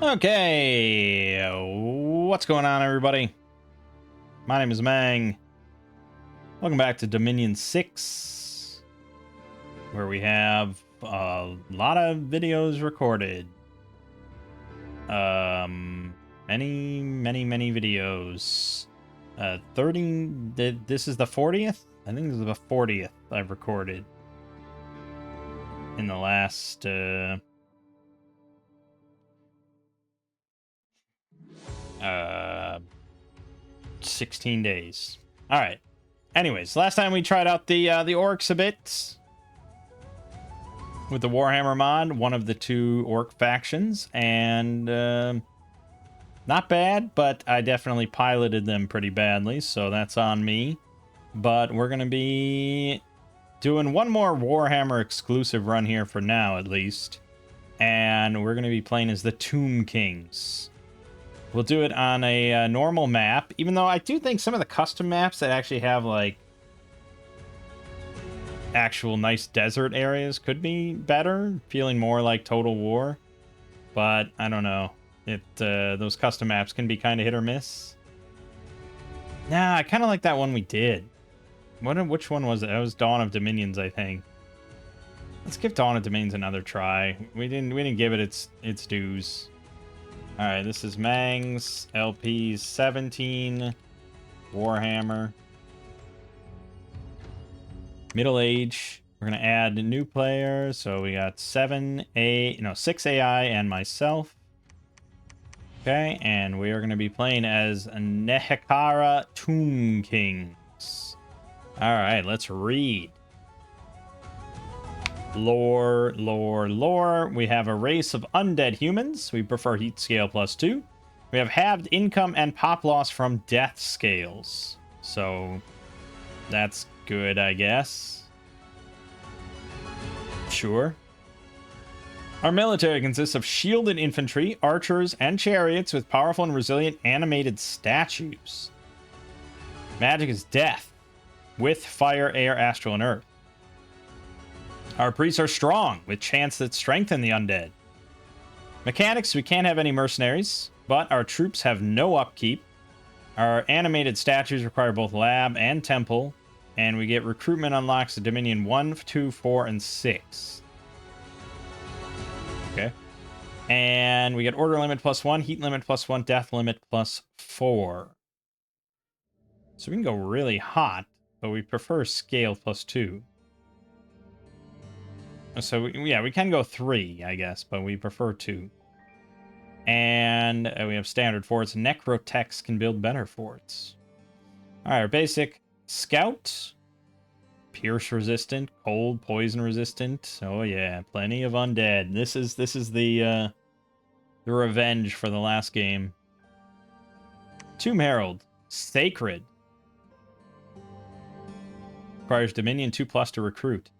Okay, what's going on, everybody? My name is Mangg. Welcome back to Dominion 6, where we have a lot of videos recorded. Many videos. 30, this is the 40th? I think this is the 40th I've recorded in the last, 16 days. All right. Anyways, last time we tried out the orcs a bit with the Warhammer mod, one of the two orc factions, and not bad, but I definitely piloted them pretty badly, so that's on me. But we're going to be doing one more Warhammer exclusive run here for now, at least. And we're going to be playing as the Tomb Kings. We'll do it on a normal map, even though I do think some of the custom maps that actually have, like, actual nice desert areas could be better, feeling more like Total War. But I don't know. Those custom maps can be kind of hit or miss. Nah, I kind of like that one we did. Which one was it? It was Dawn of Dominions, I think. Let's give Dawn of Dominions another try. We didn't give it its dues. All right, this is Mangg's LP's 17 Warhammer. Middle age. We're gonna add a new player, so we got 6 AI and myself. Okay, and we are gonna be playing as Nehekhara Tomb Kings. All right, let's read. Lore. We have a race of undead humans. We prefer heat scale +2. We have halved income and pop loss from death scales. So that's good, I guess. Sure. Our military consists of shielded infantry, archers, and chariots with powerful and resilient animated statues. Magic is death, with fire, air, astral, and earth. Our priests are strong, with chants that strengthen the undead. Mechanics, we can't have any mercenaries, but our troops have no upkeep. Our animated statues require both lab and temple, and we get recruitment unlocks at Dominion 1, 2, 4, and 6. Okay. And we get order limit +1, heat limit +1, death limit +4. So we can go really hot, but we prefer scale +2. So, yeah, we can go 3, I guess, but we prefer 2. And we have standard forts. Necrotechs can build better forts. All right, our basic scout. Pierce resistant, cold, poison resistant. Oh, yeah, plenty of undead. This is the revenge for the last game. Tomb Herald. Sacred. Requires Dominion 2+ to recruit.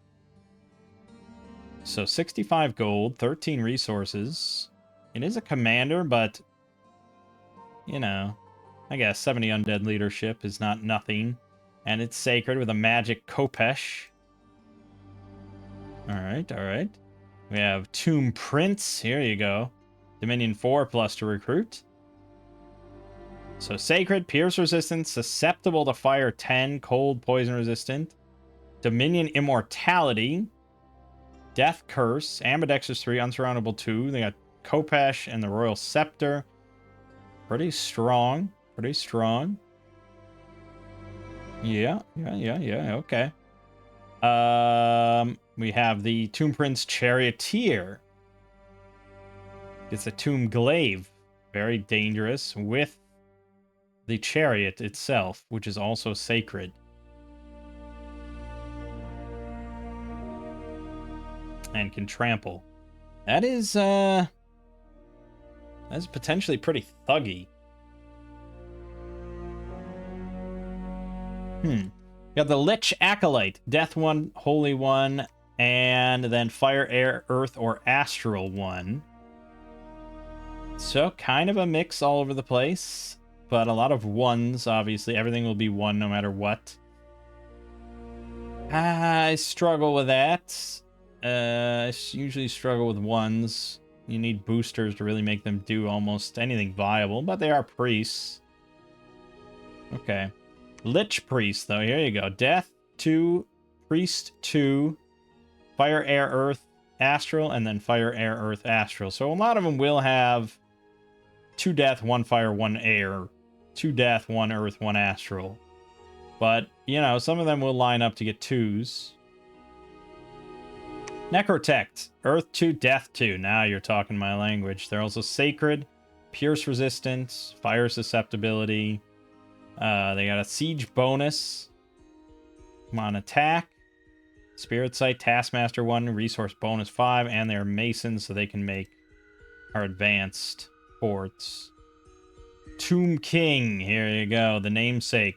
So 65 gold, 13 resources. It is a commander, but, you know, I guess 70 undead leadership is not nothing. And it's sacred with a magic Kopesh. All right. We have Tomb Prince. Here you go. Dominion 4+ to recruit. So sacred, pierce resistant, susceptible to fire 10, cold, poison resistant. Dominion Immortality. Death Curse, Ambidextrous 3, Unsurroundable 2. They got Kopesh and the Royal Scepter. Pretty strong. Yeah, okay. We have the Tomb Prince Charioteer. It's a Tomb Glaive. Very dangerous with the chariot itself, which is also sacred. And can trample. That's potentially pretty thuggy. Got the Lich Acolyte, Death 1, Holy 1, and then Fire, Air, Earth, or Astral 1. So kind of a mix all over the place, but a lot of 1s, obviously. Everything will be 1 no matter what. I struggle with that. I usually struggle with 1s. you need boosters to really make them do almost anything viable, but they are priests. Okay. Lich Priest, though. Here you go. Death 2, Priest 2, Fire, Air, Earth, Astral, and then Fire, Air, Earth, Astral. So a lot of them will have 2 Death, 1 Fire, 1 Air. 2 Death, 1 Earth, 1 Astral. But, you know, some of them will line up to get 2s. Necrotect. Earth 2, Death 2. Now you're talking my language. They're also Sacred, Pierce Resistance, Fire Susceptibility. They got a Siege bonus. Come on, Attack. Spirit Sight, Taskmaster 1, Resource bonus 5, and they're Masons, so they can make our advanced forts. Tomb King. Here you go. The Namesake.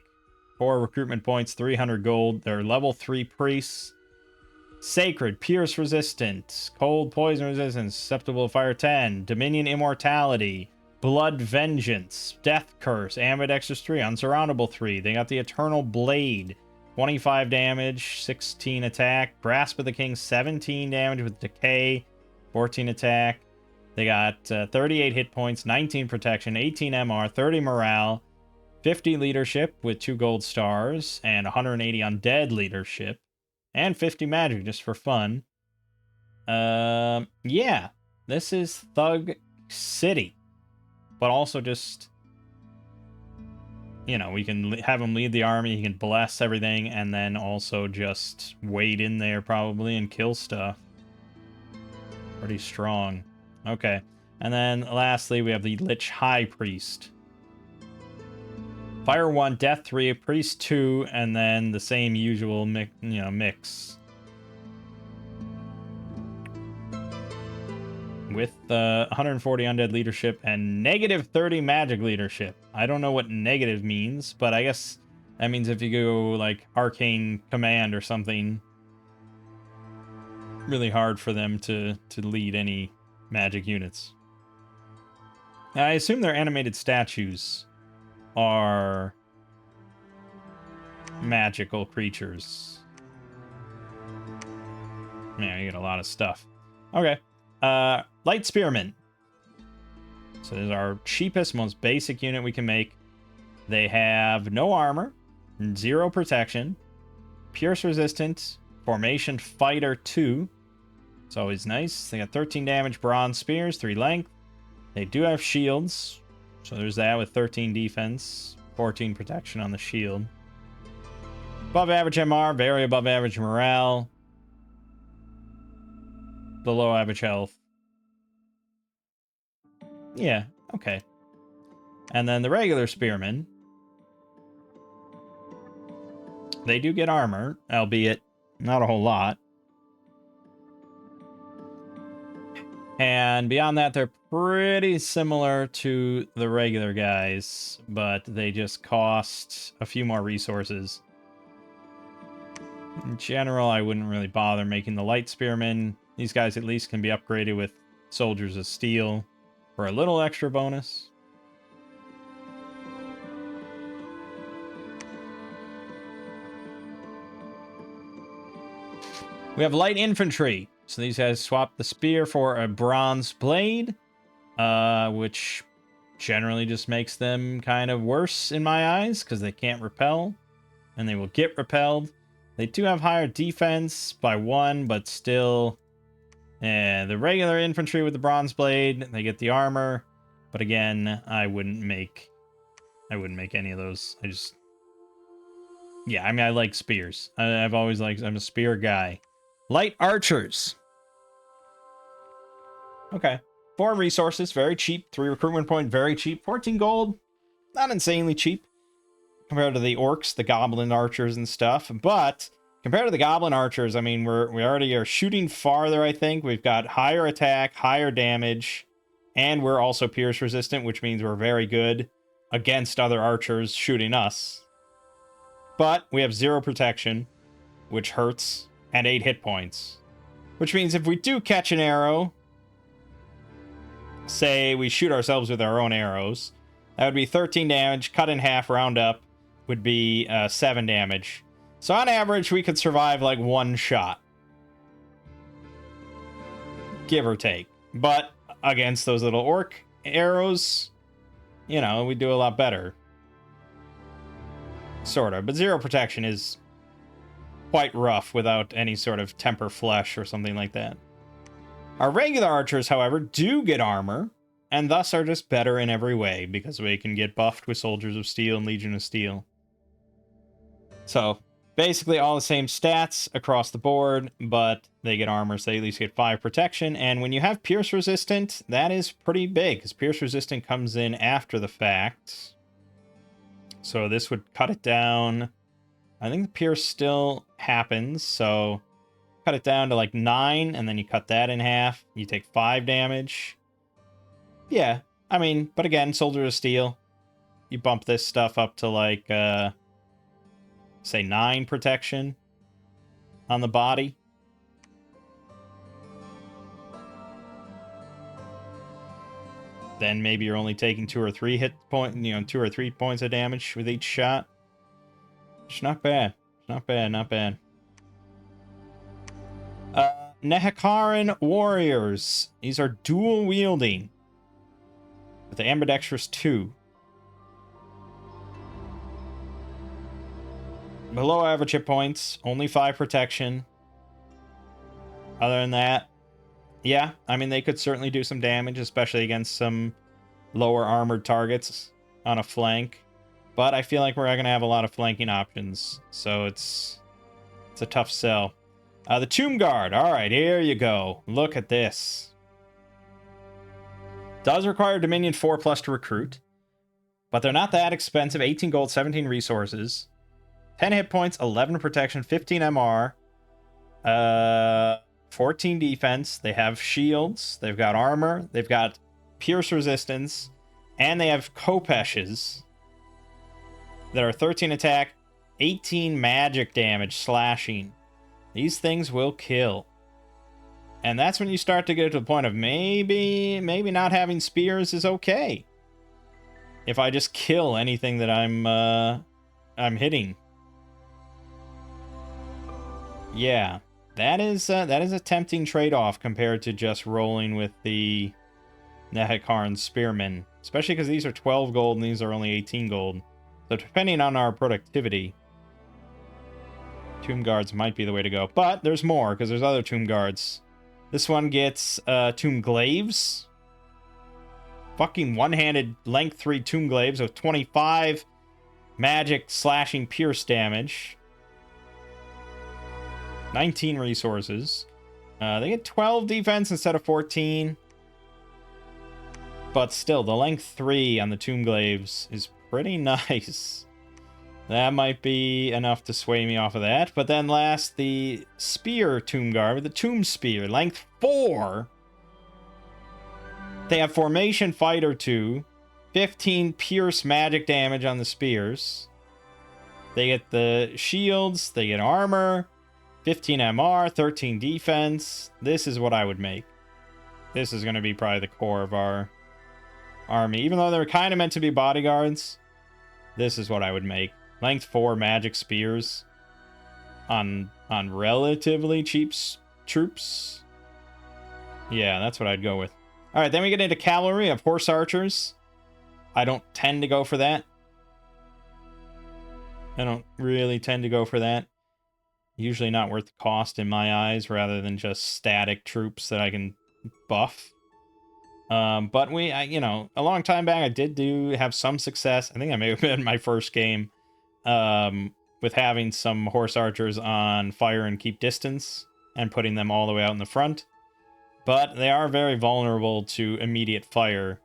4 recruitment points, 300 gold. They're level 3 priests. Sacred, Pierce Resistant, Cold, Poison Resistance, Susceptible to Fire 10, Dominion Immortality, Blood Vengeance, Death Curse, Ambidextrous 3, Unsurroundable 3. They got the Eternal Blade, 25 damage, 16 attack. Grasp of the King, 17 damage with Decay, 14 attack. They got 38 hit points, 19 protection, 18 MR, 30 morale, 50 leadership with 2 gold stars, and 180 undead leadership. And 50 magic, just for fun. Yeah. This is Thug City. But also just... You know, we can have him lead the army, he can bless everything, and then also just wade in there, probably, and kill stuff. Pretty strong. Okay. And then, lastly, we have the Lich High Priest. Fire 1, Death 3, Priest 2, and then the same usual mix. With 140 undead leadership and negative 30 magic leadership. I don't know what negative means, but I guess that means if you go like Arcane Command or something, really hard for them to lead any magic units. I assume they're animated statues are magical creatures. Yeah, you get a lot of stuff. Okay. Light Spearmen. So this is our cheapest, most basic unit we can make. They have no armor, 0 protection, Pierce Resistant, Formation Fighter 2. It's always nice. They got 13 damage, bronze spears, 3 length. They do have shields. So there's that with 13 defense, 14 protection on the shield. Above average MR, very above average morale. Below average health. Yeah, okay. And then the regular spearmen. They do get armor, albeit not a whole lot. And beyond that, they're pretty similar to the regular guys, but they just cost a few more resources. In general, I wouldn't really bother making the light spearmen. These guys at least can be upgraded with soldiers of steel for a little extra bonus. We have light infantry. So these guys swap the spear for a bronze blade, which generally just makes them kind of worse in my eyes because they can't repel, and they will get repelled. They do have higher defense by 1, but still, the regular infantry with the bronze blade, they get the armor, but again, I wouldn't make any of those. Yeah, I mean, I like spears. I've always liked. I'm a spear guy. Light archers. Okay. 4 resources, very cheap. 3 recruitment point, very cheap. 14 gold, not insanely cheap compared to the orcs, the goblin archers and stuff. But compared to the goblin archers, I mean, we already are shooting farther, I think. We've got higher attack, higher damage, and we're also pierce resistant, which means we're very good against other archers shooting us. But we have 0 protection, which hurts, and 8 hit points. Which means if we do catch an arrow, say we shoot ourselves with our own arrows, that would be 13 damage, cut in half, round up, would be 7 damage. So on average, we could survive like 1 shot. Give or take. But against those little orc arrows, you know, we do a lot better. Sort of. But 0 protection is quite rough without any sort of temper flesh or something like that. Our regular archers, however, do get armor, and thus are just better in every way, because we can get buffed with Soldiers of Steel and Legion of Steel. So, basically all the same stats across the board, but they get armor, so they at least get 5 protection. And when you have Pierce Resistant, that is pretty big, because Pierce Resistant comes in after the fact. So this would cut it down. I think the Pierce still happens, so cut it down to like 9, and then you cut that in half. You take 5 damage. Yeah, I mean, but again, Soldier of Steel. You bump this stuff up to like, say 9 protection on the body. Then maybe you're only taking 2 or 3 hit point, 2 or 3 points of damage with each shot. It's not bad. Not bad, not bad. Nehekharan warriors. These are dual wielding with the ambidextrous 2. Below average hit points, only 5 protection. Other than that, yeah, I mean, they could certainly do some damage, especially against some lower armored targets on a flank. But I feel like we're going to have a lot of flanking options, so it's a tough sell. The Tomb Guard. All right, here you go. Look at this. Does require Dominion 4+ to recruit, but they're not that expensive. 18 gold, 17 resources, 10 hit points, 11 protection, 15 MR, 14 defense. They have shields. They've got armor. They've got pierce resistance, and they have Kopeshes that are 13 attack, 18 magic damage, slashing. These things will kill. And that's when you start to get to the point of maybe not having spears is okay. If I just kill anything that I'm hitting. Yeah, that is a tempting trade-off compared to just rolling with the Nehekharan Spearmen. Especially because these are 12 gold and these are only 18 gold. So depending on our productivity, Tomb Guards might be the way to go. But there's more, because there's other Tomb Guards. This one gets Tomb Glaives. Fucking one-handed length 3 Tomb Glaives with 25 magic slashing pierce damage. 19 resources. They get 12 defense instead of 14. But still, the length 3 on the Tomb Glaives is pretty nice. That might be enough to sway me off of that. But then last, the Spear Tomb Guard with the Tomb Spear. Length 4. They have Formation Fighter 2. 15 pierce magic damage on the spears. They get the shields. They get armor. 15 MR. 13 defense. This is what I would make. This is going to be probably the core of our army. Even though they're kind of meant to be bodyguards, this is what I would make. Length 4 magic spears on relatively cheap troops. Yeah, that's what I'd go with. All right, then we get into cavalry of horse archers. I don't tend to go for that. I don't really tend to go for that. Usually not worth the cost in my eyes, rather than just static troops that I can buff. But a long time back, I did have some success. I think I may have been my first game with having some horse archers on fire and keep distance and putting them all the way out in the front. But they are very vulnerable to immediate fire,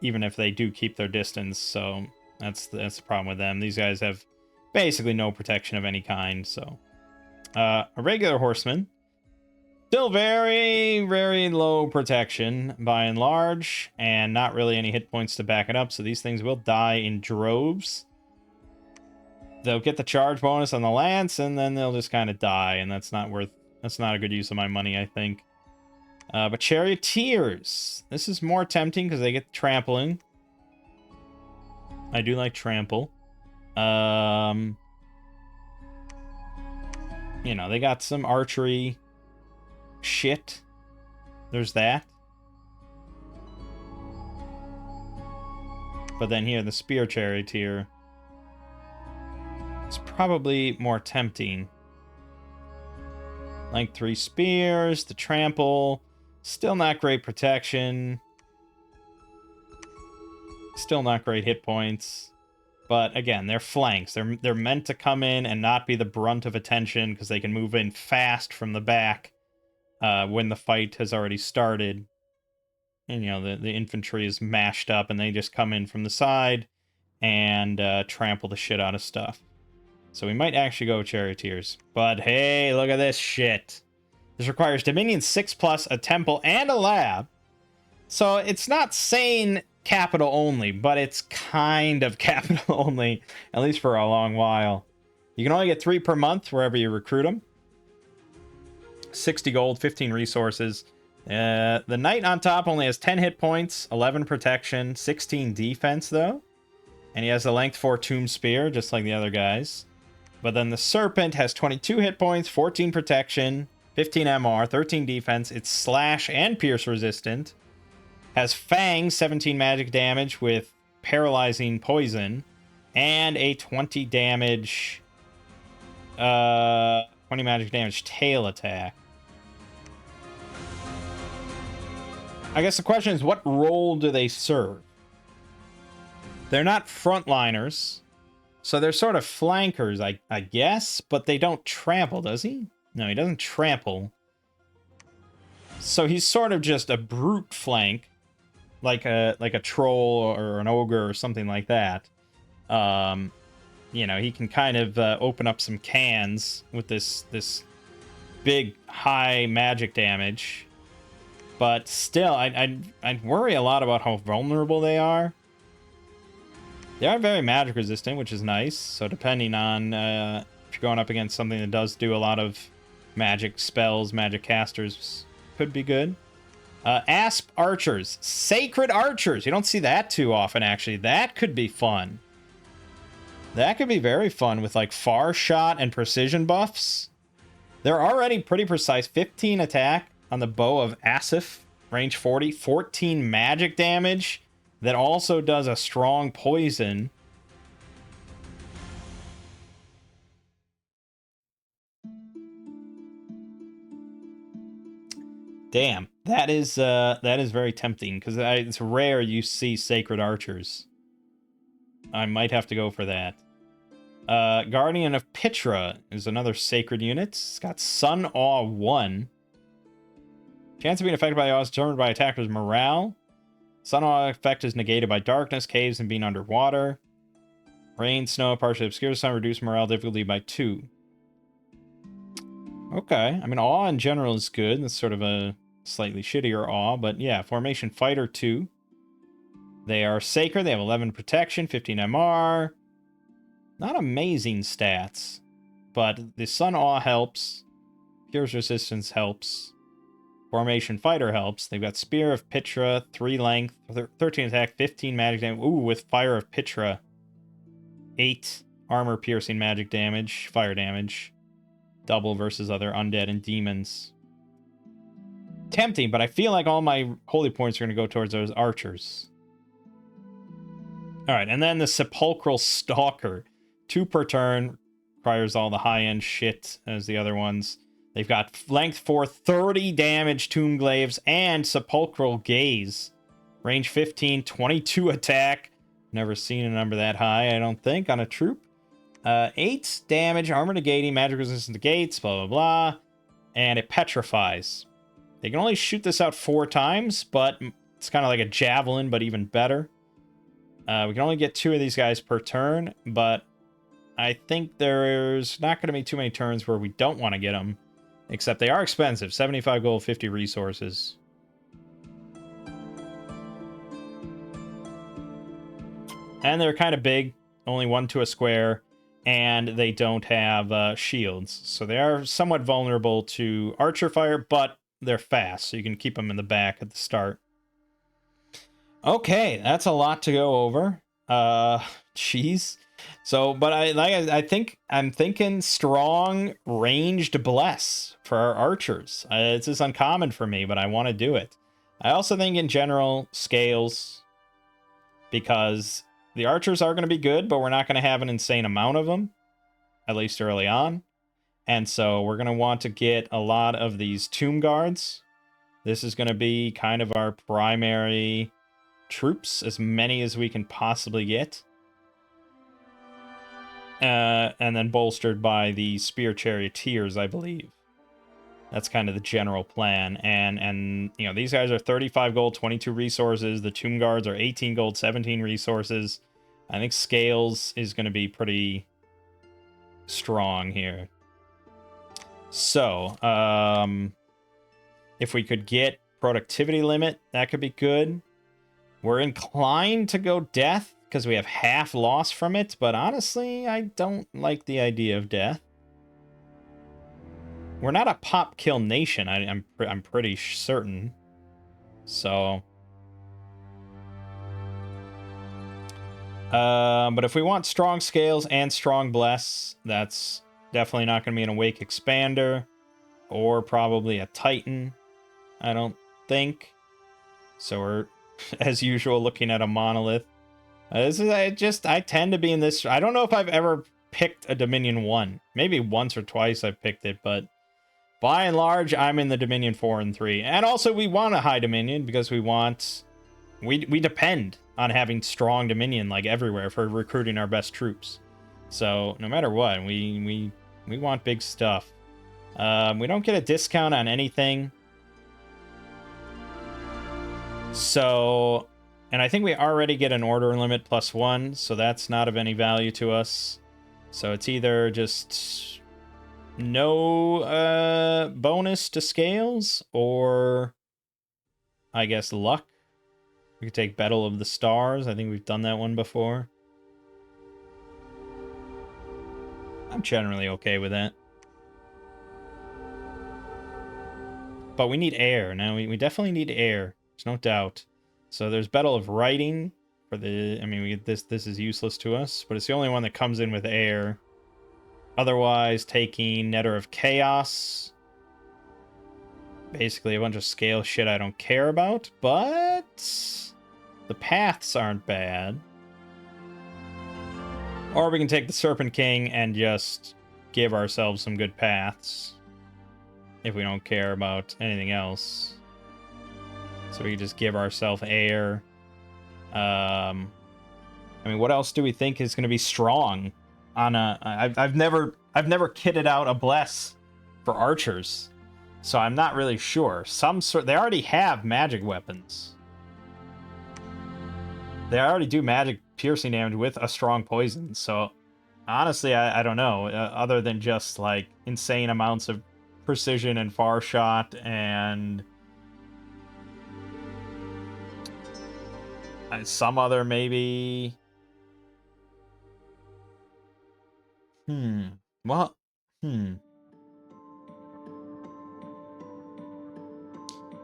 even if they do keep their distance. So that's the problem with them. These guys have basically no protection of any kind. So a regular horseman, still very, very low protection by and large, and not really any hit points to back it up. So these things will die in droves. They'll get the charge bonus on the lance, and then they'll just kind of die, and that's not a good use of my money, I think. But charioteers, this is more tempting because they get trampling. I do like trample. They got some archery shit. There's that. But then here, the spear charioteer is probably more tempting. Length 3 spears, the trample, still not great protection. Still not great hit points. But again, they're flanks. They're meant to come in and not be the brunt of attention because they can move in fast from the back when the fight has already started. And, you know, the infantry is mashed up and they just come in from the side and trample the shit out of stuff. So we might actually go charioteers. But hey, look at this shit. This requires Dominion 6+, a temple, and a lab. So it's not sane capital only, but it's kind of capital only, at least for a long while. You can only get 3 per month wherever you recruit them. 60 gold, 15 resources. The knight on top only has 10 hit points, 11 protection, 16 defense though. And he has the length 4 tomb spear, just like the other guys. But then the serpent has 22 hit points, 14 protection, 15 MR, 13 defense. It's slash and pierce resistant. Has fangs, 17 magic damage with paralyzing poison, and a 20 damage, 20 magic damage tail attack. I guess the question is, what role do they serve? They're not frontliners, so they're sort of flankers, I guess, but they don't trample, does he? No, he doesn't trample. So he's sort of just a brute flank. Like a troll or an ogre or something like that. You know, he can kind of open up some cans with this big high magic damage. But still, I'd worry a lot about how vulnerable they are. They are very magic resistant, which is nice. So depending on if you're going up against something that does do a lot of magic spells, magic casters, could be good. Asp archers. Sacred archers. You don't see that too often, actually. That could be fun. That could be very fun with, like, far shot and precision buffs. They're already pretty precise. 15 attack on the bow of Asif. Range 40. 14 magic damage. That also does a strong poison. Damn, that is very tempting because it's rare you see sacred archers. I might have to go for that. Guardian of Pitra is another sacred unit. It's got Sun Awe 1. Chance of being affected by awe is determined by attacker's morale. Sun Awe effect is negated by darkness, caves, and being underwater. Rain, snow, partially obscure sun, reduce morale difficulty by 2. Okay, I mean, awe in general is good. That's sort of a slightly shittier awe, but yeah, Formation Fighter 2. They are sacred. They have 11 protection, 15 MR. Not amazing stats, but the Sun Awe helps. Pierce Resistance helps. Formation Fighter helps. They've got Spear of Pitra, 3 length, 13 attack, 15 magic damage. Ooh, with Fire of Pitra. 8 armor piercing magic damage, fire damage. Double versus other undead and demons. Tempting, but I feel like all my holy points are going to go towards those archers. Alright, and then the Sepulchral Stalker. 2 per turn. Requires all the high-end shit as the other ones. They've got length 4, 30 damage, Tomb Glaives, and Sepulchral Gaze. Range 15, 22 attack. Never seen a number that high, I don't think, on a troop. 8 damage, armor negating, magic resistance to gates, blah, blah, blah. And it petrifies. They can only shoot this out 4 times, but it's kind of like a javelin, but even better. We can only get 2 of these guys per turn, but I think there's not going to be too many turns where we don't want to get them. Except they are expensive. 75 gold, 50 resources. And they're kind of big. Only 1 to a square. And they don't have shields. So they are somewhat vulnerable to archer fire, but they're fast. So you can keep them in the back at the start. Okay, that's a lot to go over. Jeez. So, but I think I'm thinking strong ranged bless for our archers. It's just uncommon for me, but I want to do it. I also think in general scales, because The archers are going to be good, but we're not going to have an insane amount of them, at least early on. And so we're going to want to get a lot of these tomb guards. This is going to be kind of our primary troops, as many as we can possibly get. And then bolstered by the spear charioteers, I believe. That's kind of the general plan. And you know, these guys are 35 gold, 22 resources. The tomb guards are 18 gold, 17 resources. I think Scales is going to be pretty strong here. So, if we could get productivity limit, that could be good. We're inclined to go death because we have half loss from it, but honestly, I don't like the idea of death. We're not a pop kill nation, I'm pretty certain. So, but if we want strong Scales and strong Bless, that's definitely not going to be an Awake Expander or probably a Titan, I don't think. So we're, as usual, looking at a Monolith. I tend to be in this. I don't know if I've ever picked a Dominion 1. Maybe once or twice I've picked it, but by and large, I'm in the Dominion 4 and 3. And also, we want a high Dominion because we depend on having strong Dominion like everywhere for recruiting our best troops. So no matter what, we want big stuff. We don't get a discount on anything. So, and I think we already get an order limit +1, so that's not of any value to us. So it's either just no bonus to Scales, or I guess luck. We could take Battle of the Stars. I think we've done that one before. I'm generally okay with that. But we need air. Now, we definitely need air. There's no doubt. So there's Battle of Writing for the... I mean, we get this is useless to us, but it's the only one that comes in with air. Otherwise, taking Netter of Chaos. Basically a bunch of scale shit I don't care about, but the paths aren't bad. Or we can take the Serpent King and just give ourselves some good paths if we don't care about anything else. So we can just give ourselves air. I mean, what else do we think is going to be strong on a... I've never kitted out a Bless for archers, so I'm not really sure. They already have magic weapons. They already do magic piercing damage with a strong poison, so honestly, I don't know. Other than just like insane amounts of precision and far shot and some other maybe. Well, I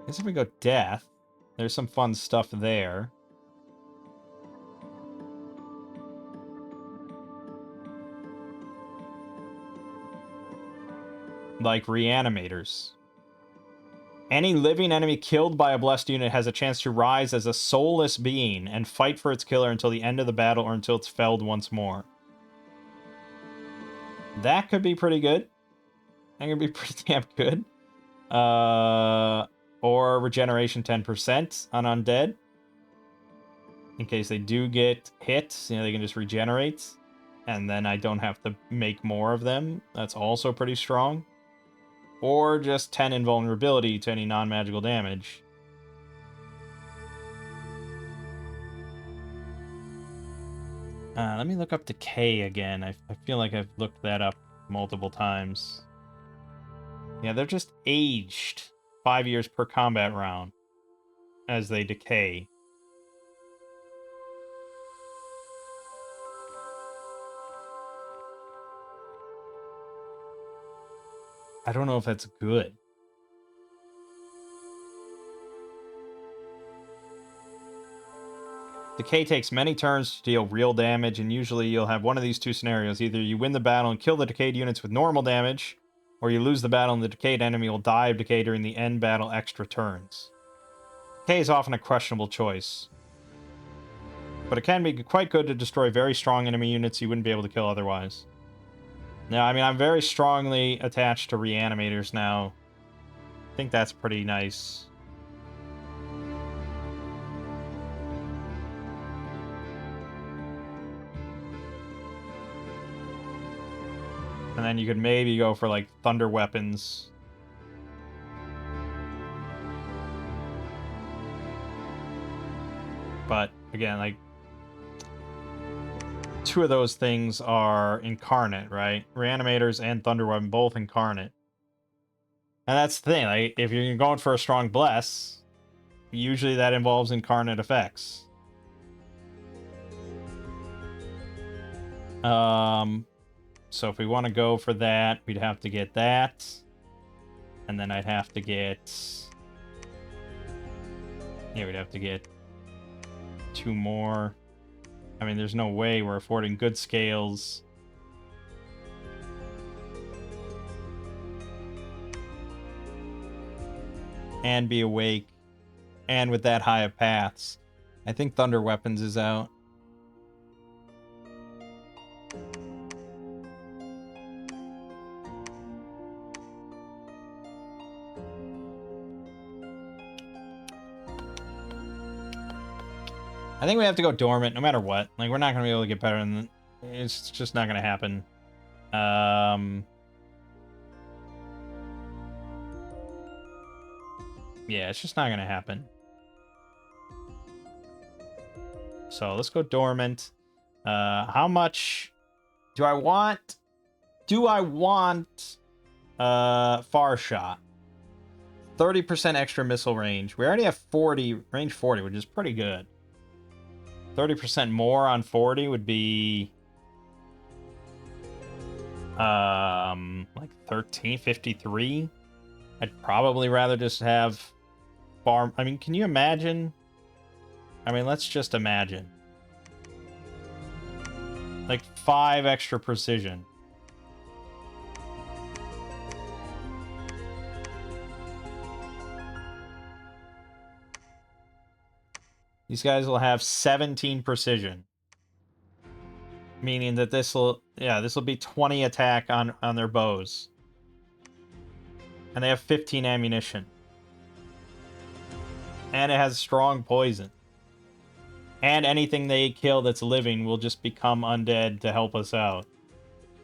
guess if we go death, there's some fun stuff there. Like reanimators. Any living enemy killed by a blessed unit has a chance to rise as a soulless being and fight for its killer until the end of the battle or until it's felled once more. That could be pretty good. That could be pretty damn good. Or regeneration 10% on undead. In case they do get hit, you know, they can just regenerate. And then I don't have to make more of them. That's also pretty strong. Or just 10 invulnerability to any non-magical damage. Let me look up Decay again. I feel like I've looked that up multiple times. Yeah, they're just aged 5 years per combat round as they decay. I don't know if that's good. Decay takes many turns to deal real damage, and usually you'll have one of these two scenarios. Either you win the battle and kill the decayed units with normal damage, or you lose the battle and the decayed enemy will die of decay during the end battle extra turns. Decay is often a questionable choice. But it can be quite good to destroy very strong enemy units you wouldn't be able to kill otherwise. Now, I mean, I'm very strongly attached to reanimators now. I think that's pretty nice. And then you could maybe go for, like, thunder weapons. But, again, like, two of those things are incarnate, right? Reanimators and thunder weapon, both incarnate. And that's the thing, like, if you're going for a strong bless, usually that involves incarnate effects. So if we want to go for that, we'd have to get that. And then I'd have to get... Yeah, we'd have to get 2 more. I mean, there's no way we're affording good scales. And be awake. And with that high of paths. I think Thunder Weapons is out. I think we have to go dormant no matter what. Like, we're not going to be able to get better than... It's just not going to happen. Yeah, it's just not going to happen. So, let's go dormant. How much do I want? Do I want far shot? 30% extra missile range. We already have 40, range 40, which is pretty good. 30% more on 40 would be like 1353. I'd probably rather just have far... I mean, can you imagine? I mean, let's just imagine. Like 5 extra precision. These guys will have 17 precision. Meaning that this will be 20 attack on their bows. And they have 15 ammunition. And it has strong poison. And anything they kill that's living will just become undead to help us out.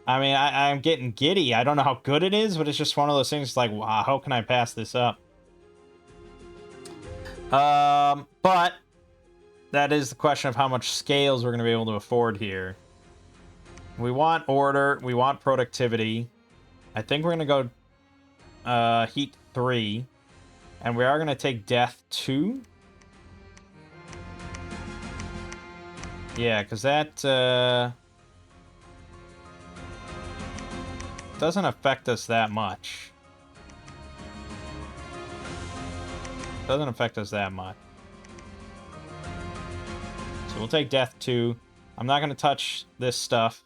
I mean, I'm getting giddy. I don't know how good it is, but it's just one of those things like, wow, how can I pass this up? But that is the question of how much scales we're going to be able to afford here. We want order. We want productivity. I think we're going to go heat 3. And we are going to take death 2. Yeah, because that doesn't affect us that much. Doesn't affect us that much. So we'll take death 2. I'm not going to touch this stuff.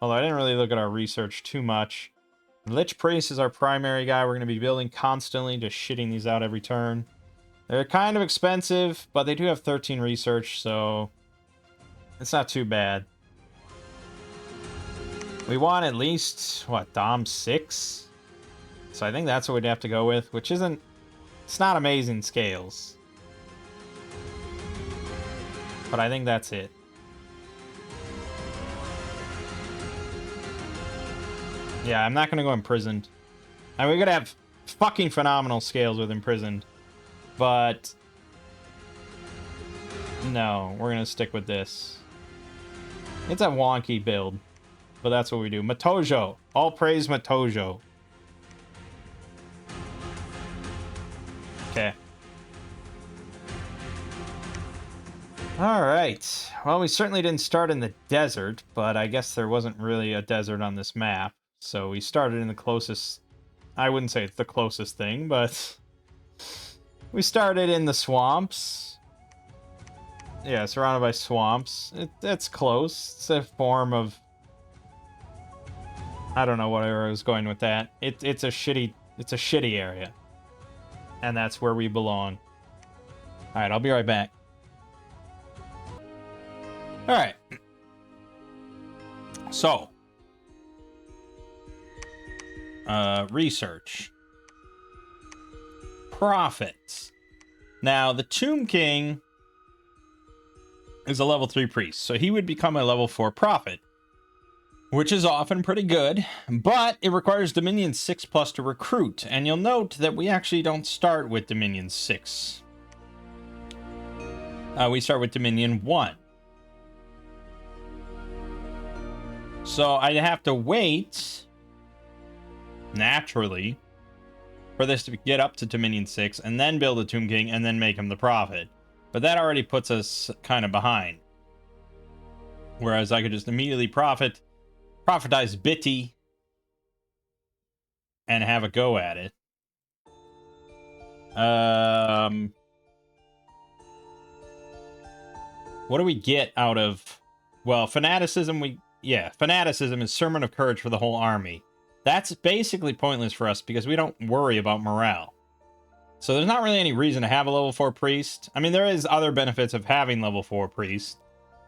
Although I didn't really look at our research too much. Lich Priest is our primary guy. We're going to be building constantly, just shitting these out every turn. They're kind of expensive, but they do have 13 research, so it's not too bad. We want at least, what, Dom 6? So I think that's what we'd have to go with, which isn't... It's not amazing scales. But I think that's it. Yeah, I'm not going to go imprisoned. I mean, we could have fucking phenomenal scales with imprisoned. But... no, we're going to stick with this. It's a wonky build. But that's what we do. Matojo. All praise Matojo. Okay. Alright. Well, we certainly didn't start in the desert, but I guess there wasn't really a desert on this map. So we started in the closest... I wouldn't say it's the closest thing, but... we started in the swamps. Yeah, surrounded by swamps. It's close. It's a form of... I don't know where I was going with that. It's a shitty area. And that's where we belong. Alright, I'll be right back. All right. So, research. Profits. Now, the Tomb King is a level 3 priest, so he would become a level 4 prophet, which is often pretty good, but it requires Dominion 6+ to recruit, and you'll note that we actually don't start with Dominion 6. We start with Dominion 1. So I'd have to wait, naturally, for this to get up to Dominion 6, and then build a Tomb King, and then make him the prophet. But that already puts us kind of behind. Whereas I could just immediately prophetize Bitty, and have a go at it. What do we get out of... Well, fanaticism, fanaticism is sermon of courage for the whole army. That's basically pointless for us because we don't worry about morale. So there's not really any reason to have a level 4 priest. I mean, there is other benefits of having level 4 priest.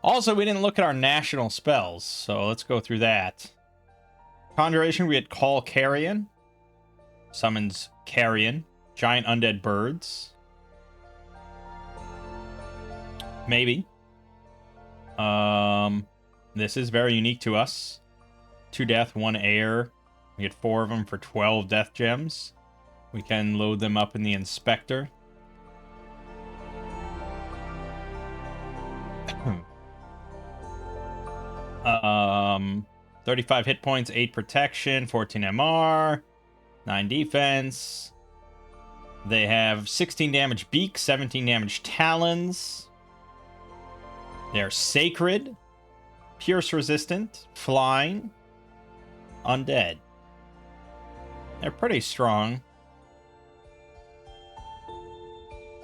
Also, we didn't look at our national spells, so let's go through that. Conjuration, we had Call Carrion. Summons Carrion. Giant undead birds. Maybe. This is very unique to us. 2 death, 1 air. We get 4 of them for 12 death gems. We can load them up in the inspector. 35 hit points, 8 protection, 14 MR, 9 defense. They have 16 damage beak, 17 damage talons. They're sacred, pierce resistant, flying, undead. They're pretty strong,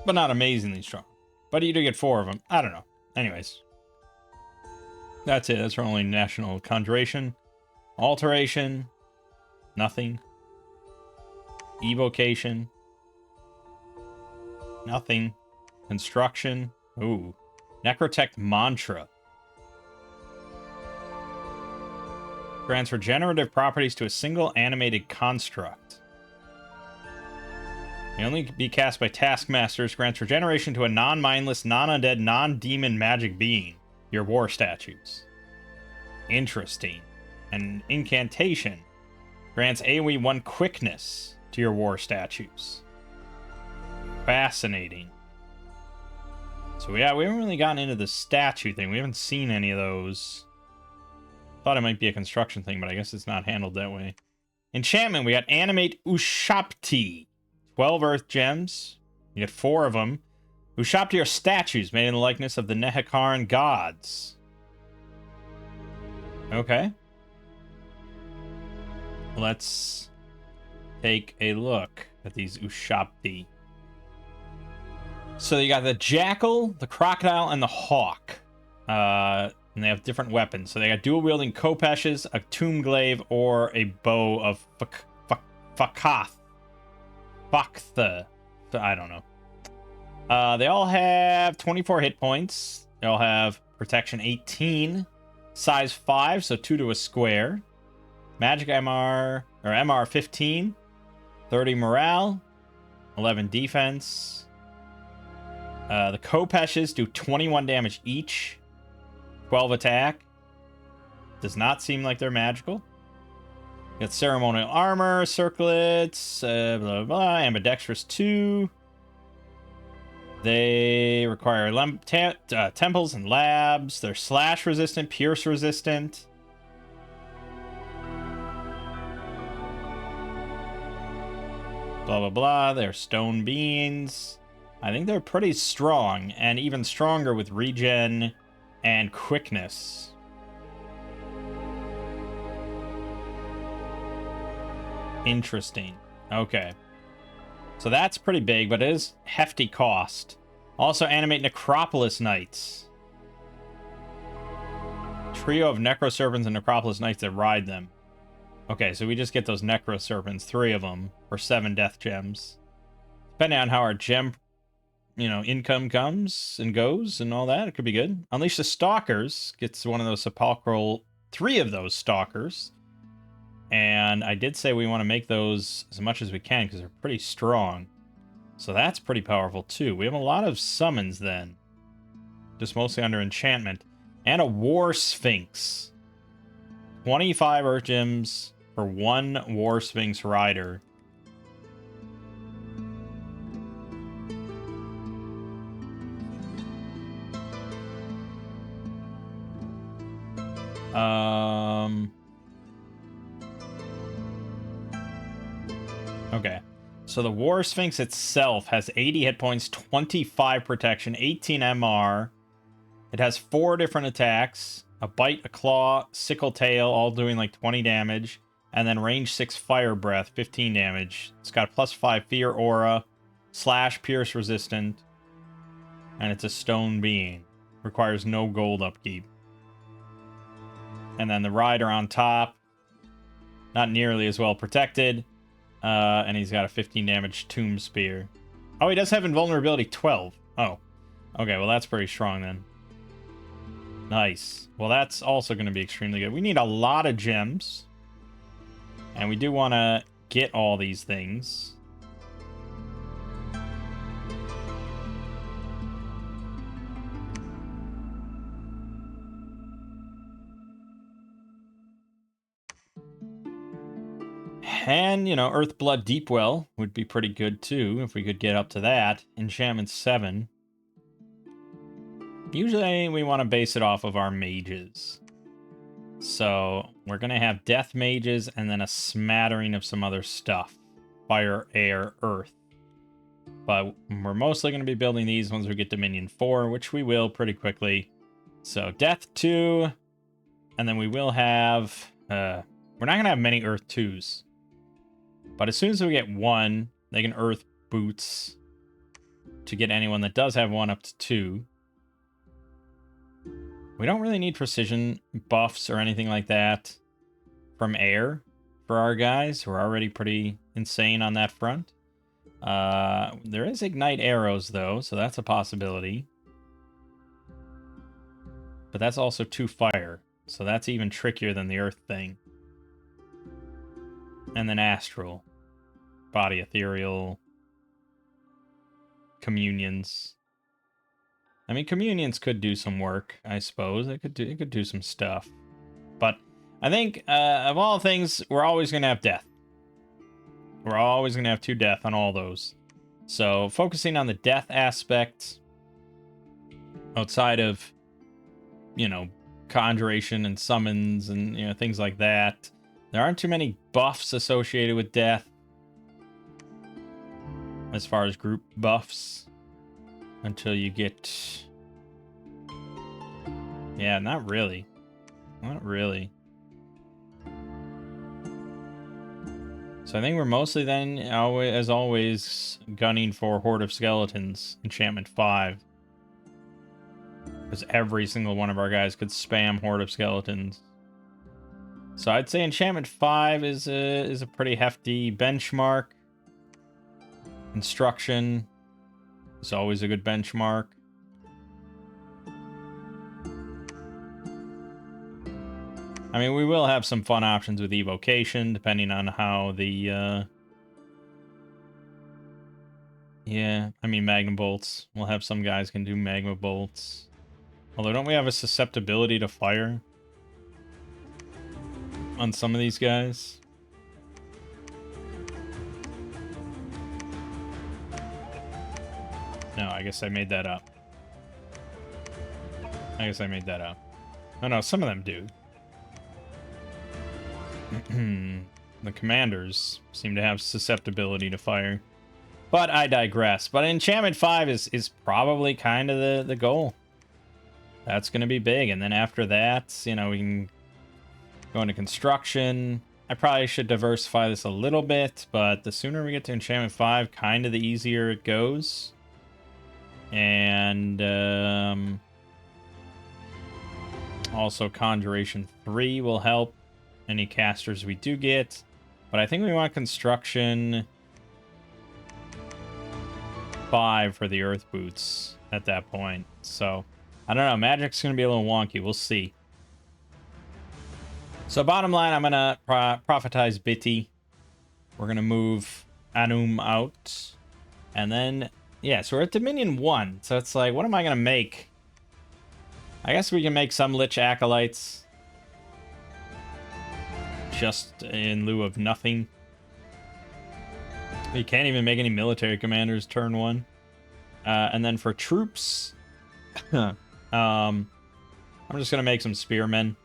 but not amazingly strong. But you do get 4 of them. I don't know. Anyways. That's it. That's our only national conjuration. Alteration. Nothing. Evocation. Nothing. Construction. Ooh. Necrotech Mantra. Grants regenerative properties to a single animated construct. May only be cast by taskmasters. Grants regeneration to a non-mindless, non-undead, non-demon magic being. Your war statues. Interesting. An incantation. Grants AoE 1 quickness to your war statues. Fascinating. So yeah, we haven't really gotten into the statue thing. We haven't seen any of those. Thought it might be a construction thing, but I guess it's not handled that way. Enchantment, we got Animate Ushapti. 12 earth gems. You get 4 of them. Ushapti are statues made in the likeness of the Nehekharan gods. Okay. Let's take a look at these Ushapti. So you got the jackal, the crocodile, and the hawk. And they have different weapons. So they got dual-wielding kopeshes, a tomb glaive, or a bow of Fakath. Faktha. I don't know. They all have 24 hit points. They all have protection 18. Size 5, so 2 to a square. Magic MR, or MR 15. 30 morale. 11 defense. The kopeshes do 21 damage each. 12 attack. Does not seem like they're magical. Got ceremonial armor, circlets, blah, blah, blah. Ambidextrous 2. They require temples and labs. They're slash resistant, pierce resistant. Blah, blah, blah. They're stone beings. I think they're pretty strong, and even stronger with regen and quickness. Interesting. Okay. So that's pretty big, but it is hefty cost. Also animate Necropolis Knights. Trio of Necroserpents and Necropolis Knights that ride them. Okay, so we just get those Necroserpents, 3 of them, for 7 death gems. Depending on how our gem income comes and goes and all that. It could be good. Unleash the Stalkers. Gets one of those sepulchral, 3 of those Stalkers. And I did say we want to make those as much as we can because they're pretty strong. So that's pretty powerful too. We have a lot of summons then. Just mostly under enchantment. And a War Sphinx. 25 Earth Gems for 1 War Sphinx Rider. Okay. So the War Sphinx itself has 80 hit points, 25 protection, 18 MR. It has 4 different attacks. A bite, a claw, sickle tail, all doing like 20 damage. And then range 6 fire breath, 15 damage. It's got +5 fear aura, slash pierce resistant. And it's a stone being. Requires no gold upkeep. And then the rider on top. Not nearly as well protected. And he's got a 15 damage tomb spear. Oh, he does have invulnerability 12. Oh. Okay, well that's pretty strong then. Nice. Well, that's also going to be extremely good. We need a lot of gems. And we do want to get all these things. And, Earthblood Deepwell would be pretty good too, if we could get up to that. Enchantment 7. Usually we want to base it off of our mages. So we're going to have death mages and then a smattering of some other stuff. Fire, air, earth. But we're mostly going to be building these once we get Dominion 4, which we will pretty quickly. So death 2. And then we will have... we're not going to have many earth 2s. But as soon as we get 1, they can earth boots to get anyone that does have 1 up to 2. We don't really need precision buffs or anything like that from air for our guys. We're already pretty insane on that front. There is ignite arrows, though, so that's a possibility. But that's also 2 fire, so that's even trickier than the earth thing. And then astral. Body ethereal. Communions. I mean, communions could do some work, I suppose. It could do some stuff. But I think, of all things, we're always going to have death. We're always going to have 2 death on all those. So, focusing on the death aspect, outside of, conjuration and summons and, things like that, there aren't too many buffs associated with death. As far as group buffs. Until you get... Yeah, not really. Not really. So I think we're mostly then, as always, gunning for Horde of Skeletons, Enchantment 5. Because every single one of our guys could spam Horde of Skeletons. So I'd say Enchantment 5 is a pretty hefty benchmark. Instruction is always a good benchmark. I mean, we will have some fun options with evocation, depending on how the, yeah, I mean, magma bolts. We'll have some guys can do magma bolts. Although, don't we have a susceptibility to fire on some of these guys? No, I guess I made that up. Oh, no, some of them do. The commanders seem to have susceptibility to fire. But I digress. But Enchantment 5 is probably kind of the goal. That's going to be big. And then after that, we can go into construction. I probably should diversify this a little bit, but the sooner we get to Enchantment 5, kind of the easier it goes. And also Conjuration 3 will help any casters we do get. But I think we want construction 5 for the Earth Boots at that point. So, I don't know. Magic's going to be a little wonky. We'll see. So, bottom line, I'm going to prophetize Bitty. We're going to move Anum out. And then, yeah, so we're at Dominion 1. So it's like, what am I going to make? I guess we can make some Lich Acolytes. Just in lieu of nothing. You can't even make any military commanders turn 1. And then for troops, I'm just going to make some spearmen.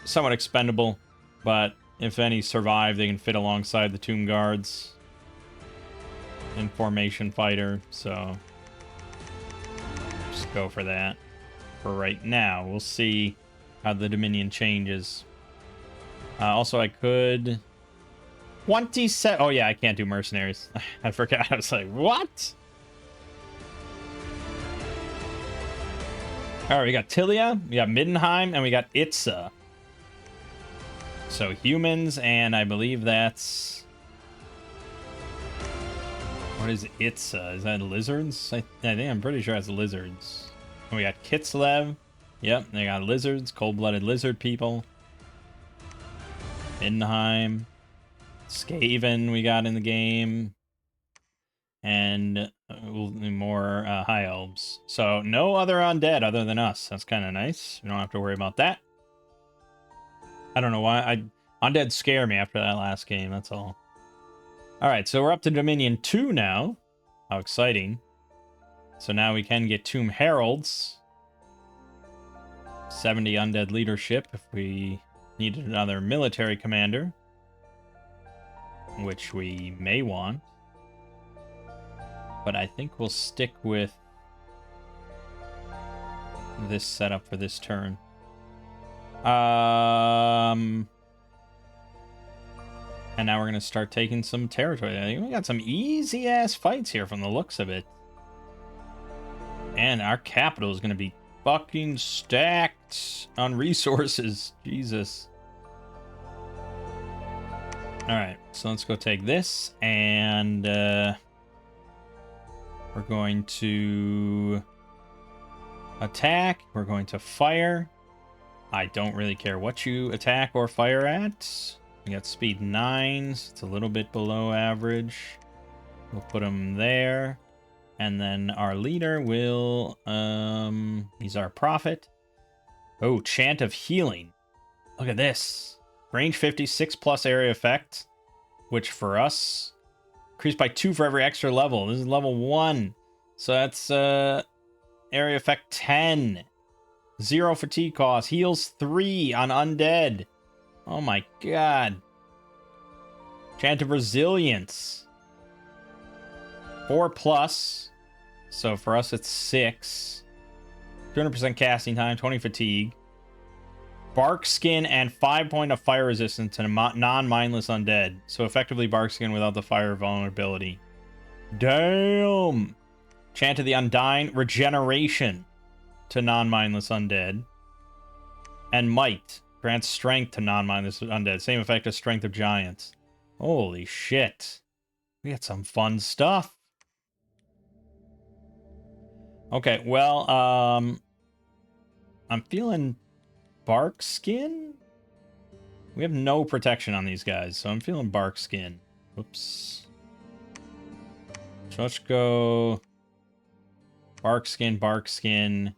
Somewhat expendable, but if any survive, they can fit alongside the Tomb Guards. In formation fighter, so just go for that for right now. We'll see how the Dominion changes. Also, I could 27. Oh yeah, I can't do mercenaries. I forgot. I was like, what? All right, we got Tilia, we got Middenheim, and we got Itza. So humans, and I believe that's. What is Itza? Is that lizards? I think I'm pretty sure it's lizards. And we got Kislev. Yep, they got lizards, cold-blooded lizard people. Middenheim. Skaven we got in the game. And more high elves. So no other undead other than us. That's kind of nice. We don't have to worry about that. I don't know why. Undead scare me after that last game, that's all. Alright, so we're up to Dominion 2 now. How exciting. So now we can get Tomb Heralds. 70 undead leadership if we needed another military commander. Which we may want. But I think we'll stick with this setup for this turn. And now we're going to start taking some territory. I think we got some easy-ass fights here from the looks of it. And our capital is going to be fucking stacked on resources. Jesus. Alright, so let's go take this. And we're going to attack. We're going to fire. I don't really care what you attack or fire at. We got speed 9s. It's a little bit below average. We'll put him there. And then our leader will... he's our prophet. Oh, Chant of Healing. Look at this. Range 50, 6+ area effect. Which for us... increased by 2 for every extra level. This is level 1. So that's area effect 10. 0 fatigue cost. Heals 3 on undead. Oh my god. Chant of Resilience. 4+. So for us it's 6. 200% casting time, 20 fatigue. Bark Skin and 5 point of fire resistance to non-mindless undead. So effectively Bark Skin without the fire vulnerability. Damn! Chant of the Undying, regeneration to non-mindless undead. And Might. Grants strength to non-mindless undead. Same effect as Strength of Giants. Holy shit. We got some fun stuff. Okay, well, I'm feeling Bark Skin? We have no protection on these guys, so I'm feeling Bark Skin. Whoops. So let's go Bark Skin, Bark Skin.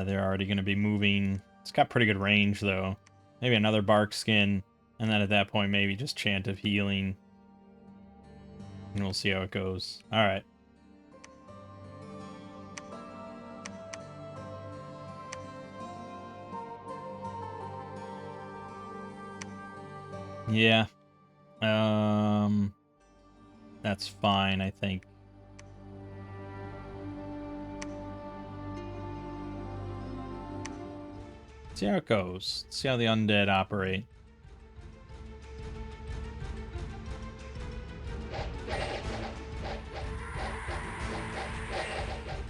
They're already going to be moving. It's got pretty good range, though. Maybe another Bark Skin, and then at that point, maybe just Chant of Healing. And we'll see how it goes. Alright. Yeah. That's fine, I think. See how it goes. See how the undead operate.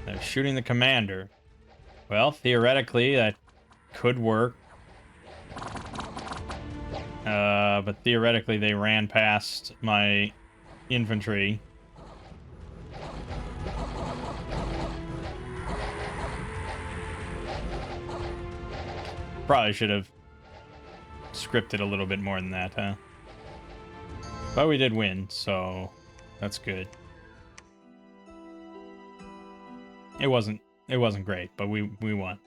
They're shooting the commander. Well, theoretically, that could work. But theoretically, they ran past my infantry. Probably should have scripted a little bit more than that, huh? But we did win, so that's good. It wasn't great, but we won.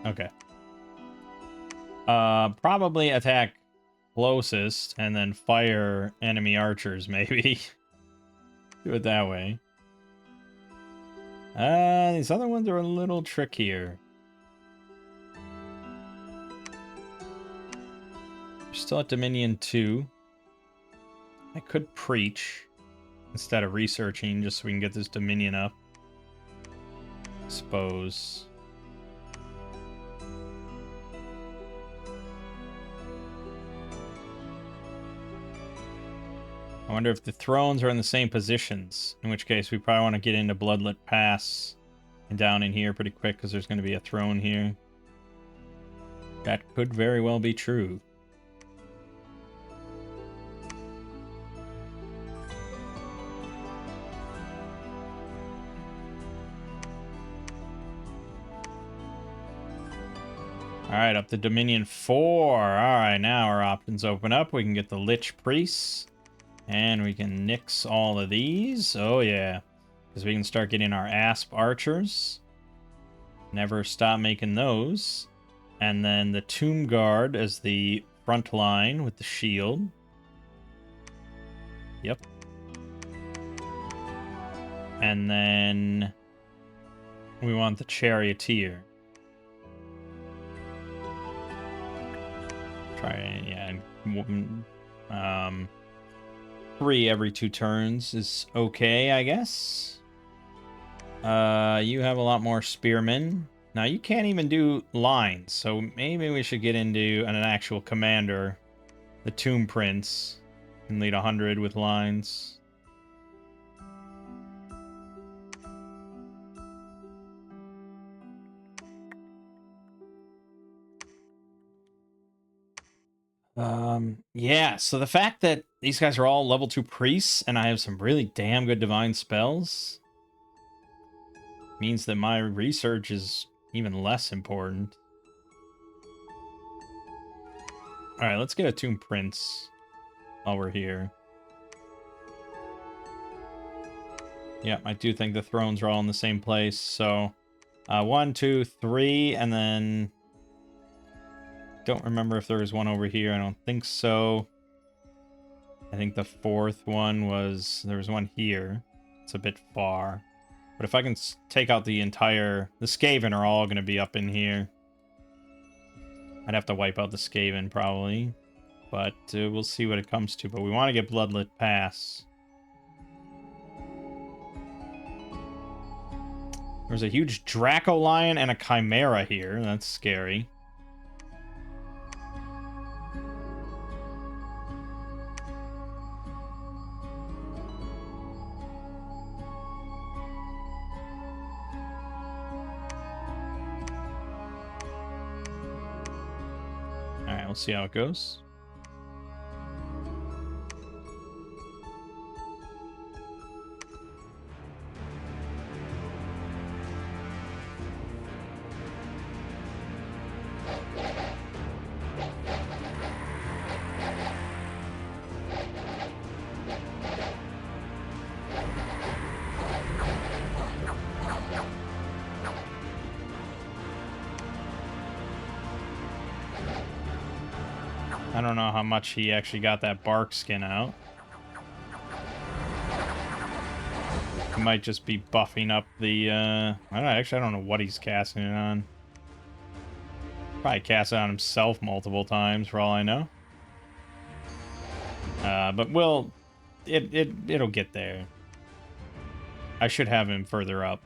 Okay. Probably attack closest and then fire enemy archers, maybe. Do it that way. These other ones are a little trickier. We're still at Dominion 2. I could preach instead of researching just so we can get this Dominion up. I suppose. I wonder if the thrones are in the same positions, in which case we probably want to get into Bloodlet Pass and down in here pretty quick because there's going to be a throne here. That could very well be true. Alright, up to Dominion 4. Alright, now our options open up. We can get the Lich Priests. And we can nix all of these. Oh, yeah. Because we can start getting our Asp Archers. Never stop making those. And then the Tomb Guard as the front line with the shield. Yep. And then we want the Charioteer. Try, yeah. 3 every 2 turns is okay, I guess. You have a lot more spearmen. Now, you can't even do lines, so maybe we should get into an actual commander. The Tomb Prince can lead 100 with lines. Yeah, so the fact that these guys are all level 2 priests and I have some really damn good divine spells means that my research is even less important. Alright, let's get a Tomb Prince while we're here. Yeah, I do think the thrones are all in the same place, so 1, 2, 3, and then don't remember if there was one over here. I don't think so. I think the 4th one was... There was one here. It's a bit far. But if I can take out the entire... The Skaven are all going to be up in here. I'd have to wipe out the Skaven, probably. But we'll see what it comes to. But we want to get Bloodlet Pass. There's a huge Draco Lion and a Chimera here. That's scary. Alright, we'll see how it goes. I don't know how much he actually got that bark skin out. He might just be buffing up the, I don't know what he's casting it on. Probably cast it on himself multiple times, for all I know. But it'll get there. I should have him further up.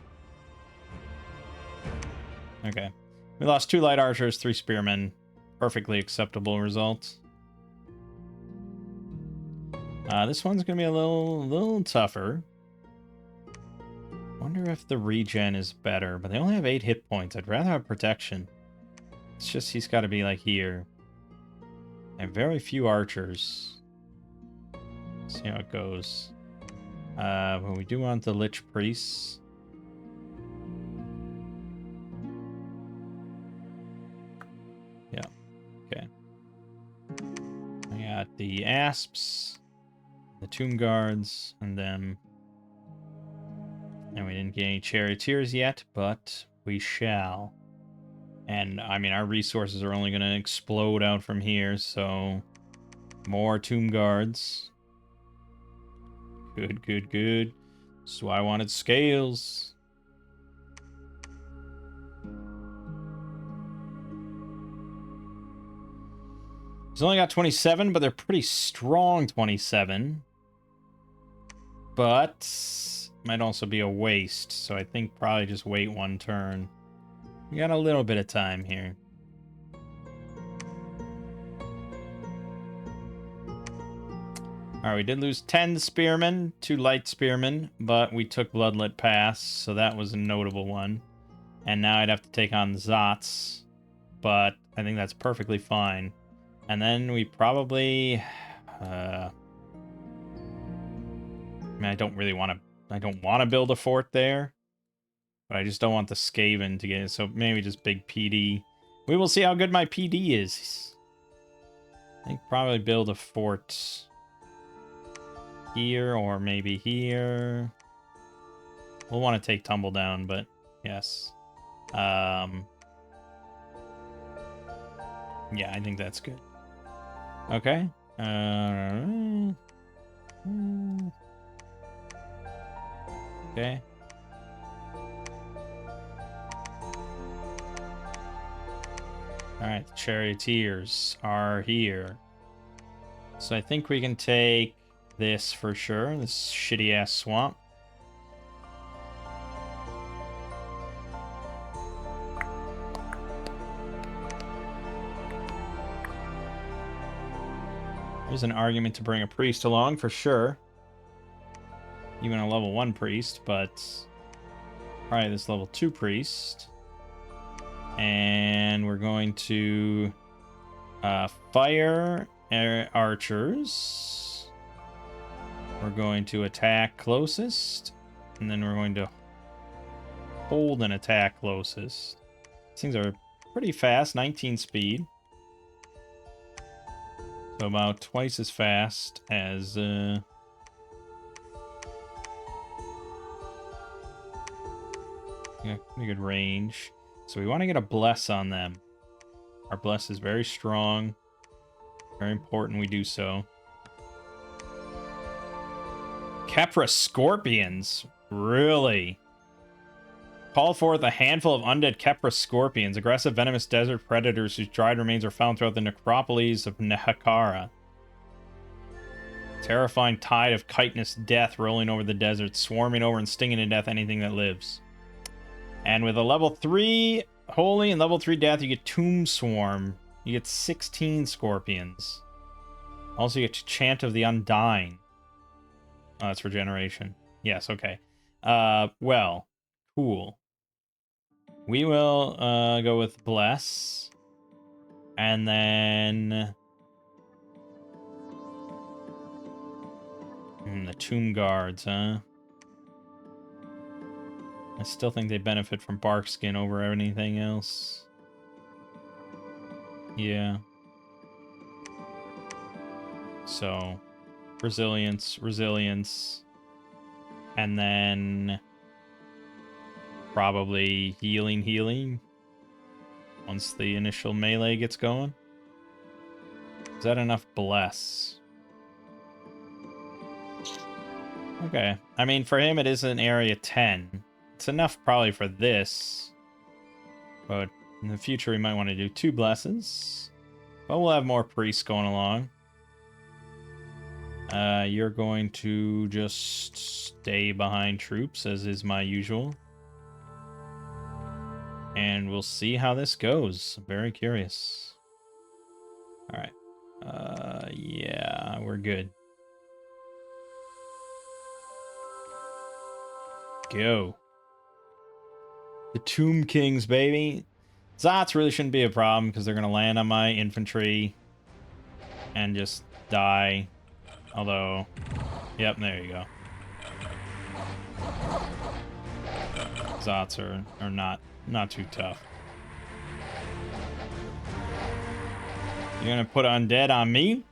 Okay. We lost 2 light archers, 3 spearmen. Perfectly acceptable result. This one's gonna be a little tougher. Wonder if the regen is better, but they only have 8 hit points. I'd rather have protection. It's just he's got to be like here. And very few archers. See how it goes. But we do want the Lich Priests. Yeah. Okay. I got the Asps, the Tomb Guards, and them. And we didn't get any Charioteers yet, but we shall. And, I mean, our resources are only going to explode out from here, so... More Tomb Guards. Good, good, good. So I wanted scales. He's only got 27, but they're pretty strong 27. But might also be a waste, so I think probably just wait one turn. We got a little bit of time here. Alright, we did lose 10 spearmen, 2 light spearmen, but we took Bloodlet Pass, so that was a notable one. And now I'd have to take on Zots, but I think that's perfectly fine. And then we probably... I mean, I don't want to build a fort there, but I just don't want the Skaven to get it, so maybe just big PD. We will see how good my PD is. I think probably build a fort... here, or maybe here. We'll want to take Tumble Down, but yes. Yeah, I think that's good. Okay. Okay. Alright, the Charioteers are here. So I think we can take this for sure, this shitty-ass swamp. There's an argument to bring a priest along, for sure. Even a level 1 priest, but... probably this level 2 priest. And we're going to... fire archers. We're going to attack closest. And then we're going to hold and attack closest. These things are pretty fast, 19 speed. So about twice as fast as... yeah, pretty good range. So we want to get a Bless on them. Our Bless is very strong. Very important we do so. Kepra Scorpions? Really? Call forth a handful of undead Kepra Scorpions, aggressive venomous desert predators whose dried remains are found throughout the necropolis of Nehekhara. Terrifying tide of chitinous death rolling over the desert, swarming over and stinging to death anything that lives. And with a level 3 Holy and level 3 Death, you get Tomb Swarm. You get 16 Scorpions. Also, you get Chant of the Undying. Oh, that's regeneration. Yes, okay. Well, cool. We will go with Bless. And then... the Tomb Guards, huh? I still think they benefit from bark skin over anything else. Yeah. So, resilience, resilience. And then... probably healing, healing. Once the initial melee gets going. Is that enough Bless? Okay. I mean, for him, it is an area 10. It's enough probably for this. But in the future, we might want to do 2 Blesses. But we'll have more priests going along. You're going to just stay behind troops, as is my usual. And we'll see how this goes. I'm very curious. Alright. Yeah, we're good. Go. The Tomb Kings, baby. Zots really shouldn't be a problem because they're going to land on my infantry. and just die. Although, yep, there you go. Zots are not too tough. You're gonna put undead on me?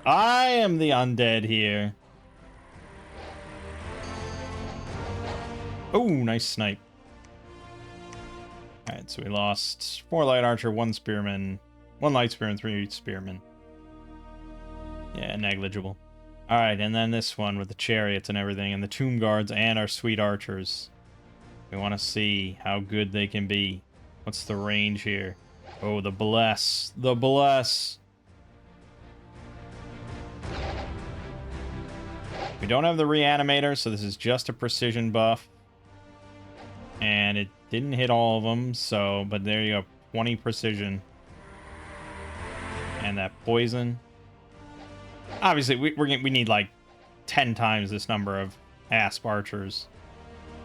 I am the undead here. Oh, nice snipe. Alright, so we lost 4 light archer, 1 spearman, 1 light spearman, 3 spearmen. Yeah, negligible. Alright, and then this one with the chariots and everything, and the tomb guards and our sweet archers. We want to see how good they can be. What's the range here? Oh, the bless. The bless. We don't have the reanimator, so this is just a precision buff. And it didn't hit all of them, so, but there you go. 20 precision. And that poison. Obviously, we need like 10 times this number of asp archers.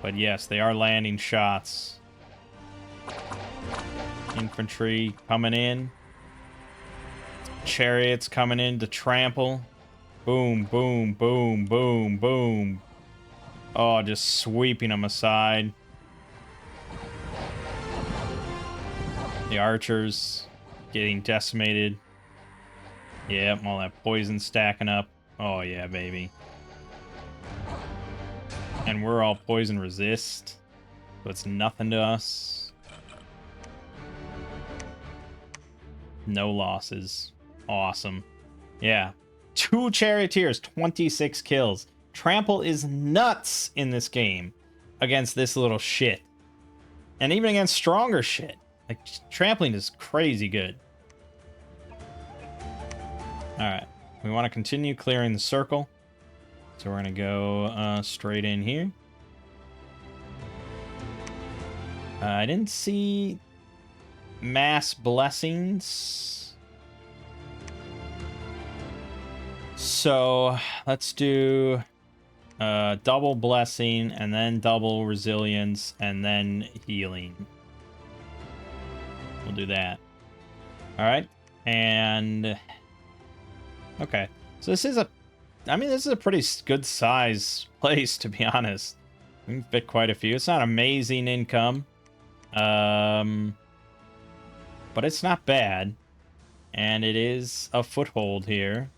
But yes, they are landing shots. Infantry coming in. Chariots coming in to trample. Boom, boom, boom, boom, boom. Oh, just sweeping them aside. The archers getting decimated. Yep, all that poison stacking up. Oh, yeah, baby. And we're all poison resist. So it's nothing to us. No losses. Awesome. Yeah. 2 charioteers, 26 kills. Trample is nuts in this game against this little shit. And even against stronger shit. Like, trampling is crazy good. Alright. We want to continue clearing the circle. So we're going to go straight in here. I didn't see mass blessings. So let's do double blessing and then double resilience and then healing. We'll do that. All right. And okay. So this is this is a pretty good size place, to be honest. We can fit quite a few. It's not amazing income. But it's not bad. And it is a foothold here.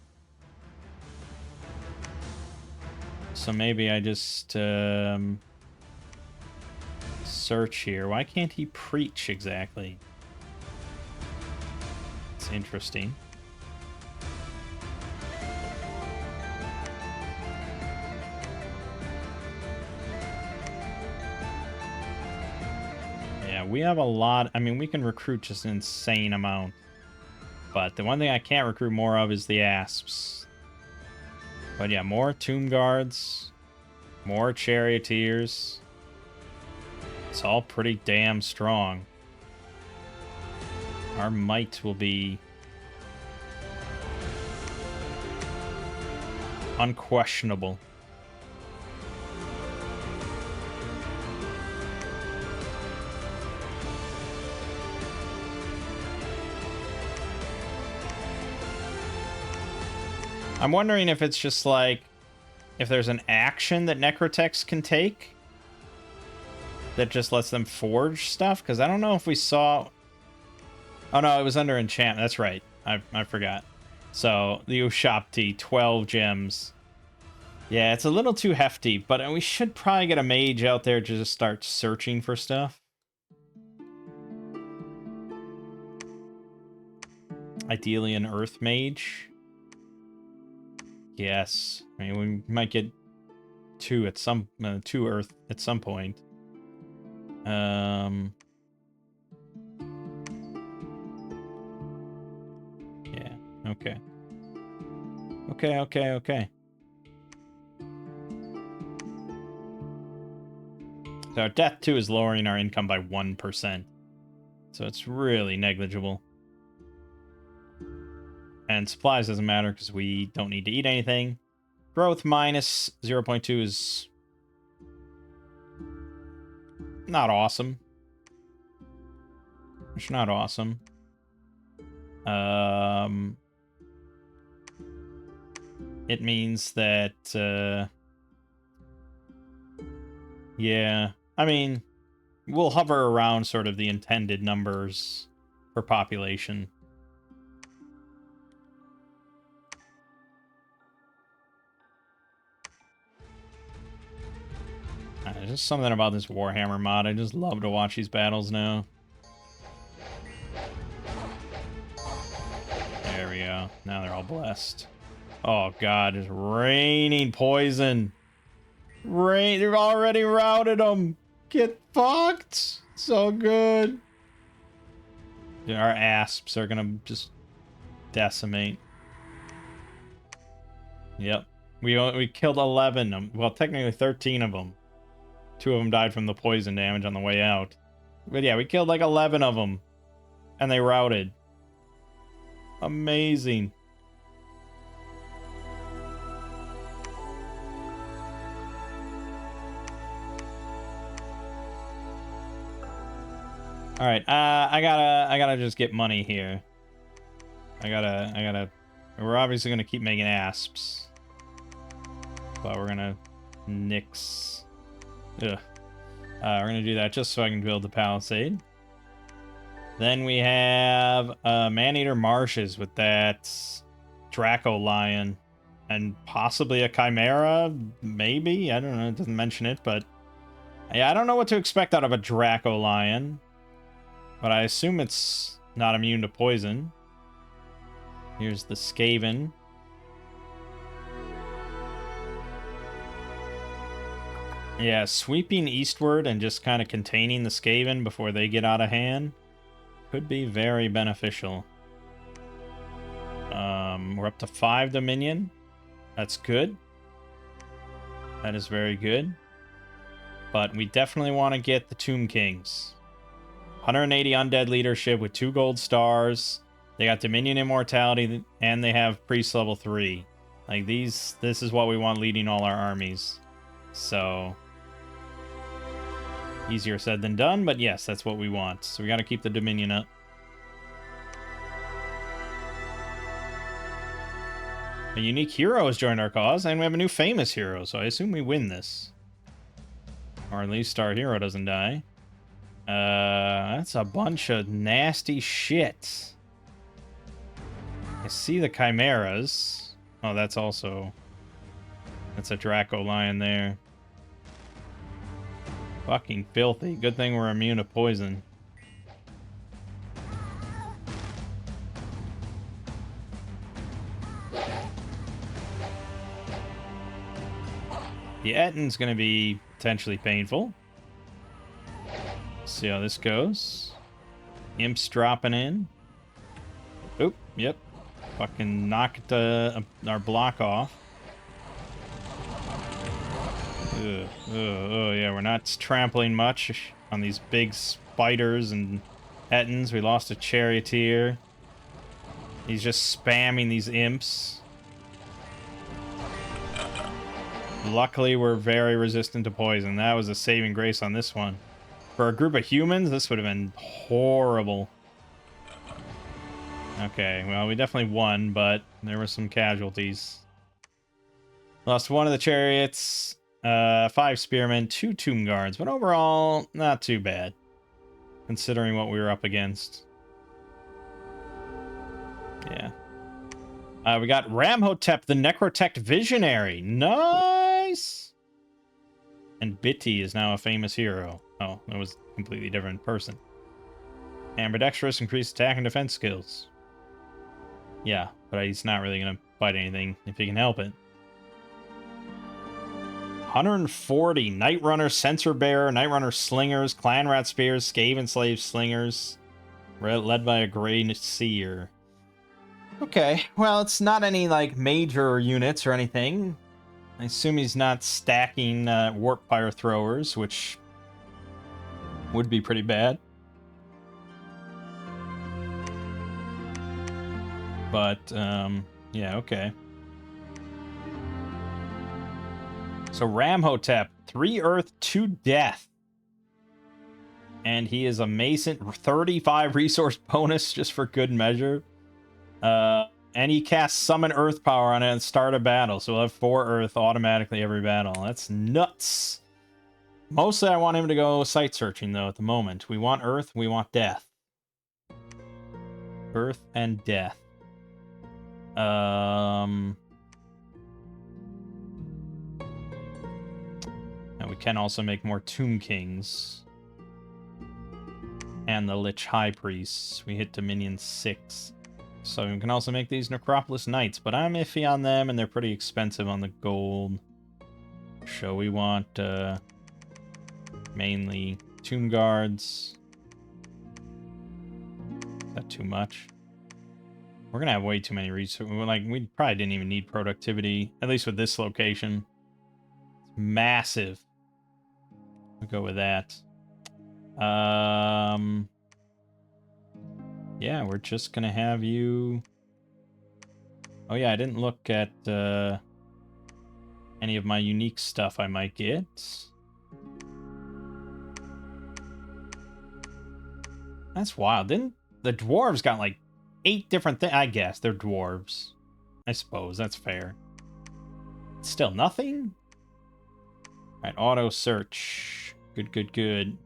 So maybe I just search here. Why can't he preach exactly? It's interesting. Yeah, we have a lot. I mean, we can recruit just an insane amount. But the one thing I can't recruit more of is the asps. But yeah, more tomb guards, more charioteers. It's all pretty damn strong. Our might will be unquestionable. I'm wondering if it's just like, if there's an action that Necrotechs can take that just lets them forge stuff, because I don't know if we saw... Oh no, it was under enchantment. That's right. I forgot. So, the Ushapti, 12 gems. Yeah, it's a little too hefty, but we should probably get a mage out there to just start searching for stuff. Ideally an earth mage. Yes. I mean, we might get 2 at some 2 earth at some point. Yeah, okay. Okay. So Death 2 is lowering our income by 1%. So it's really negligible. And supplies doesn't matter because we don't need to eat anything. Growth minus 0.2 is not awesome. It's not awesome. it means that, yeah, I mean, we'll hover around sort of the intended numbers for population. There's just something about this Warhammer mod. I just love to watch these battles now. There we go. Now they're all blessed. Oh god, it's raining poison. They've already routed them. Get fucked. So good. Yeah, our asps are gonna just decimate. Yep. We killed 11 of them. Well, technically 13 of them. 2 of them died from the poison damage on the way out. But yeah, we killed like 11 of them. And they routed. Amazing. All right, I gotta just get money here. We're obviously gonna keep making asps, but we're gonna nix. Ugh. We're gonna do that just so I can build the palisade. Then we have man-eater marshes with that Draco lion and possibly a chimera, maybe. I don't know. It doesn't mention it, but yeah, I don't know what to expect out of a Draco lion. But I assume it's not immune to poison. Here's the Skaven. Yeah, sweeping eastward and just kind of containing the Skaven before they get out of hand could be very beneficial. We're up to 5 Dominion. That's good. That is very good. But we definitely want to get the Tomb Kings. 180 undead leadership with 2 gold stars. They got Dominion immortality, and they have priest level 3. Like this is what we want leading all our armies. So easier said than done, but yes, that's what we want. So we got to keep the Dominion up. A unique hero has joined our cause, and we have a new famous hero, so I assume we win this. Or at least our hero doesn't die. That's a bunch of nasty shit. I see the chimeras. Oh, that's a Draco lion there. Fucking filthy. Good thing we're immune to poison. The Ettin's gonna be potentially painful. See how this goes. Imps dropping in. Oop, yep. Fucking knocked our block off. Yeah, we're not trampling much on these big spiders and Ettins. We lost a charioteer. He's just spamming these imps. Luckily, we're very resistant to poison. That was a saving grace on this one. For a group of humans, this would have been horrible. Okay, well, we definitely won, but there were some casualties. Lost 1 of the chariots, 5 spearmen, 2 tomb guards, but overall, not too bad, considering what we were up against. Yeah. We got Ramhotep, the Necrotect Visionary. Nice! And Bitty is now a famous hero. Oh, that was a completely different person. Ambidextrous, increased attack and defense skills. Yeah, but he's not really going to fight anything if he can help it. 140 Night Runner, Censer Bearer, Night Runner Slingers, Clan Rat Spears, Skaven Slave Slingers, led by a Grey Seer. Okay, well, it's not any, like, major units or anything. I assume he's not stacking Warp Fire Throwers, which would be pretty bad. But, yeah, okay. So Ramhotep, 3 Earth, 2 Death. And he is a Mason, 35 resource bonus, just for good measure. And he casts Summon Earth Power on it and start a battle. So we'll have 4 Earth automatically every battle. That's nuts. Mostly I want him to go site searching, though, at the moment. We want Earth, we want Death. Earth and Death. And we can also make more Tomb Kings. And the Lich High Priests. We hit Dominion 6. So we can also make these Necropolis Knights, but I'm iffy on them, and they're pretty expensive on the gold. So we want mainly Tomb Guards. Is that too much? We're gonna have way too many resources. Like, we probably didn't even need productivity, at least with this location. It's massive. We'll go with that. Yeah, we're just gonna have you... Oh yeah, I didn't look at any of my unique stuff I might get. That's wild. Didn't the dwarves got like 8 different things? I guess they're dwarves. I suppose that's fair. Still nothing? Alright, auto search. Good, good, good.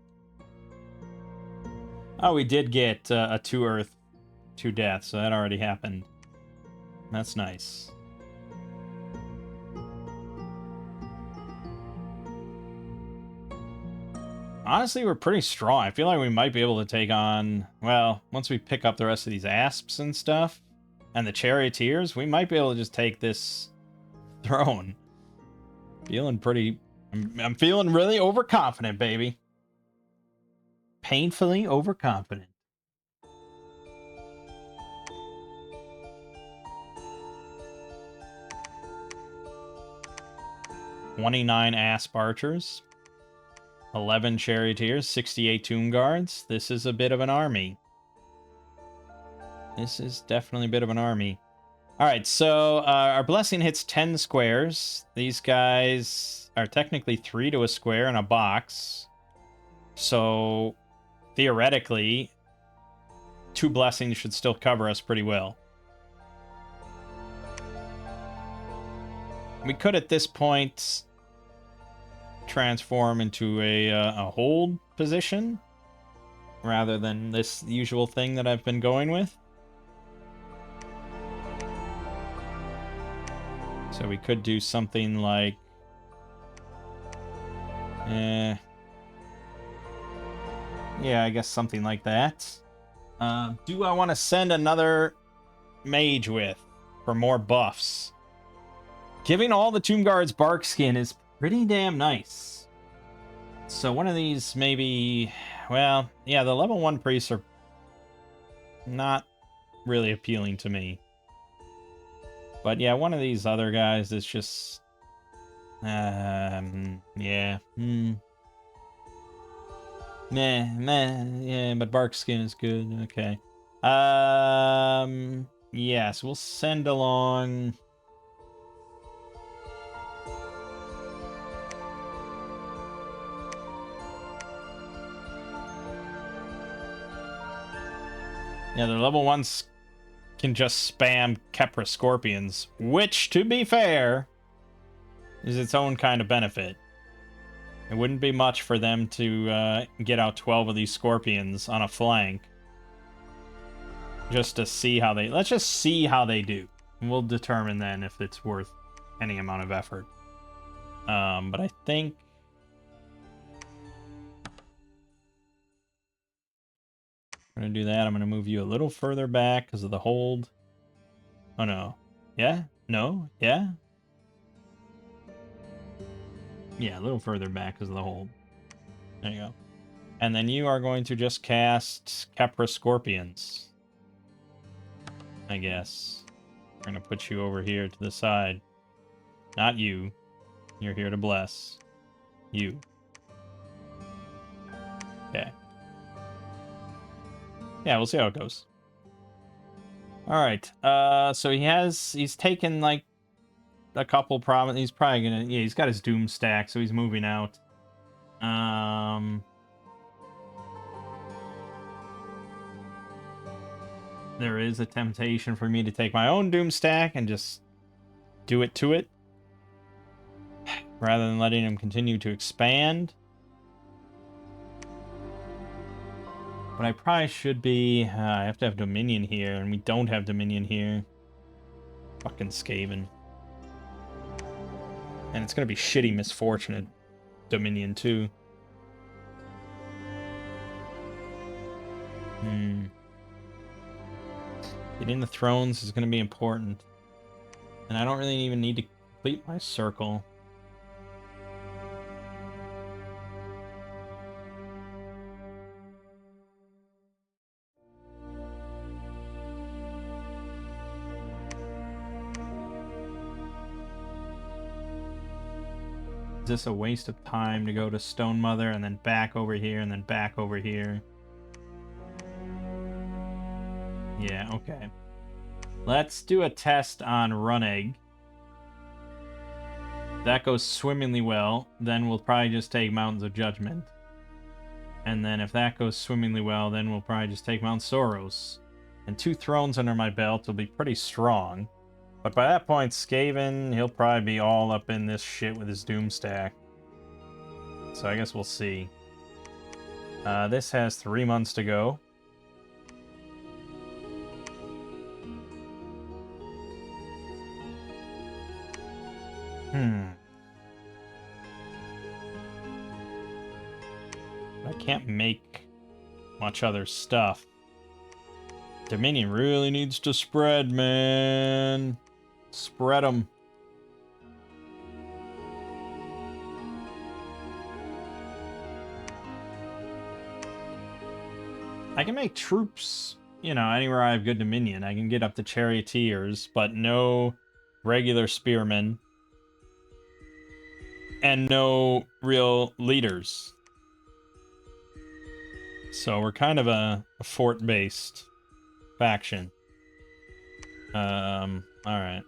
Oh, we did get a 2 Earth, 2 Death, so that already happened. That's nice. Honestly, we're pretty strong. I feel like we might be able to take on... Well, once we pick up the rest of these Asps and stuff, and the Charioteers, we might be able to just take this throne. Feeling pretty... I'm feeling really overconfident, baby. Painfully overconfident. "29 Asp Archers. 11 Charioteers, 68 Tomb Guards. This is a bit of an army. This is definitely a bit of an army. Alright, so our blessing hits 10 squares. These guys are technically 3 to a square in a box. So, theoretically, 2 blessings should still cover us pretty well. We could, at this point, transform into a hold position rather than this usual thing that I've been going with. So we could do something like... Yeah, I guess something like that. Do I want to send another mage with for more buffs? Giving all the Tomb Guards bark skin is pretty damn nice. So one of these maybe... Well, yeah, the level 1 priests are not really appealing to me. But yeah, one of these other guys is just... yeah. Yeah, but bark skin is good. Okay. Yes, we'll send along... Yeah, the level 1s can just spam Kepra Scorpions, which, to be fair, is its own kind of benefit. It wouldn't be much for them to get out 12 of these Scorpions on a flank. Just to see how they... Let's just see how they do. We'll determine then if it's worth any amount of effort. But I think... I'm going to do that. I'm going to move you a little further back because of the hold. Oh, no. Yeah? No? Yeah? Yeah, a little further back because of the hold. There you go. And then you are going to just cast Kepra Scorpions. I guess. We're going to put you over here to the side. Not you. You're here to bless. You. Okay. Yeah, we'll see how it goes. Alright. So he's taken, like, a couple provinces. He's probably gonna... Yeah, he's got his Doom stack, so he's moving out. there is a temptation for me to take my own Doom stack and just do it to it, rather than letting him continue to expand. But I probably should be... I have to have Dominion here, and we don't have Dominion here. Fucking Skaven. And it's gonna be shitty Misfortunate Dominion, too. Getting the thrones is gonna be important. And I don't really even need to complete my circle. Is this a waste of time to go to Stone Mother and then back over here and then back over here? Yeah, okay. Let's do a test on Runegg. If that goes swimmingly well, then we'll probably just take Mountains of Judgment. And then if that goes swimmingly well, then we'll probably just take Mount Soros. And 2 thrones under my belt will be pretty strong. But by that point, Skaven, he'll probably be all up in this shit with his Doom stack. So I guess we'll see. This has 3 months to go. I can't make much other stuff. Dominion really needs to spread, man. Spread them. I can make troops, you know, anywhere I have good Dominion. I can get up to Charioteers, but no regular spearmen. And no real leaders. So we're kind of a fort-based faction. Alright.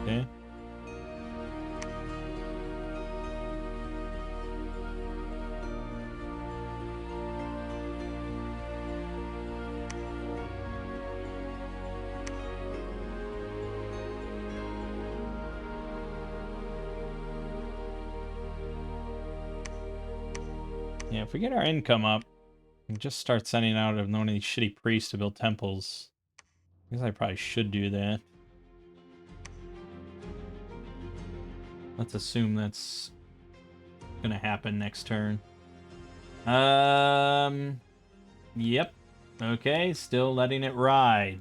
Okay. Yeah, if we get our income up, we just start sending out one of these shitty priests to build temples. I guess I probably should do that. Let's assume that's gonna happen next turn. Yep. Okay, still letting it ride.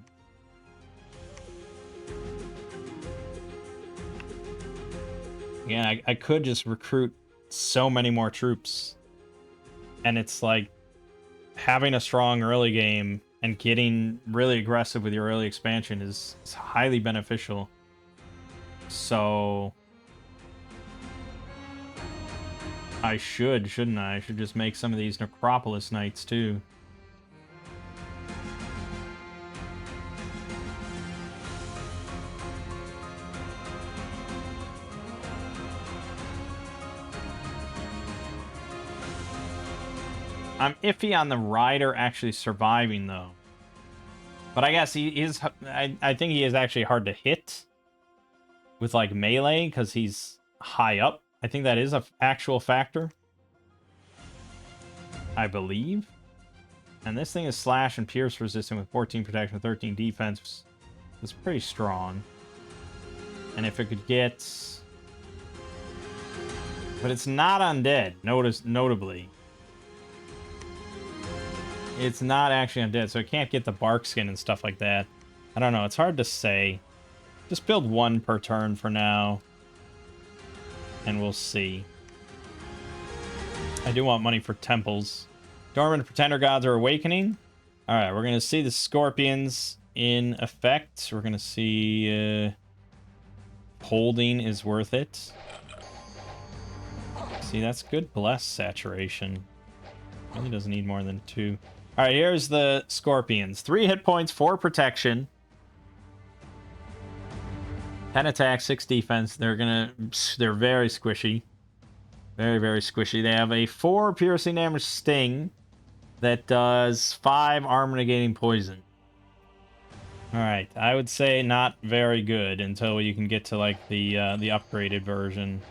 Yeah, I could just recruit so many more troops. And it's like having a strong early game and getting really aggressive with your early expansion is highly beneficial. So I shouldn't I? I should just make some of these Necropolis Knights too. I'm iffy on the rider actually surviving, though. But I guess he is... I think he is actually hard to hit with, like, melee, because he's high up. I think that is an actual factor. I believe. And this thing is slash and pierce resistant with 14 protection, 13 defense. It's pretty strong. And if it could get... But it's not undead, notably. It's not actually undead, so it can't get the bark skin and stuff like that. I don't know, it's hard to say. Just build 1 per turn for now. And we'll see. I do want money for temples. Dormant Pretender Gods are awakening. Alright, we're going to see the Scorpions in effect. We're going to see... holding is worth it. See, that's good bless saturation. Really doesn't need more than 2. Alright, here's the Scorpions. 3 hit points, 4 protection. 10 attack, 6 defense. They're very squishy. Very, very squishy. They have a 4 piercing damage sting. that does 5 armor negating poison. Alright, I would say not very good until you can get to, like, the upgraded version.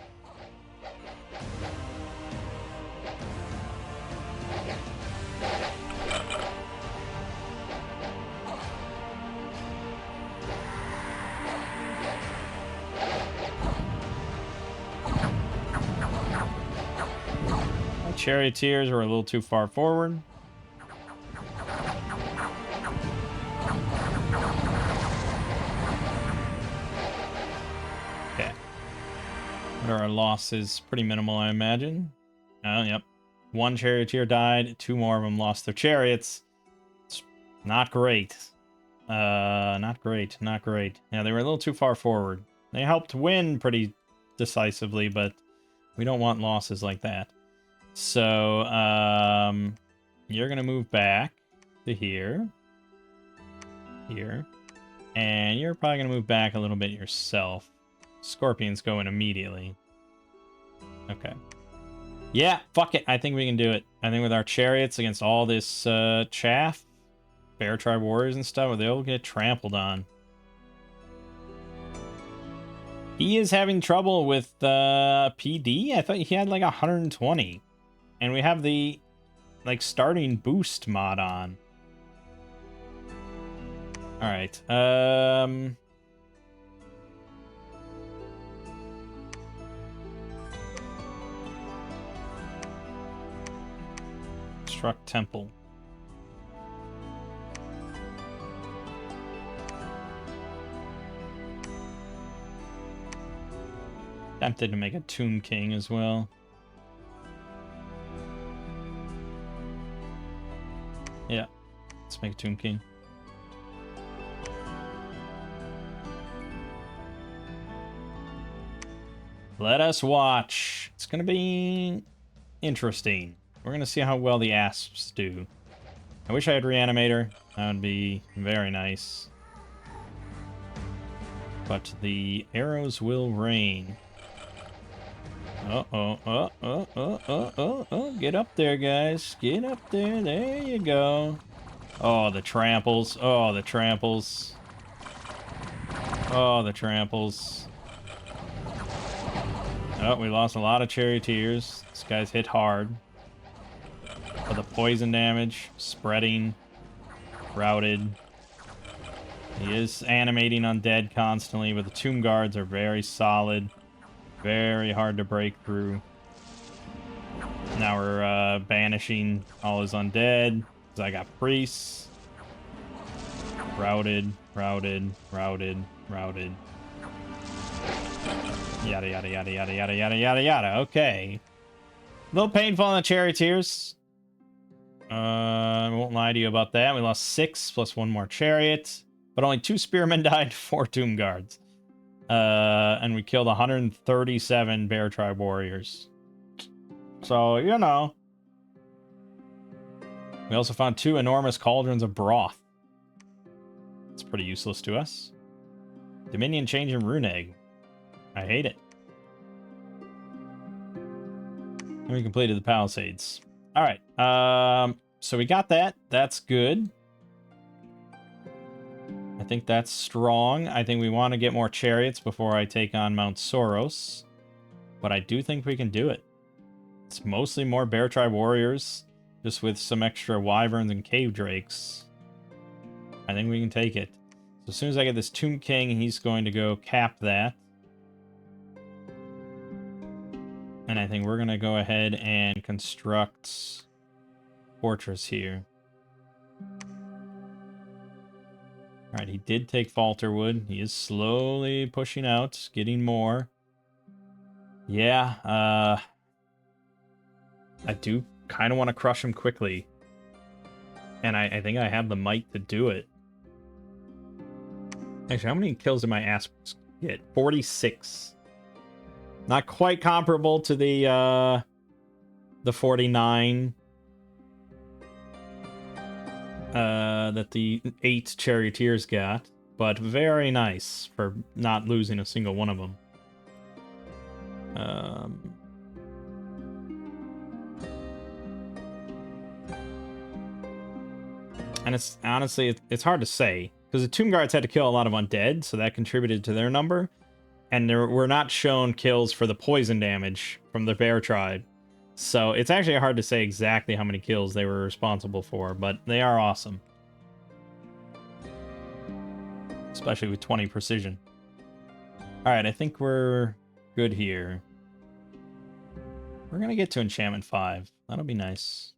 My charioteers are a little too far forward. Okay. What are our losses? Pretty minimal, I imagine. Oh, yep. 1 charioteer died. 2 more of them lost their chariots. It's not great. Not great. Not great. Yeah, they were a little too far forward. They helped win pretty decisively, but we don't want losses like that. So, you're gonna move back to here. Here. And you're probably gonna move back a little bit yourself. Scorpions go in immediately. Okay. Yeah, fuck it. I think we can do it. I think with our chariots against all this chaff, Bear Tribe warriors and stuff, they'll get trampled on. He is having trouble with PD. I thought he had like 120. And we have the like starting boost mod on. Alright. Struck temple. Tempted to make a Tomb King as well. Yeah, let's make a Tomb King. Let us watch. It's gonna be interesting. We're gonna see how well the Asps do. I wish I had Reanimator. That would be very nice. But the arrows will rain. Oh. Get up there, guys. Get up there. There you go. Oh, the tramples. Oh, the tramples. Oh, the tramples. Oh, we lost a lot of charioteers. This guy's hit hard. For the poison damage, spreading, routed. He is animating undead constantly, but the tomb guards are very solid. Very hard to break through. Now we're banishing all his undead. Because I got priests. Routed. Yada, yada, yada, yada, yada, yada, yada, yada. Okay. A little painful on the charioteers. I won't lie to you about that. We lost 6 plus 1 more chariot. But only 2 spearmen died, 4 tomb guards. And we killed 137 Bear Tribe warriors. So, you know. We also found 2 enormous cauldrons of broth. It's pretty useless to us. Dominion change in rune egg. I hate it. And we completed the palisades. Alright. So we got that. That's good. I think that's strong. I think we want to get more chariots before I take on Mount Soros. But I do think we can do it. It's mostly more Bear Tribe warriors, just with some extra wyverns and cave drakes. I think we can take it. So as soon as I get this Tomb King, he's going to go cap that. And I think we're going to go ahead and construct fortress here. Alright, he did take Falterwood. He is slowly pushing out, getting more. Yeah, I do kind of want to crush him quickly. And I think I have the might to do it. Actually, how many kills did my ass get? 46. Not quite comparable to the 49 that the 8 charioteers got, but very nice for not losing a single one of them. And it's honestly, it's hard to say. Because the Tomb Guards had to kill a lot of undead, so that contributed to their number. And there were not shown kills for the poison damage from the bear tribe. So it's actually hard to say exactly how many kills they were responsible for, but they are awesome. Especially with 20 precision. Alright, I think we're good here. We're gonna get to Enchantment 5. That'll be nice.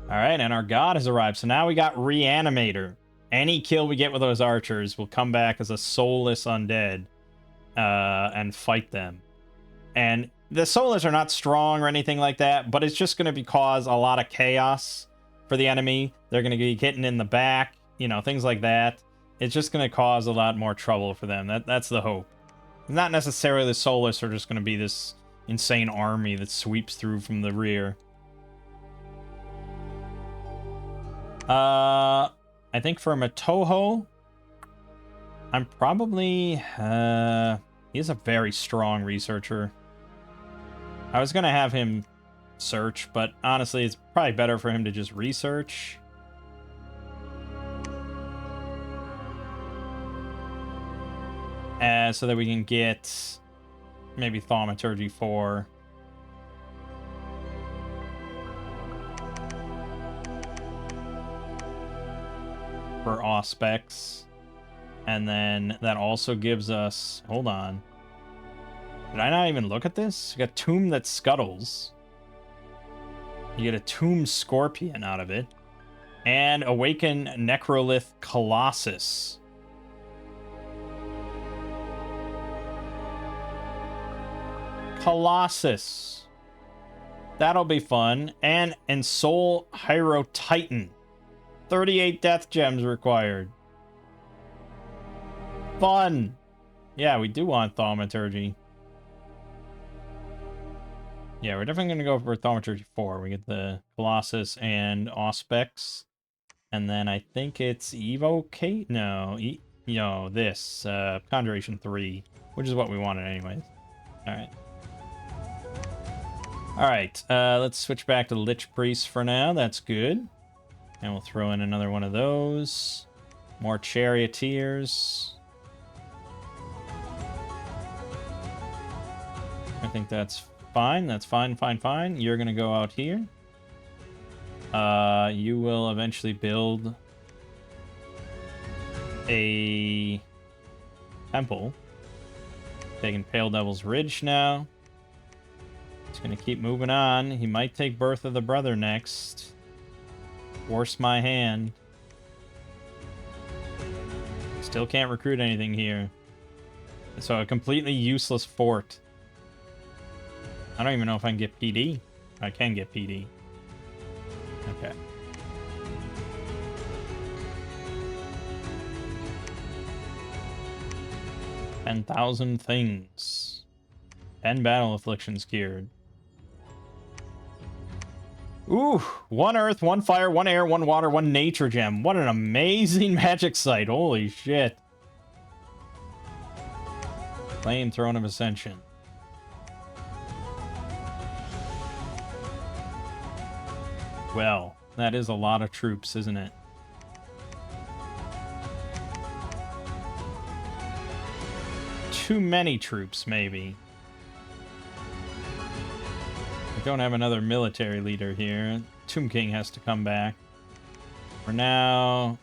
Alright, and our god has arrived. So now we got Reanimator. Any kill we get with those archers will come back as a soulless undead and fight them. And the soulless are not strong or anything like that, but it's just going to cause a lot of chaos for the enemy. They're going to be hitting in the back, you know, things like that. It's just going to cause a lot more trouble for them. That's the hope. Not necessarily the soulless are just going to be this insane army that sweeps through from the rear. I think for Matoho, I'm probably... he's a very strong researcher. I was going to have him search, but honestly, it's probably better for him to just research. So that we can get maybe Thaumaturgy 4. For Auspex. And then that also gives us... Hold on. Did I not even look at this? We got Tomb that scuttles. You get a Tomb Scorpion out of it. And Awaken Necrolith Colossus. Colossus. That'll be fun. And Ensoul Hyro Titan. 38 death gems required. Fun. Yeah, we do want Thaumaturgy. Yeah, we're definitely going to go for Thaumaturgy 4. We get the Colossus and Auspex. And then I think it's Evocate? No, this. Conjuration 3. Which is what we wanted anyways. Alright. Alright, let's switch back to Lich Priest for now. That's good. And we'll throw in another one of those. More Charioteers. I think that's fine. That's fine. You're going to go out here. You will eventually build a temple. Taking Pale Devil's Ridge now. He's going to keep moving on. He might take Birth of the Brother next. Force my hand. Still can't recruit anything here. So a completely useless fort. I don't even know if I can get PD. I can get PD. Okay. $10,000 things. 10 battle afflictions cured. Ooh, 1 earth, 1 fire, 1 air, 1 water, 1 nature gem. What an amazing magic site. Holy shit. Flame Throne of Ascension. Well, that is a lot of troops, isn't it? Too many troops, maybe. We don't have another military leader here. Tomb King has to come back. For now...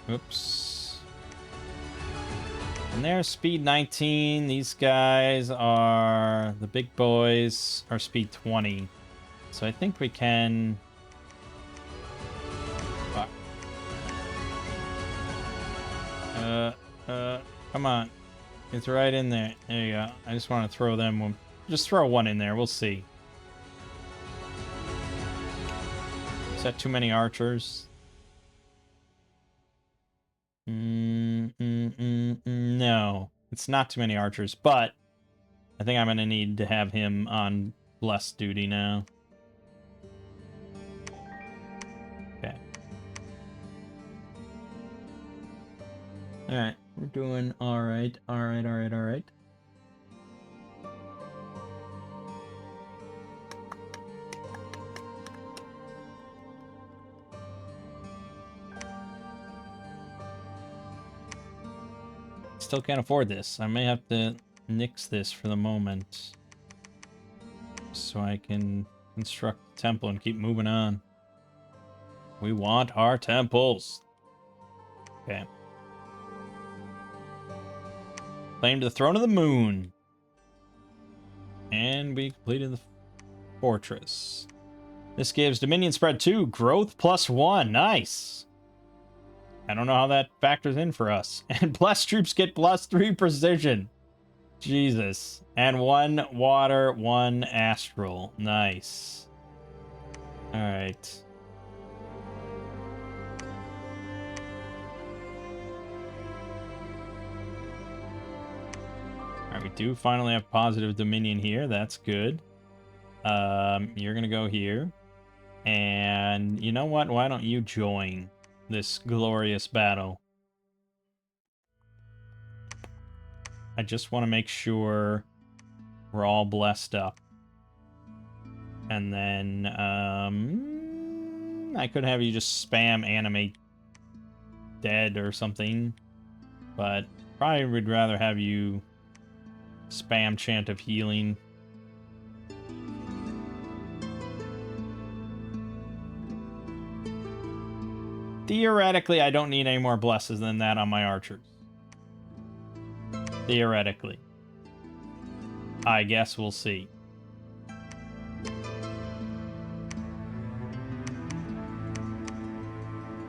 Oops. And they're speed 19. These guys are... The big boys are speed 20. So I think we can... Come on. It's right in there. There you go. I just want to throw them one. Just throw one in there. We'll see. Is that too many archers? No. It's not too many archers, but I think I'm going to need to have him on blessed duty now. Okay. Alright. We're doing alright. Still can't afford this. I may have to nix this for the moment. So I can construct the temple and keep moving on. We want our temples. Okay. Claim to the throne of the moon. And we completed the fortress. This gives Dominion spread 2, growth +1. Nice. I don't know how that factors in for us. And blessed troops get +3 precision. Jesus. And 1 water, 1 astral. Nice. Alright. Alright, we do finally have positive Dominion here. That's good. You're gonna go here. And you know what? Why don't you join this glorious battle? I just want to make sure we're all blessed up. And then, I could have you just spam animate dead or something. But probably would rather have you spam chant of healing. Theoretically, I don't need any more blesses than that on my archers. Theoretically. I guess we'll see.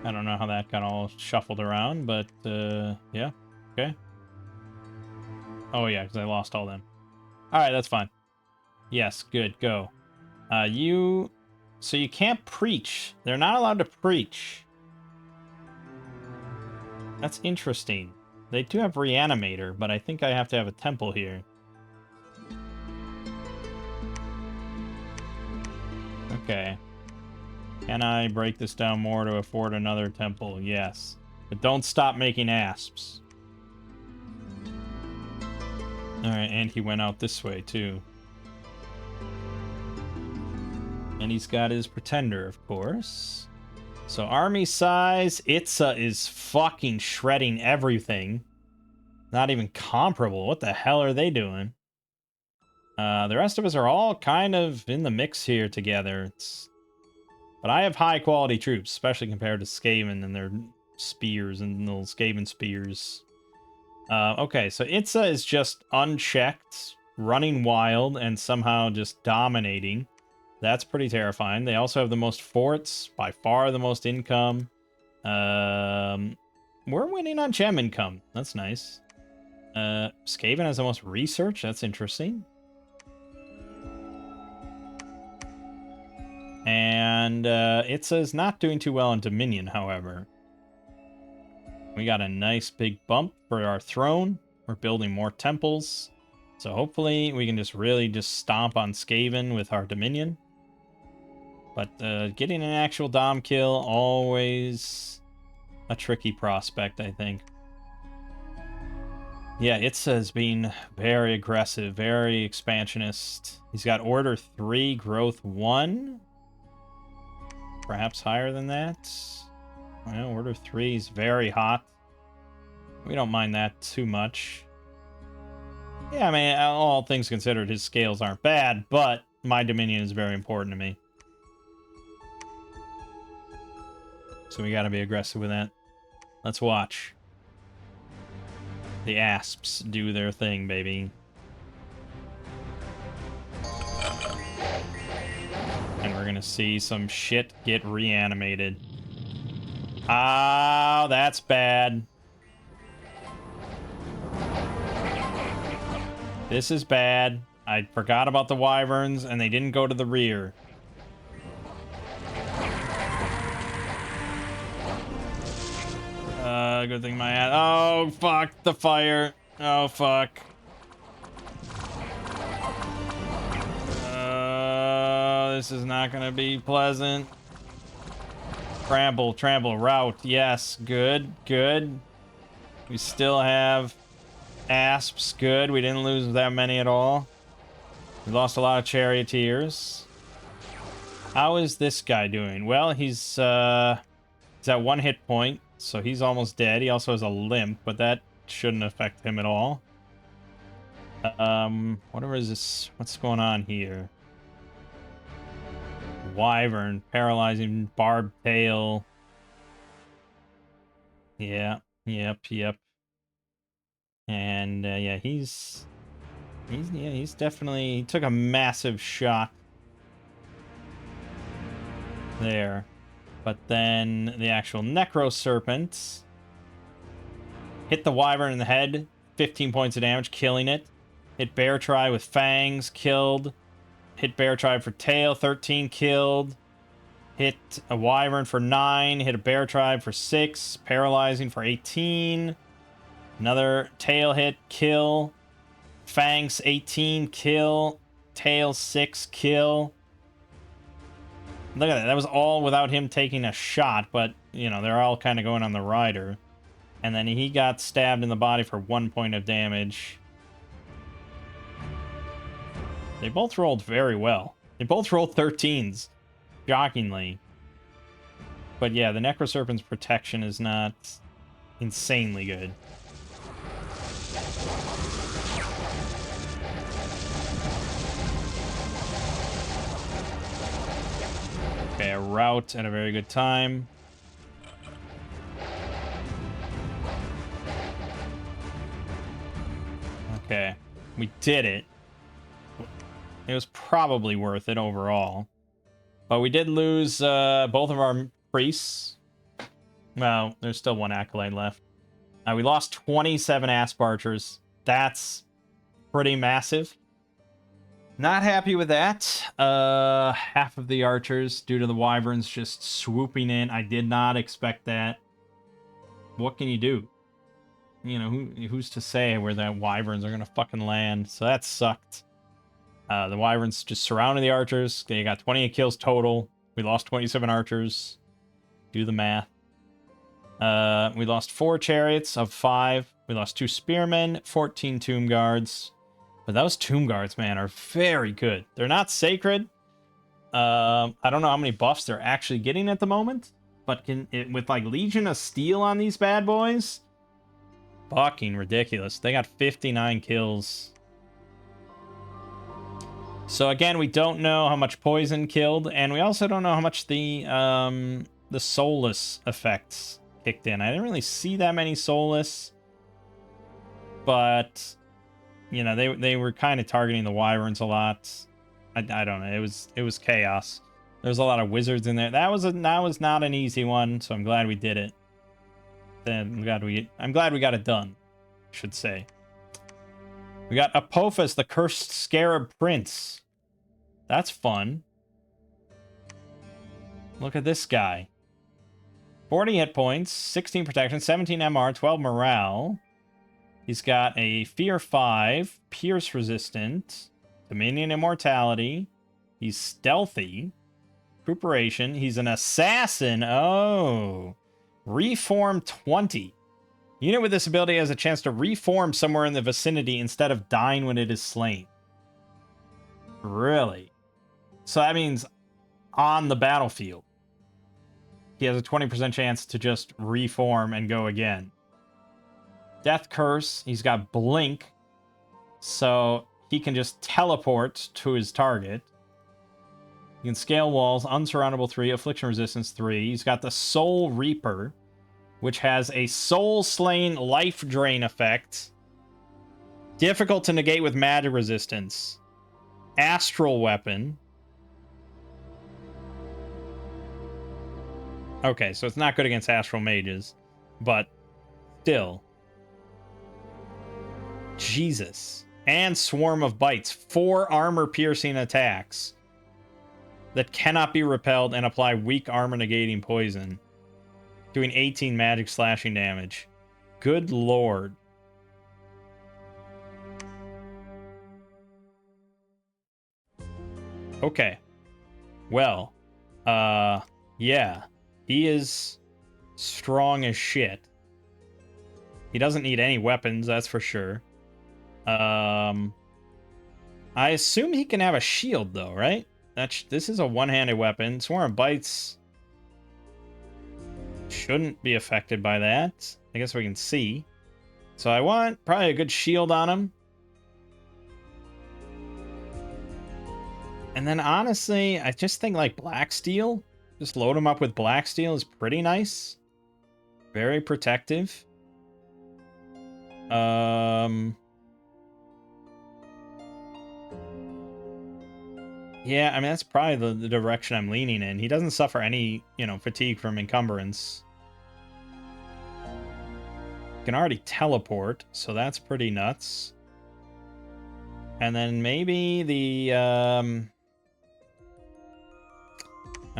I don't know how that got all shuffled around, but, yeah. Okay. Oh, yeah, because I lost all them. Alright, that's fine. Yes, good, go. So you can't preach. They're not allowed to preach. That's interesting. They do have Reanimator, but I think I have to have a temple here. Okay. Can I break this down more to afford another temple? Yes. But don't stop making asps. Alright, and he went out this way, too. And he's got his Pretender, of course. So army size, Itza is fucking shredding everything. Not even comparable. What the hell are they doing? The rest of us are all kind of in the mix here together. But I have high quality troops, especially compared to Skaven and their spears and little Skaven spears. Okay, so Itza is just unchecked, running wild, and somehow just dominating. That's pretty terrifying. They also have the most forts, by far the most income. We're winning on gem income. That's nice. Skaven has the most research. That's interesting. And Itza is not doing too well in Dominion, however. We got a nice big bump for our throne. We're building more temples. So hopefully we can just really just stomp on Skaven with our Dominion. But getting an actual Dom kill, always a tricky prospect, I think. Yeah, Itza's been very aggressive, very expansionist. He's got Order 3, Growth 1. Perhaps higher than that. Well, Order 3 is very hot. We don't mind that too much. Yeah, I mean, all things considered, his scales aren't bad, but my Dominion is very important to me. So we gotta be aggressive with that. Let's watch. The asps do their thing, baby. And we're gonna see some shit get reanimated. Oh, that's bad. This is bad. I forgot about the wyverns, and they didn't go to the rear. Good thing my ass. Oh, fuck. The fire. Oh, fuck. This is not gonna be pleasant. Trample, rout. Yes, good, good. We still have asps. Good. We didn't lose that many at all. We lost a lot of charioteers. How is this guy doing? Well, he's at 1 hit point, so he's almost dead. He also has a limp, but that shouldn't affect him at all. Whatever is this? What's going on here? Wyvern, paralyzing, barbed tail. Yeah, yep. And yeah, he's definitely, he took a massive shot there. But then the actual Necro Serpent hit the Wyvern in the head, 15 points of damage, killing it. Hit Bear Tribe with fangs, killed. Hit Bear Tribe for tail, 13, killed. Hit a Wyvern for 9, hit a Bear Tribe for 6, paralyzing for 18. Another tail hit, kill. Fangs, 18, kill. Tail, 6, kill. Look at that. That was all without him taking a shot, but, you know, they're all kind of going on the rider. And then he got stabbed in the body for 1 point of damage. They both rolled very well. They both rolled 13s, shockingly. But yeah, the Necroserpent's protection is not insanely good. Okay, a rout at a very good time. Okay, we did it. It was probably worth it overall. But we did lose both of our priests. Well, there's still one acolyte left. We lost 27 Asp Archers. That's pretty massive. Not happy with that. Half of the archers, due to the wyverns just swooping in. I did not expect that. What can you do? You know, who's to say where the wyverns are gonna fucking land? So that sucked. The wyverns just surrounded the archers. They got 28 kills total. We lost 27 archers. Do the math. We lost 4 chariots of 5. We lost 2 spearmen, 14 tomb guards. But those tomb guards, man, are very good. They're not sacred. I don't know how many buffs they're actually getting at the moment. But with like Legion of Steel on these bad boys, fucking ridiculous. They got 59 kills. So again, we don't know how much poison killed, and we also don't know how much the soulless effects kicked in. I didn't really see that many soulless, but you know, they were kind of targeting the wyverns a lot. I don't know. It was chaos. There's a lot of wizards in there. That was not an easy one, so I'm glad we did it. I'm glad we got it done, I should say. We got Apophis, the Cursed Scarab Prince. That's fun. Look at this guy. 40 hit points, 16 protection, 17 MR, 12 morale. He's got a Fear 5, Pierce resistant, Dominion Immortality. He's stealthy, Recuperation. He's an assassin. Oh, Reform 20. Unit with this ability has a chance to reform somewhere in the vicinity instead of dying when it is slain. Really? So that means on the battlefield, he has a 20% chance to just reform and go again. Death Curse, he's got Blink, so he can just teleport to his target. He can scale walls, Unsurroundable 3, Affliction Resistance 3. He's got the Soul Reaper, which has a Soul Slain Life Drain effect. Difficult to negate with magic resistance. Astral Weapon. Okay, so it's not good against Astral Mages, but still. Jesus. And Swarm of Bites. 4 armor-piercing attacks that cannot be repelled and apply weak armor-negating poison, doing 18 magic slashing damage. Good lord. Okay. Well, yeah. He is strong as shit. He doesn't need any weapons, that's for sure. I assume he can have a shield, though, right? This is a one-handed weapon. Swarm of Bites shouldn't be affected by that. I guess we can see. So I want probably a good shield on him. And then honestly, I just think like Black Steel. Just load him up with Black Steel is pretty nice. Very protective. Yeah, I mean, that's probably the direction I'm leaning in. He doesn't suffer any, fatigue from encumbrance. Can already teleport, so that's pretty nuts. And then maybe the, I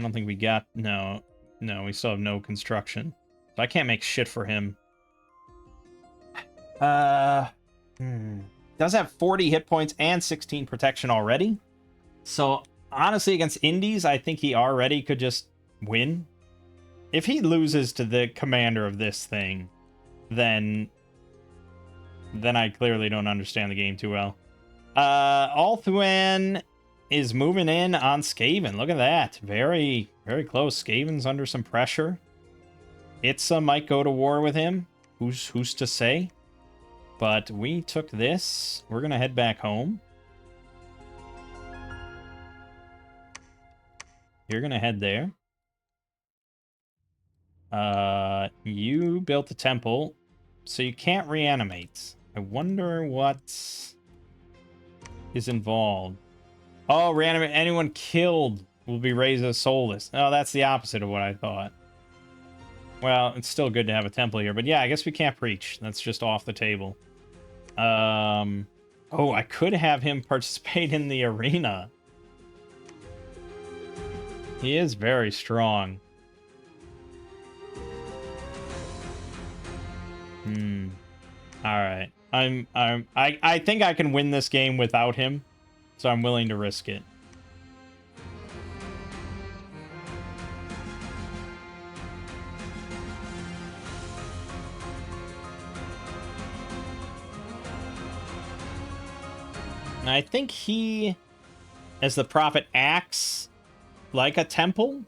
don't think we got, no, we still have no construction. So I can't make shit for him. Does have 40 hit points and 16 protection already. So honestly, against Indies, I think he already could just win. If he loses to the commander of this thing, then I clearly don't understand the game too well. Althuen is moving in on Skaven. Look at that. Very, very close. Skaven's under some pressure. Itza might go to war with him. Who's to say? But we took this. We're going to head back home. You're going to head there. You built the temple, so you can't reanimate. I wonder what is involved. Oh, reanimate anyone killed will be raised as soulless. Oh, that's the opposite of what I thought. Well, it's still good to have a temple here, but yeah, I guess we can't preach. That's just off the table. Oh, I could have him participate in the arena. He is very strong. All right. I think I can win this game without him, so I'm willing to risk it. And I think he, as the prophet, acts like a temple.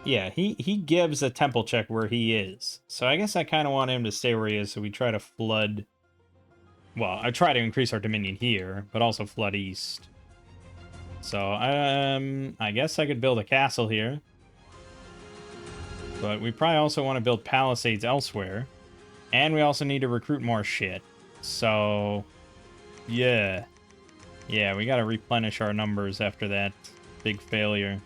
Yeah, he gives a temple check where he is. So I guess I kind of want him to stay where he is, so we try to flood. Well, I try to increase our dominion here, but also flood east. So, I guess I could build a castle here. But we probably also want to build palisades elsewhere. And we also need to recruit more shit. So, yeah. Yeah, we gotta replenish our numbers after that big failure.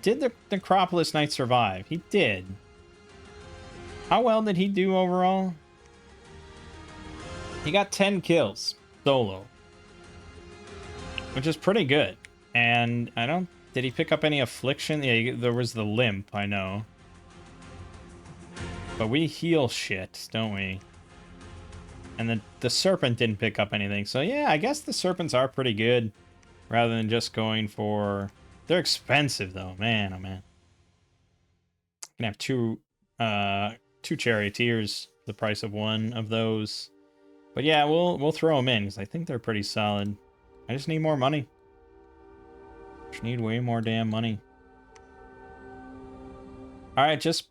Did the Necropolis Knight survive? He did. How well did he do overall? He got 10 kills solo, which is pretty good. And I don't... Did he pick up any affliction? Yeah, there was the limp, I know. But we heal shit, don't we? And the serpent didn't pick up anything. So yeah, I guess the serpents are pretty good. Rather than just going for... They're expensive, though. Man, oh man. Gonna have two charioteers, the price of one of those. But yeah, we'll throw them in, because I think they're pretty solid. I just need more money. Just need way more damn money. Alright, just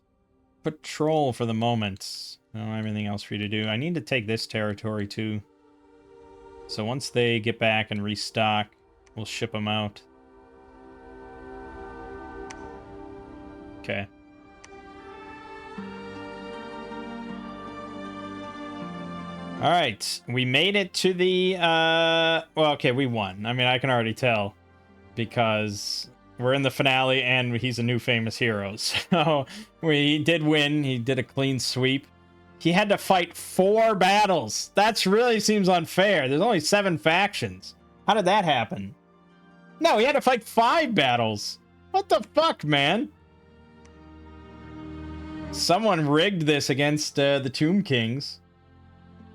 patrol for the moment. I don't have anything else for you to do. I need to take this territory, too. So once they get back and restock, we'll ship them out. Okay. All right, we made it to the, well, okay, we won. I mean, I can already tell because we're in the finale and he's a new famous hero. So we did win. He did a clean sweep. He had to fight 4 battles. That really seems unfair. There's only 7 factions. How did that happen? No, he had to fight 5 battles. What the fuck, man? Someone rigged this against the Tomb Kings.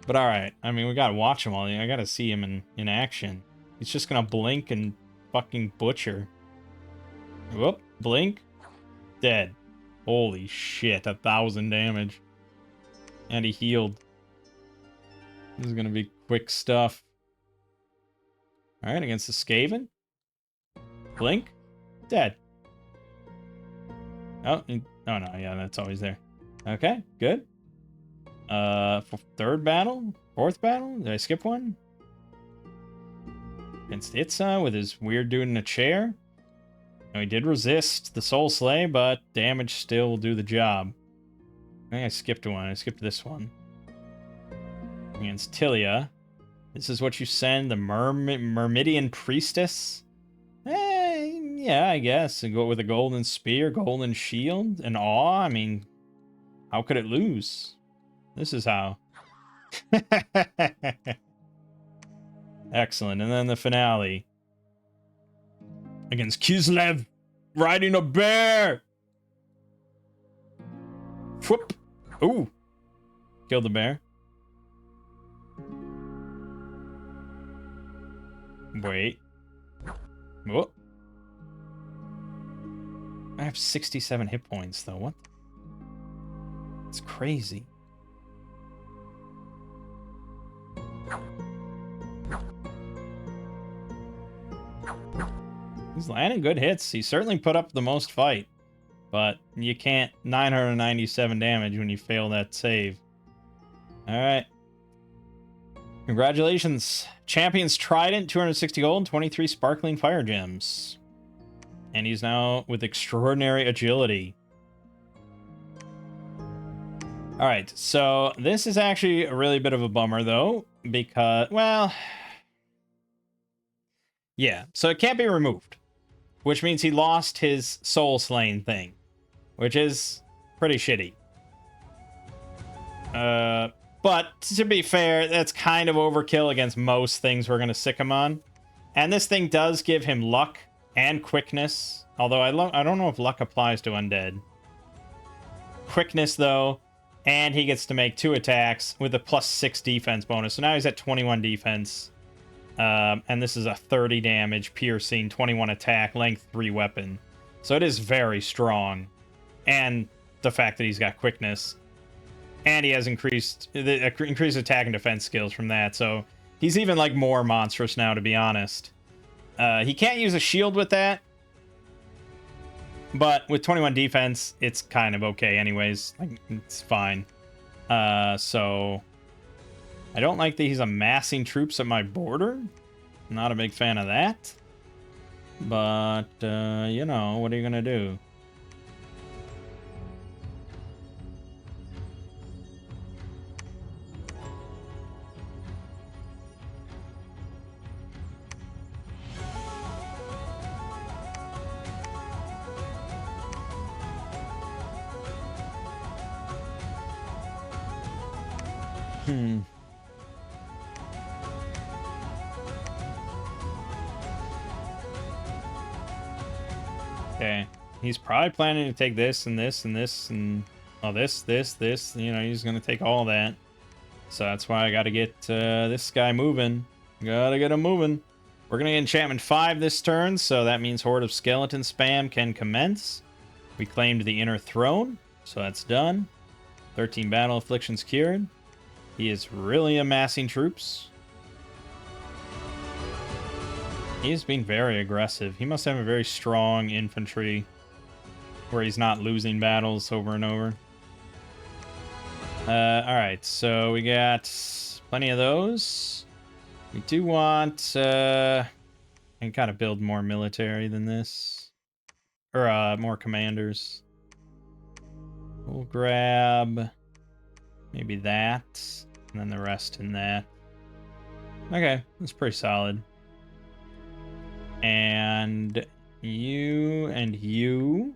But alright, I mean, we gotta watch him all. I gotta see him in action. He's just gonna blink and fucking butcher. Whoop, blink. Dead. Holy shit, 1,000 damage. And he healed. This is gonna be quick stuff. Alright, against the Skaven. Blink. Dead. Oh, he Oh, no, yeah, that's always there. Okay, good. Third battle? Fourth battle? Did I skip one? Against Itza with his weird dude in a chair. Now, he did resist the Soul Slay, but damage still will do the job. I think I skipped one. I skipped this one. Against Tilia. This is what you send the Myrmidian Priestess? Yeah, I guess. And go with a golden spear, golden shield, and awe. I mean, how could it lose? This is how. Excellent. And then the finale. Against Kislev, riding a bear! Whoop! Ooh! Killed the bear. Wait. Whoop. I have 67 hit points, though. What? It's crazy. He's landing good hits. He certainly put up the most fight. But you can't 997 damage when you fail that save. Alright. Congratulations. Champion's Trident, 260 gold, 23 sparkling fire gems. And he's now with extraordinary agility. Alright, so this is actually a really bit of a bummer, though, because, well... Yeah, so it can't be removed. Which means he lost his Soul Slaying thing. Which is pretty shitty. But to be fair, that's kind of overkill against most things we're going to sick him on. And this thing does give him luck and quickness. Although I don't know if luck applies to undead. Quickness, though. And he gets to make 2 attacks with a +6 defense bonus. So now he's at 21 defense. And this is a 30 damage, piercing, 21 attack, length 3 weapon. So it is very strong. And the fact that he's got quickness. And he has increased attack and defense skills from that. So he's even like more monstrous now, to be honest. He can't use a shield with that. But with 21 defense, it's kind of okay anyways. Like, it's fine. So I don't like that he's amassing troops at my border. Not a big fan of that. But, you know, what are you going to do? Okay. He's probably planning to take this and this and this and... Oh, this. You know, he's going to take all that. So that's why I got to get this guy moving. Gotta get him moving. We're going to get Enchantment 5 this turn, so that means Horde of Skeleton spam can commence. We claimed the Inner Throne, so that's done. 13 Battle Afflictions cured. He is really amassing troops. He's being very aggressive. He must have a very strong infantry where he's not losing battles over and over. Alright, so we got plenty of those. We do want... I can kind of build more military than this. Or, more commanders. We'll grab... maybe that. And then the rest in that. Okay, that's pretty solid. And you and you.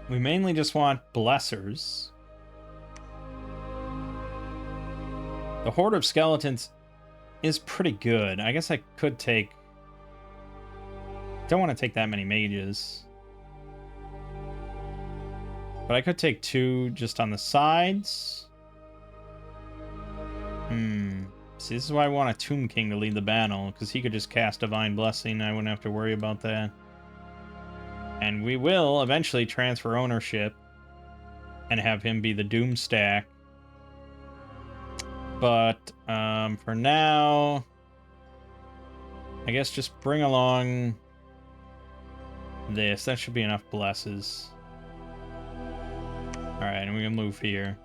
We mainly just want blessers. The Horde of Skeletons is pretty good. I guess I could take... Don't want to take that many mages. But I could take 2 just on the sides. See, this is why I want a Tomb King to lead the battle, because he could just cast Divine Blessing. I wouldn't have to worry about that. And we will eventually transfer ownership and have him be the Doom Stack. But for now, I guess just bring along this. That should be enough blesses. Alright, and we can move here.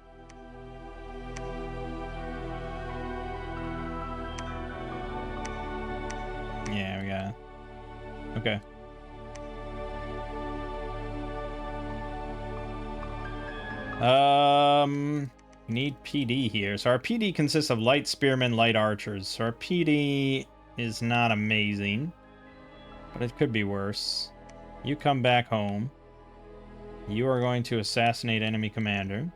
Yeah, we got it. Okay. Need PD here. So our PD consists of light spearmen, light archers. So our PD is not amazing, but it could be worse. You come back home. You are going to assassinate enemy commander.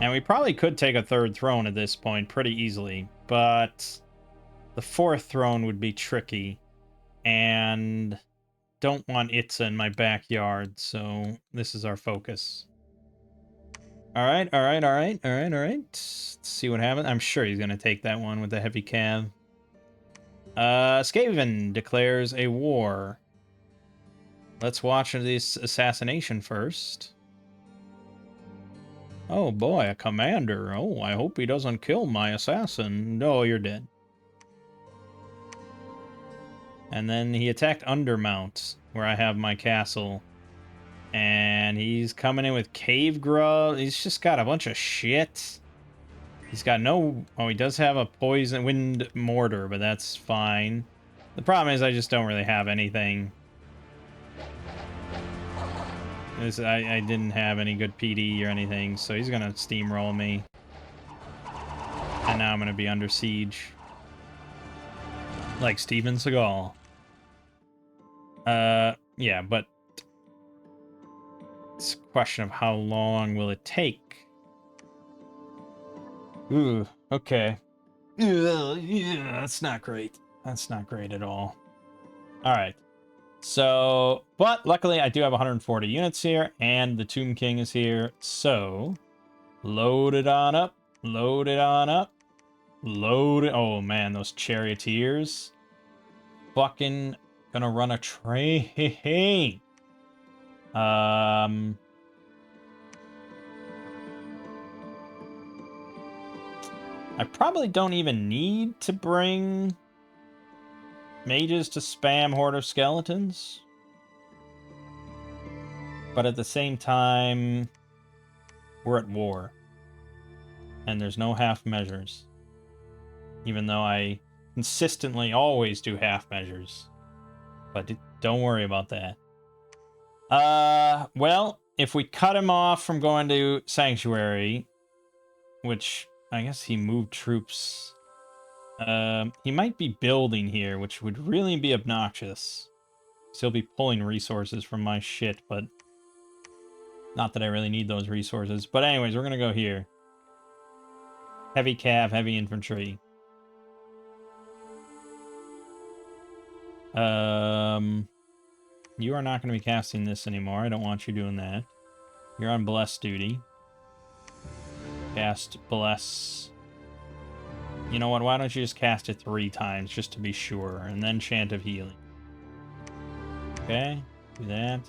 And we probably could take a third throne at this point pretty easily, but the fourth throne would be tricky. And don't want Itza in my backyard, so this is our focus. Alright. Let's see what happens. I'm sure he's gonna take that one with the heavy cav. Skaven declares a war. Let's watch this assassination first. Oh boy, a commander. Oh, I hope he doesn't kill my assassin. No, you're dead. And then he attacked Undermount, where I have my castle. And he's coming in with Cave Grub. He's just got a bunch of shit. He's got no... Oh, he does have a Poison Wind Mortar, but that's fine. The problem is I just don't really have anything. I didn't have any good PD or anything, so he's going to steamroll me. And now I'm going to be under siege. Like Steven Seagal. Yeah, but... It's a question of how long will it take. Ooh, okay. Yeah, that's not great. That's not great at all. Alright. So, but luckily I do have 140 units here, and the Tomb King is here, so... Load it on up. Load it on up. Load it... Oh man, those charioteers. Fucking gonna run a train. I probably don't even need to bring mages to spam Horde of Skeletons. But at the same time, we're at war. And there's no half measures. Even though I consistently always do half measures. But don't worry about that. Well, if we cut him off from going to Sanctuary, which I guess he moved troops. He might be building here, which would really be obnoxious. So he'll be pulling resources from my shit, but not that I really need those resources. But anyways, we're gonna go here. Heavy cav, heavy infantry. You are not going to be casting this anymore. I don't want you doing that. You're on Bless duty. Cast Bless. You know what? Why don't you just cast it 3 times just to be sure, and then Chant of Healing. Okay, do that.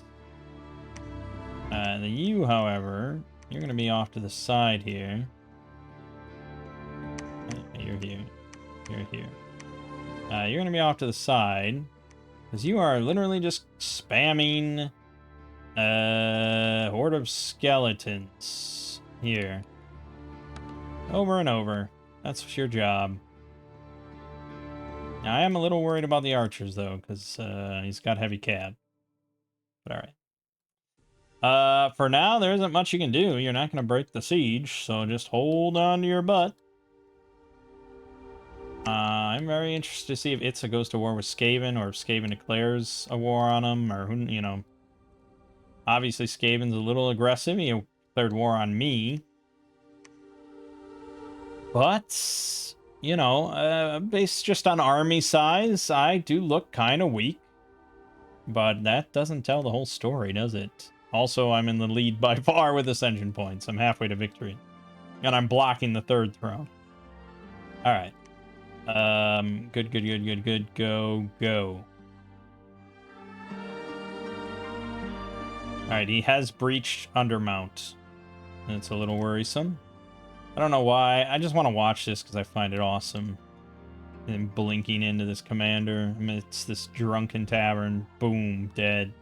Then you, however, you're going to be off to the side here. You're here. You're here. You're going to be off to the side. Because you are literally just spamming Horde of Skeletons here. Over and over. That's your job. Now, I am a little worried about the archers, though, because he's got heavy cav. But alright. For now, there isn't much you can do. You're not going to break the siege, so just hold on to your butt. I'm very interested to see if Itza goes to war with Skaven, or if Skaven declares a war on him, or who, you know. Obviously, Skaven's a little aggressive. He declared war on me. But, you know, based just on army size, I do look kind of weak. But that doesn't tell the whole story, does it? Also, I'm in the lead by far with Ascension points. I'm halfway to victory. And I'm blocking the 3rd throne. Alright. Good. Go. Alright, he has breached Undermount. It's a little worrisome. I don't know why. I just want to watch this because I find it awesome. And blinking into this commander amidst this drunken tavern. Boom, dead.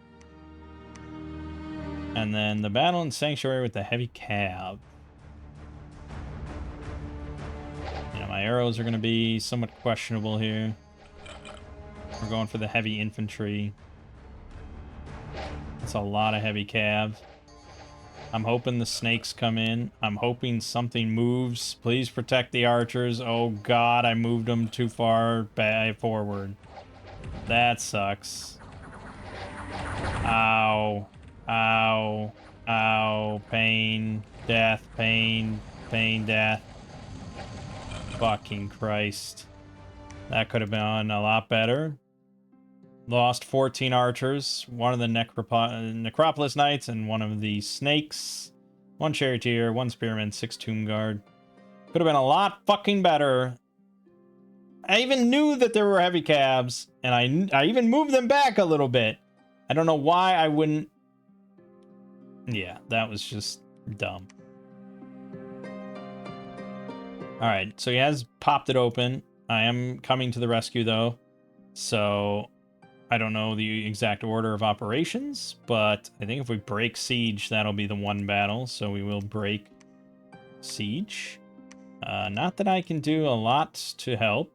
And then the battle in Sanctuary with the heavy cav. You know, my arrows are going to be somewhat questionable here. We're going for the heavy infantry. That's a lot of heavy cav. I'm hoping the snakes come in. I'm hoping something moves. Please protect the archers. Oh god, I moved them too far forward. That sucks. Ow. Ow. Ow. Pain. Death. Pain. Pain. Death. Fucking Christ. That could have been a lot better. Lost 14 archers, one of the Necropolis Knights, and one of the Snakes. One Charioteer, one Spearman, 6 Tomb Guard. Could have been a lot fucking better. I even knew that there were heavy cabs, and I even moved them back a little bit. I don't know why I wouldn't... Yeah, that was just dumb. Alright, so he has popped it open. I am coming to the rescue, though. So... I don't know the exact order of operations, but I think if we break siege, that'll be the one battle. So we will break siege. Not that I can do a lot to help,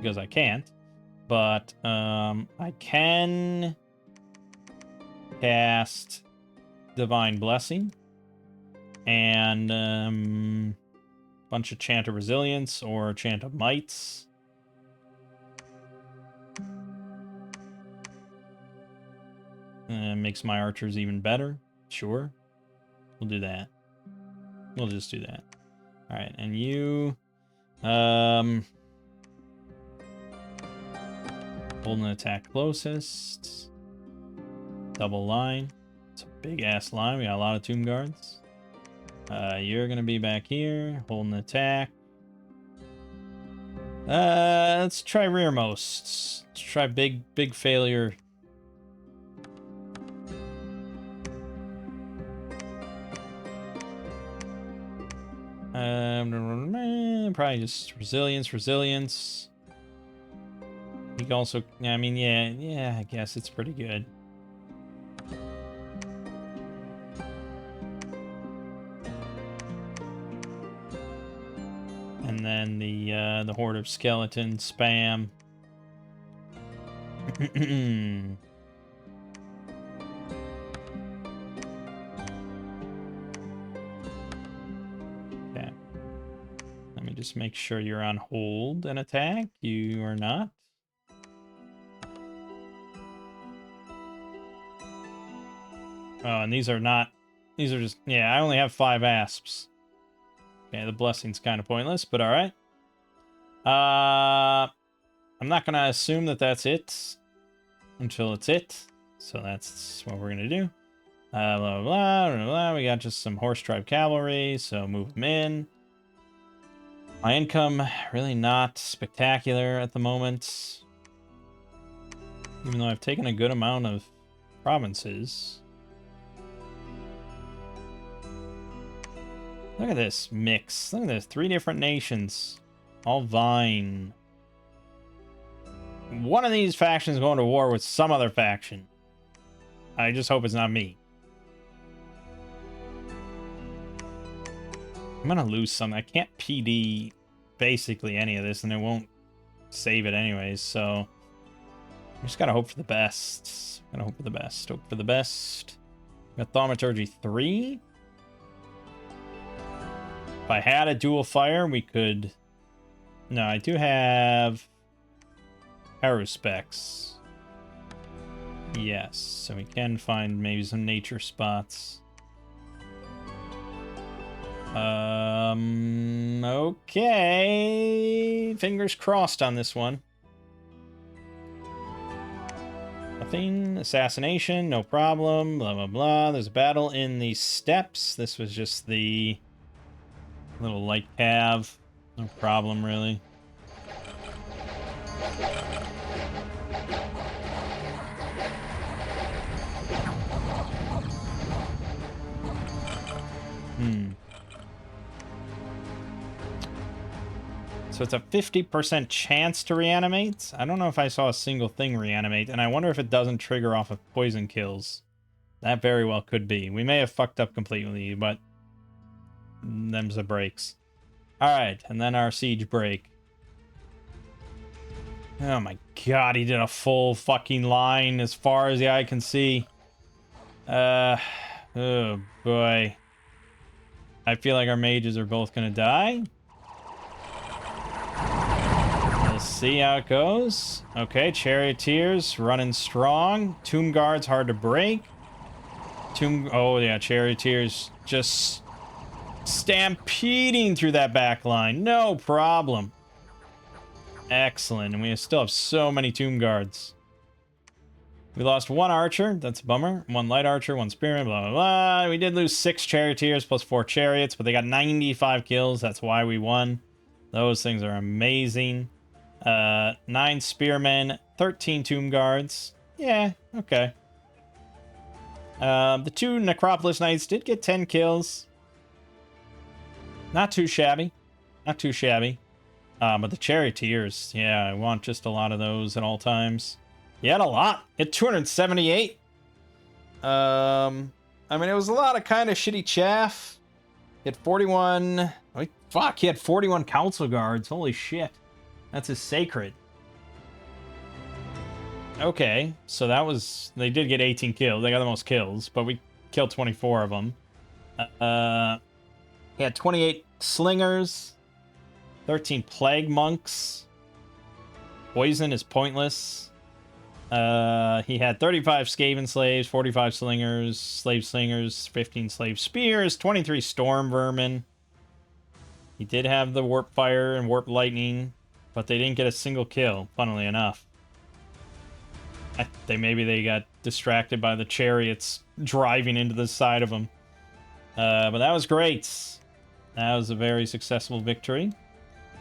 because I can't. But I can cast Divine Blessing and bunch of Chant of Resilience or Chant of Mights. Makes my archers even better. Sure. We'll do that. We'll just do that. Alright, and you... Hold an attack closest. Double line. It's a big-ass line. We got a lot of Tomb Guards. You're gonna be back here. Hold an attack. Let's try rearmost. Let's try big failure. Probably just resilience. You can also, I mean, yeah, I guess it's pretty good. And then the Horde of Skeletons spam. Okay. Let me just make sure you're on hold and attack. You are not. Oh, and these are not... These are just... Yeah, I only have 5 asps. Okay, the blessing's kind of pointless, but alright. I'm not going to assume that that's it until it's it. So that's what we're going to do. Blah, blah, blah, blah, blah. We got just some horse tribe cavalry, so move them in. My income, really not spectacular at the moment. Even though I've taken a good amount of provinces. Look at this mix. Look at this. 3 different nations. All vying. One of these factions going to war with some other faction. I just hope it's not me. I'm gonna lose some. I can't PD basically any of this, and it won't save it anyways, so... I just gotta hope for the best. Gotta hope for the best. Hope for the best. Got Thaumaturgy 3. If I had a dual fire, we could... No, I do have... Aerospecs. Yes, so we can find maybe some nature spots. Okay. Fingers crossed on this one. Nothing. Assassination, no problem. Blah, blah, blah. There's a battle in the steppes. This was just the little light cav. No problem, really. So it's a 50% chance to reanimate. I don't know if I saw a single thing reanimate, and I wonder if it doesn't trigger off of poison kills. That very well could be. We may have fucked up completely, but them's the breaks. Alright, and then our siege break. Oh my god, he did a full fucking line as far as the eye can see. Oh boy. I feel like our mages are both gonna die. We'll see how it goes. Okay, charioteers running strong. Tomb guards hard to break. Oh yeah, charioteers just stampeding through that back line. No problem. Excellent, and we still have so many tomb guards. We lost one archer, that's a bummer. One light archer, one spearman, blah, blah, blah. We did lose 6 charioteers plus 4 chariots, but they got 95 kills. That's why we won. Those things are amazing. 9 spearmen, 13 tomb guards. Yeah, okay. The 2 Necropolis Knights did get 10 kills. Not too shabby. Not too shabby. But the charioteers, yeah, I want just a lot of those at all times. You had a lot. You had 278. I mean, it was a lot of kind of shitty chaff. He had 41. Wait, fuck, he had 41 council guards. Holy shit. That's his sacred. Okay, so that was... They did get 18 kills. They got the most kills, but we killed 24 of them. He had 28 slingers. 13 plague monks. Poison is pointless. He had 35 Skaven slaves, 45 slingers, slave slingers, 15 slave spears, 23 storm vermin. He did have the warp fire and warp lightning, but they didn't get a single kill, funnily enough. Maybe they got distracted by the chariots driving into the side of them. But that was great. That was a very successful victory.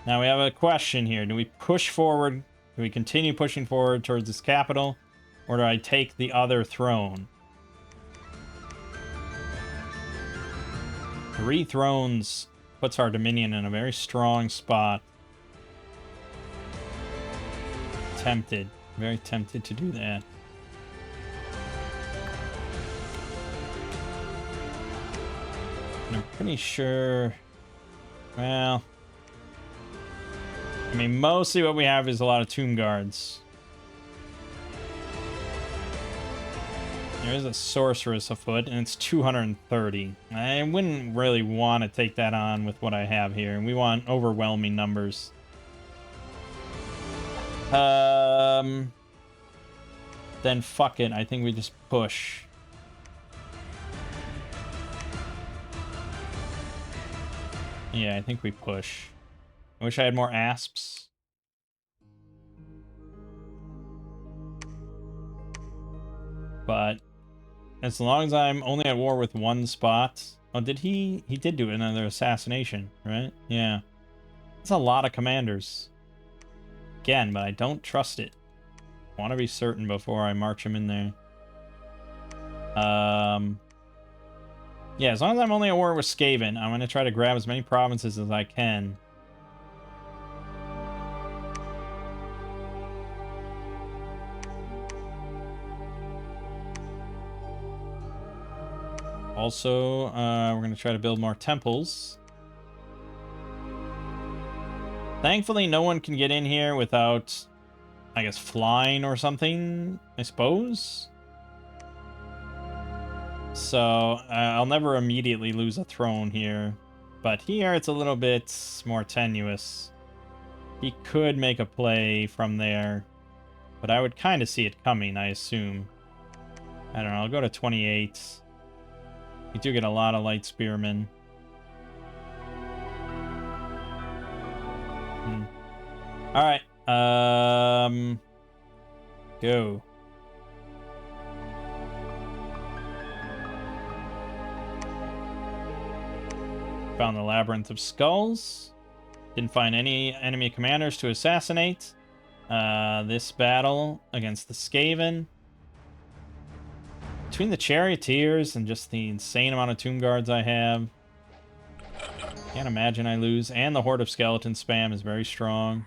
Now we have a question here. Do we push forward? Do we continue pushing forward towards this capital? Or do I take the other throne? 3 thrones puts our dominion in a very strong spot. Tempted. Very tempted to do that. And I'm pretty sure... Well... I mean, mostly what we have is a lot of tomb guards. There is a sorceress afoot, and it's 230. I wouldn't really want to take that on with what I have here. We want overwhelming numbers. Then fuck it. I think we just push. Yeah, I think we push. I wish I had more asps. But as long as I'm only at war with one spot... Oh, did he... He did do another assassination, right? Yeah. That's a lot of commanders. Again, but I don't trust it. I want to be certain before I march him in there. Yeah, as long as I'm only at war with Skaven, I'm going to try to grab as many provinces as I can. Also, we're going to try to build more temples. Thankfully, no one can get in here without, I guess, flying or something, I suppose. So, I'll never immediately lose a throne here. But here, it's a little bit more tenuous. He could make a play from there. But I would kind of see it coming, I assume. I don't know, I'll go to 28. We do get a lot of light spearmen. Alright, go. Found the Labyrinth of Skulls. Didn't find any enemy commanders to assassinate. This battle against the Skaven. Between the Charioteers and just the insane amount of Tomb Guards I have. Can't imagine I lose. And the Horde of Skeleton spam is very strong.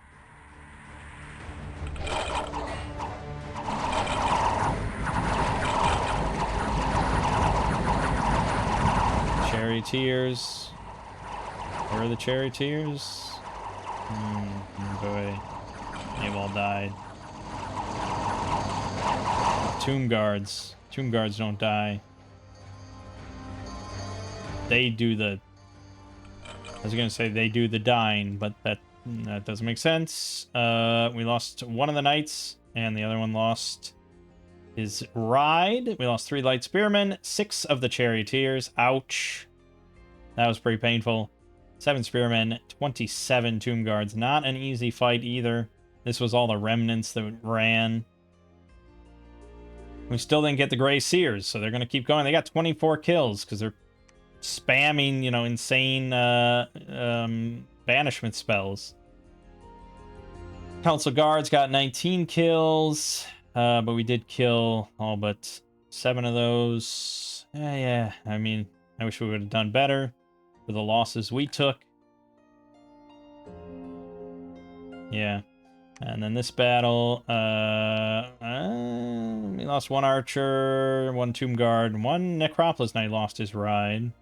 Charioteers. Where are the charioteers? Boy. They've all died. Tomb guards. Tomb guards don't die. They do the... I was gonna say they do the dying, but that doesn't make sense. We lost one of the knights, and the other one lost his ride. We lost 3 light spearmen, 6 of the charioteers. Ouch. That was pretty painful. 7 spearmen, 27 tomb guards. Not an easy fight either. This was all the remnants that ran. We still didn't get the Grey Seers, so they're going to keep going. They got 24 kills because they're spamming, you know, insane banishment spells. Council Guards got 19 kills, but we did kill all but 7 of those. Yeah, I mean, I wish we would have done better for the losses we took. Yeah. And then this battle, we lost 1 archer, 1 tomb guard, 1 necropolis knight lost his ride.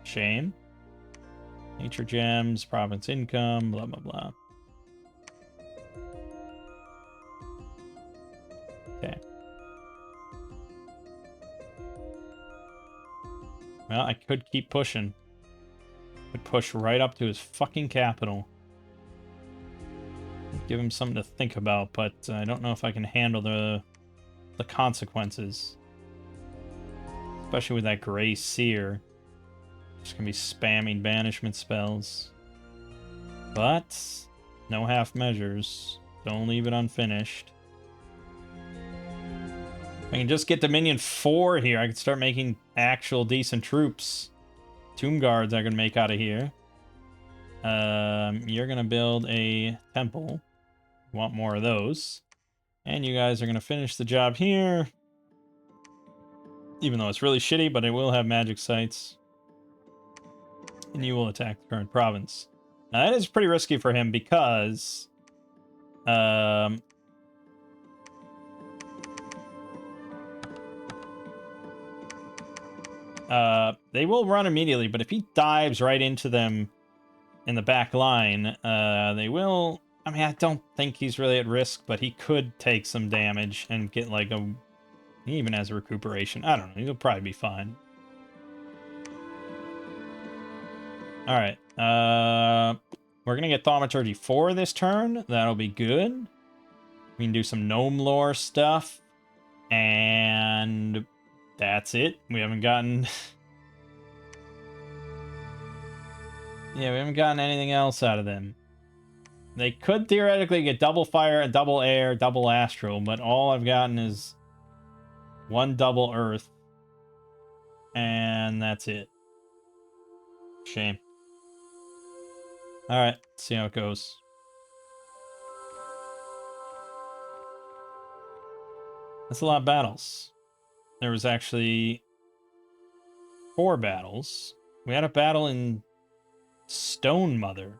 Shame. Nature gems, province income, blah, blah, blah. Okay. Well, I could keep pushing. Could push right up to his fucking capital. Give him something to think about, but I don't know if I can handle the consequences. Especially with that Grey Seer. Just gonna be spamming banishment spells. But no half measures. Don't leave it unfinished. I can just get Dominion 4 here. I can start making actual decent troops. Tomb guards I can make out of here. You're gonna build a temple. Want more of those. And you guys are gonna finish the job here. Even though it's really shitty, but it will have magic sites. And you will attack the current province. Now that is pretty risky for him because they will run immediately, but if he dives right into them in the back line, they will... I mean, I don't think he's really at risk, but he could take some damage and get like a... He even has a recuperation. I don't know. He'll probably be fine. Alright. We're going to get Thaumaturgy 4 this turn. That'll be good. We can do some gnome lore stuff. And that's it. We haven't gotten... Yeah, we haven't gotten anything else out of them. They could theoretically get double fire, double air, double astral, but all I've gotten is 1 double earth. And that's it. Shame. Alright, see how it goes. That's a lot of battles. There was actually 4 battles. We had a battle in Stone Mother.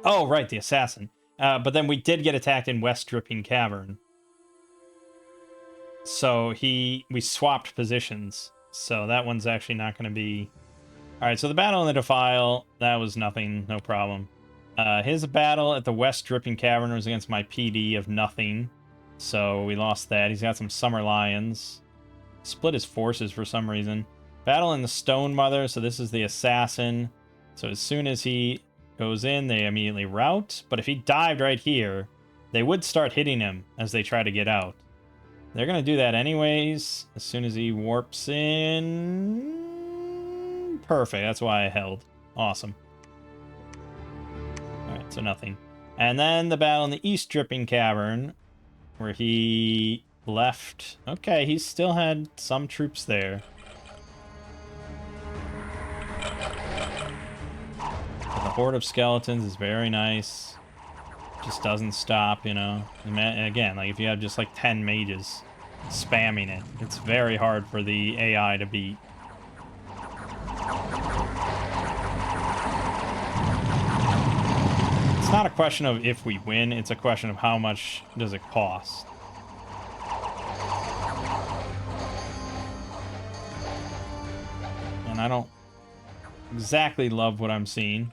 Oh, right, the assassin. But then we did get attacked in West Dripping Cavern. So we swapped positions. So that one's actually not going to be... Alright, so the battle in the Defile, that was nothing, no problem. His battle at the West Dripping Cavern was against my PD of nothing. So we lost that. He's got some Summer Lions. Split his forces for some reason. Battle in the Stone Mother, so this is the assassin. So as soon as he goes in, they immediately rout. But if he dived right here, they would start hitting him as they try to get out. They're going to do that anyways. As soon as he warps in... Perfect, that's why I held. Awesome. Alright, so nothing. And then the battle in the East Dripping Cavern, where he left... Okay, he still had some troops there. But the Horde of Skeletons is very nice. Just doesn't stop, you know. And again, like if you have just like 10 mages spamming it, it's very hard for the AI to beat. not a question of if we win, it's a question of how much does it cost. And I don't exactly love what I'm seeing.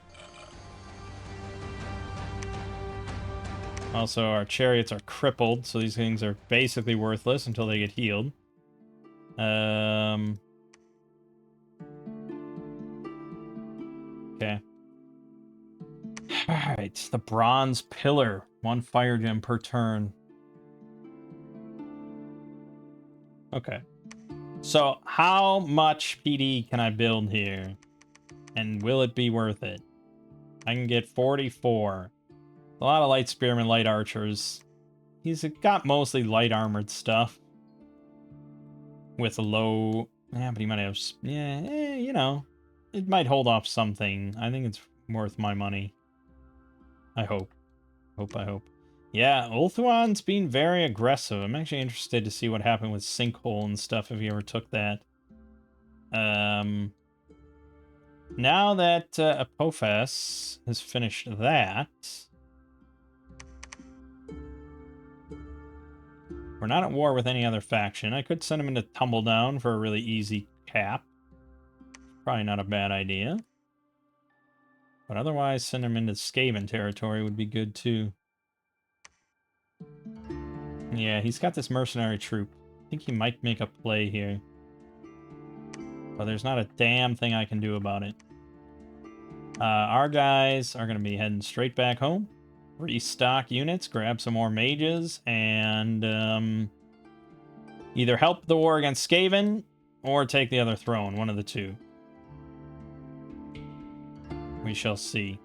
Also, our chariots are crippled, so these things are basically worthless until they get healed. Okay. Alright, the bronze pillar. 1 fire gem per turn. Okay. So, how much PD can I build here? And will it be worth it? I can get 44. A lot of light spearmen, light archers. He's got mostly light armored stuff. With a low... Yeah, but he might have... Yeah, you know. It might hold off something. I think it's worth my money. I hope. I hope. Yeah, Ulthuan's being very aggressive. I'm actually interested to see what happened with Sinkhole and stuff if he ever took that. Now that Apophis has finished that... We're not at war with any other faction. I could send him into Tumbledown for a really easy cap. Probably not a bad idea. But otherwise, send him into Skaven territory would be good too. Yeah, he's got this mercenary troop. I think he might make a play here. But there's not a damn thing I can do about it. Our guys are going to be heading straight back home. Restock units, grab some more mages, and either help the war against Skaven or take the other throne. One of the two. We shall see.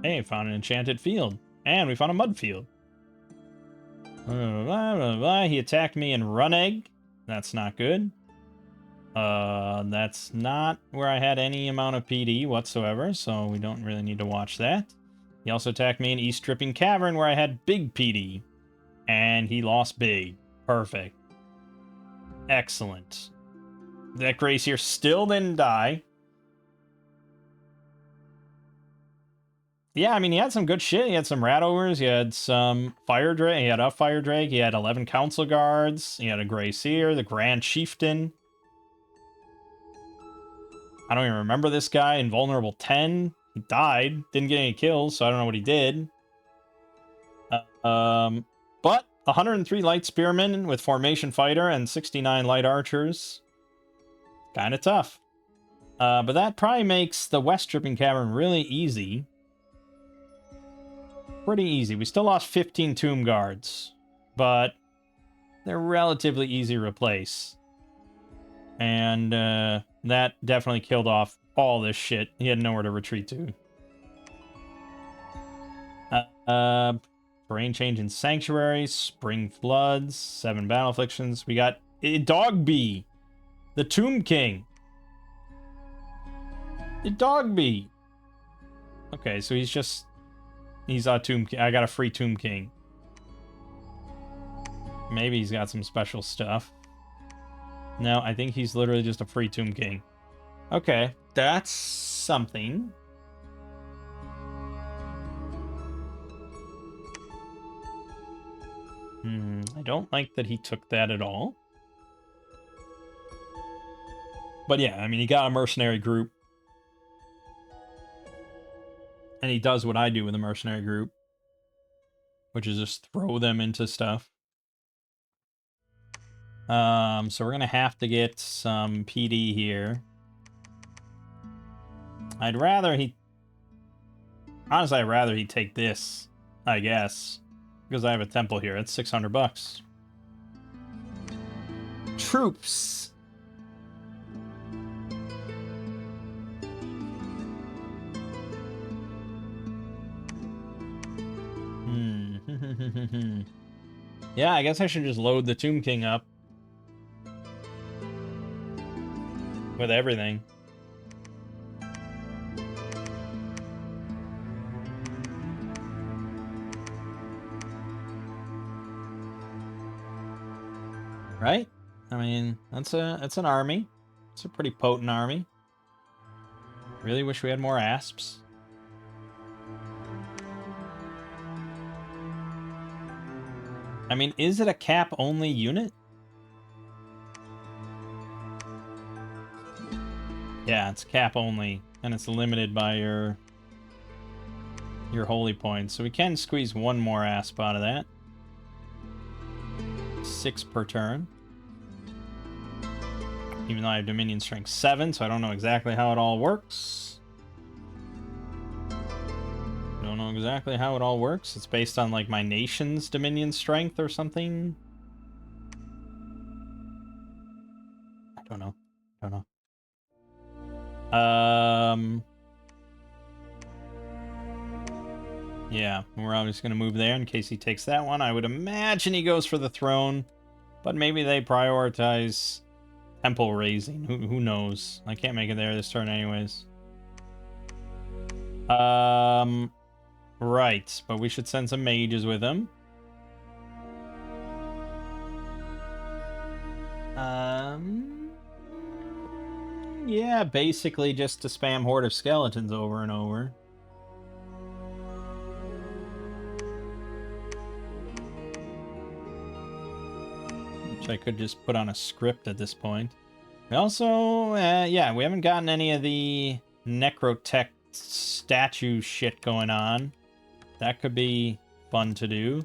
Hey, found an enchanted field. And we found a mud field. He attacked me in Runegg. That's not good. That's not where I had any amount of PD whatsoever, so we don't really need to watch that. He also attacked me in East Dripping Cavern, where I had big PD. And he lost big. Perfect. Excellent. That Gracier still didn't die. Yeah, I mean, he had some good shit. He had some Rat Ogres, he had some Fire Drake, he had a Fire Drake, he had 11 Council Guards, he had a Grey Seer, the Grand Chieftain. I don't even remember this guy. Invulnerable 10. He died. Didn't get any kills, so I don't know what he did. But 103 Light Spearmen with Formation Fighter and 69 Light Archers. Kind of tough. But that probably makes the West Dripping Cavern really easy. Pretty easy. We still lost 15 Tomb Guards, but they're relatively easy to replace. And that definitely killed off all this shit. He had nowhere to retreat to. Terrain change in Sanctuary, Spring Floods, 7 Battle Afflictions. We got Dogby, the Tomb King. The Dogby. Okay, so he's a Tomb King. I got a free Tomb King. Maybe he's got some special stuff. No, I think he's literally just a free Tomb King. Okay, that's something. I don't like that he took that at all. But yeah, I mean, he got a mercenary group. And he does what I do with a mercenary group. Which is just throw them into stuff. So we're going to have to get some PD here. Honestly, I'd rather he take this, I guess. Because I have a temple here. It's $600. Troops. Yeah, I guess I should just load the Tomb King up. With everything. Right? I mean, that's an army. It's a pretty potent army. Really wish we had more asps. I mean, is it a cap-only unit? Yeah, it's cap-only, and it's limited by your holy points. So we can squeeze one more asp out of that. 6 per turn. Even though I have Dominion Strength 7, so I don't know exactly how it all works. Don't know exactly how it all works. It's based on, like, my nation's Dominion Strength or something. I don't know. Yeah, we're obviously going to move there in case he takes that one. I would imagine he goes for the throne, but maybe they prioritize temple raising. Who knows? I can't make it there this turn anyways. Right, but we should send some mages with him. Yeah, basically just to spam Horde of Skeletons over and over. Which I could just put on a script at this point. We also, yeah, we haven't gotten any of the Necrotech statue shit going on. That could be fun to do.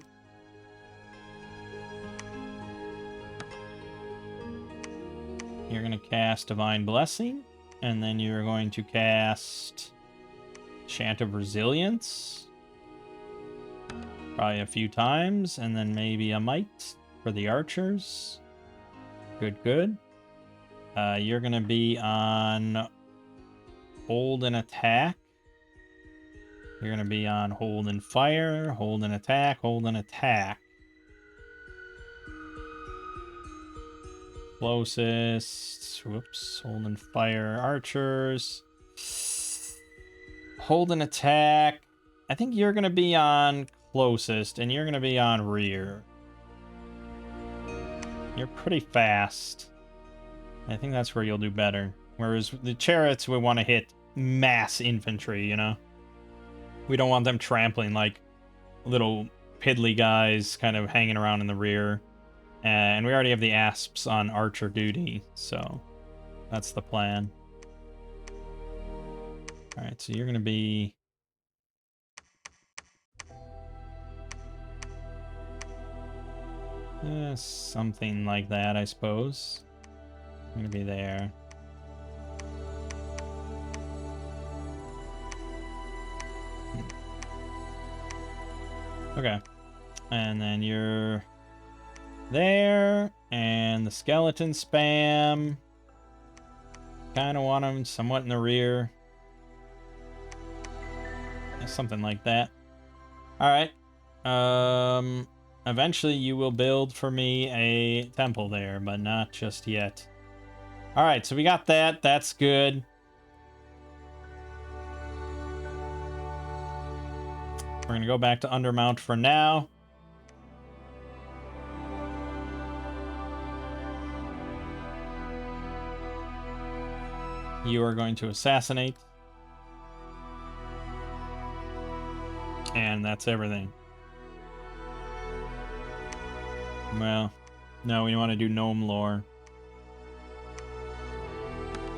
You're going to cast Divine Blessing, and then you're going to cast Chant of Resilience. Probably a few times, and then maybe a Might for the archers. Good. You're going to be on Hold and Attack. You're going to be on Hold and Fire, Hold and Attack, Hold and Attack. Closest. Whoops. Hold and Fire, archers. Hold and Attack. I think you're going to be on closest, and you're going to be on rear. You're pretty fast. I think that's where you'll do better. Whereas the chariots, we want to hit mass infantry, you know? We don't want them trampling like little piddly guys kind of hanging around in the rear. And we already have the asps on archer duty, so that's the plan. Alright, so you're going to be... something like that, I suppose. I'm going to be there. Okay. And then you're there, and the skeleton spam. Kind of want them somewhat in the rear. Something like that. Alright. Eventually you will build for me a temple there, but not just yet. Alright, so we got that. That's good. We're going to go back to Undermount for now. You are going to assassinate. And that's everything. Well, no, we want to do gnome lore.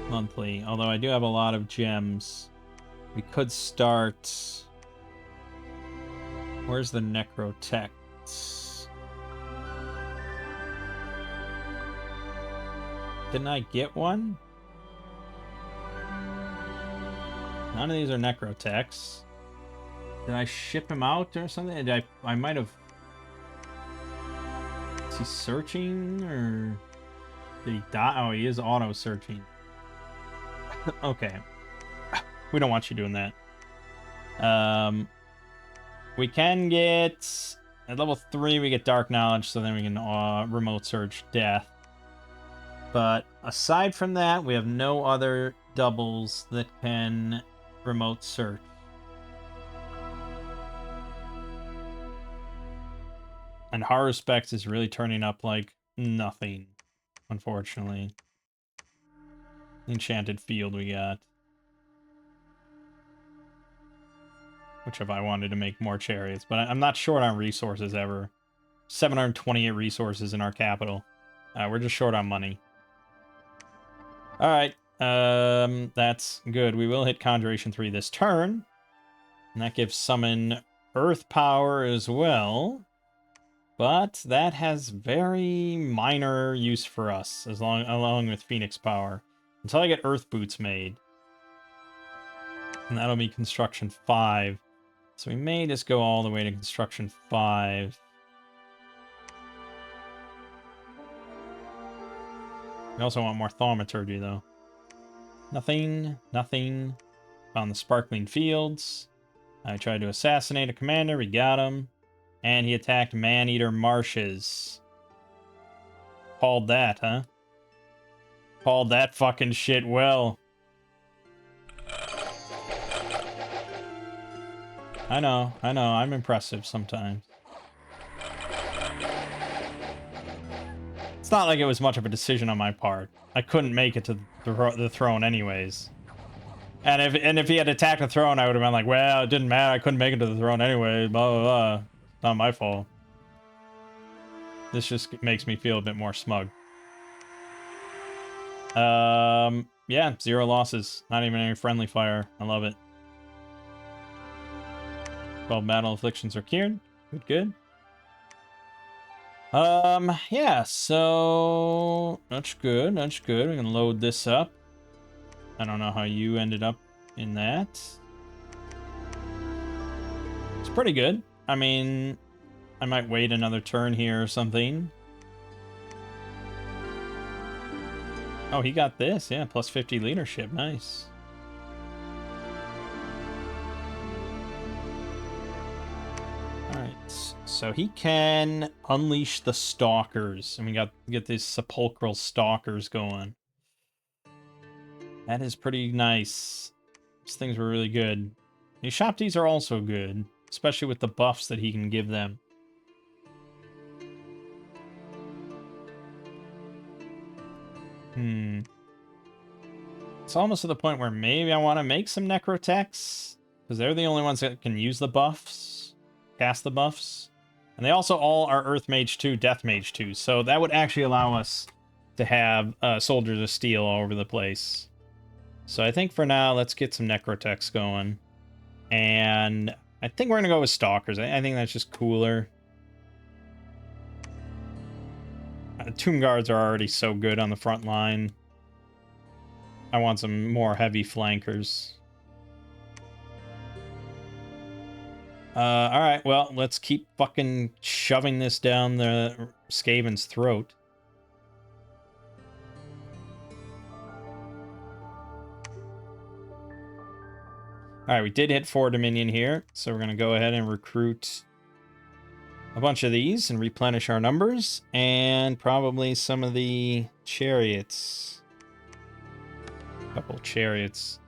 Monthly. Although I do have a lot of gems. We could start... Where's the Necrotech? Didn't I get one? None of these are Necrotechs. Did I ship him out or something? I might have... Is he searching or... Did he die? Oh, he is auto-searching. Okay. We don't want you doing that. We can get... At level 3, we get Dark Knowledge, so then we can remote search Death. But aside from that, we have no other doubles that can remote search. And Haruspex is really turning up like nothing, unfortunately. Enchanted field we got. Which if I wanted to make more chariots, but I'm not short on resources ever. 728 resources in our capital. We're just short on money. Alright, that's good. We will hit Conjuration 3 this turn. And that gives Summon Earth Power as well. But that has very minor use for us, along with Phoenix Power. Until I get Earth Boots made. And that'll be Construction 5. So we may just go all the way to Construction 5. We also want more Thaumaturgy, though. Nothing, nothing. Found the Sparkling Fields. I tried to assassinate a commander, we got him. And he attacked Man-Eater Marshes. Called that, huh? Called that fucking shit well. I know, I'm impressive sometimes. It's not like it was much of a decision on my part. I couldn't make it to the throne anyways. And if he had attacked the throne, I would have been like, well, it didn't matter, I couldn't make it to the throne anyway, blah, blah, blah. It's not my fault. This just makes me feel a bit more smug. Yeah, 0 losses. Not even any friendly fire. I love it. 12 battle afflictions are cured. Good, good. Yeah, so that's good, that's good. We can load this up. I don't know how you ended up in that. It's pretty good. I mean, I might wait another turn here or something. Oh, he got this. Yeah, plus 50 leadership. Nice. Alright, so he can unleash the Stalkers. And we get these sepulchral Stalkers going. That is pretty nice. These things were really good. These Shopties are also good, especially with the buffs that he can give them. It's almost to the point where maybe I want to make some Necrotechs, because they're the only ones that can use the buffs, cast the buffs. And they also all are Earth Mage 2, Death Mage 2, so that would actually allow us to have Soldiers of Steel all over the place. So I think for now, let's get some Necrotechs going. And I think we're going to go with Stalkers. I think that's just cooler. Tomb Guards are already so good on the front line. I want some more heavy flankers. Alright, well, let's keep fucking shoving this down the Skaven's throat. Alright, we did hit 4 Dominion here, so we're going to go ahead and recruit a bunch of these and replenish our numbers, and probably some of the chariots. A couple chariots.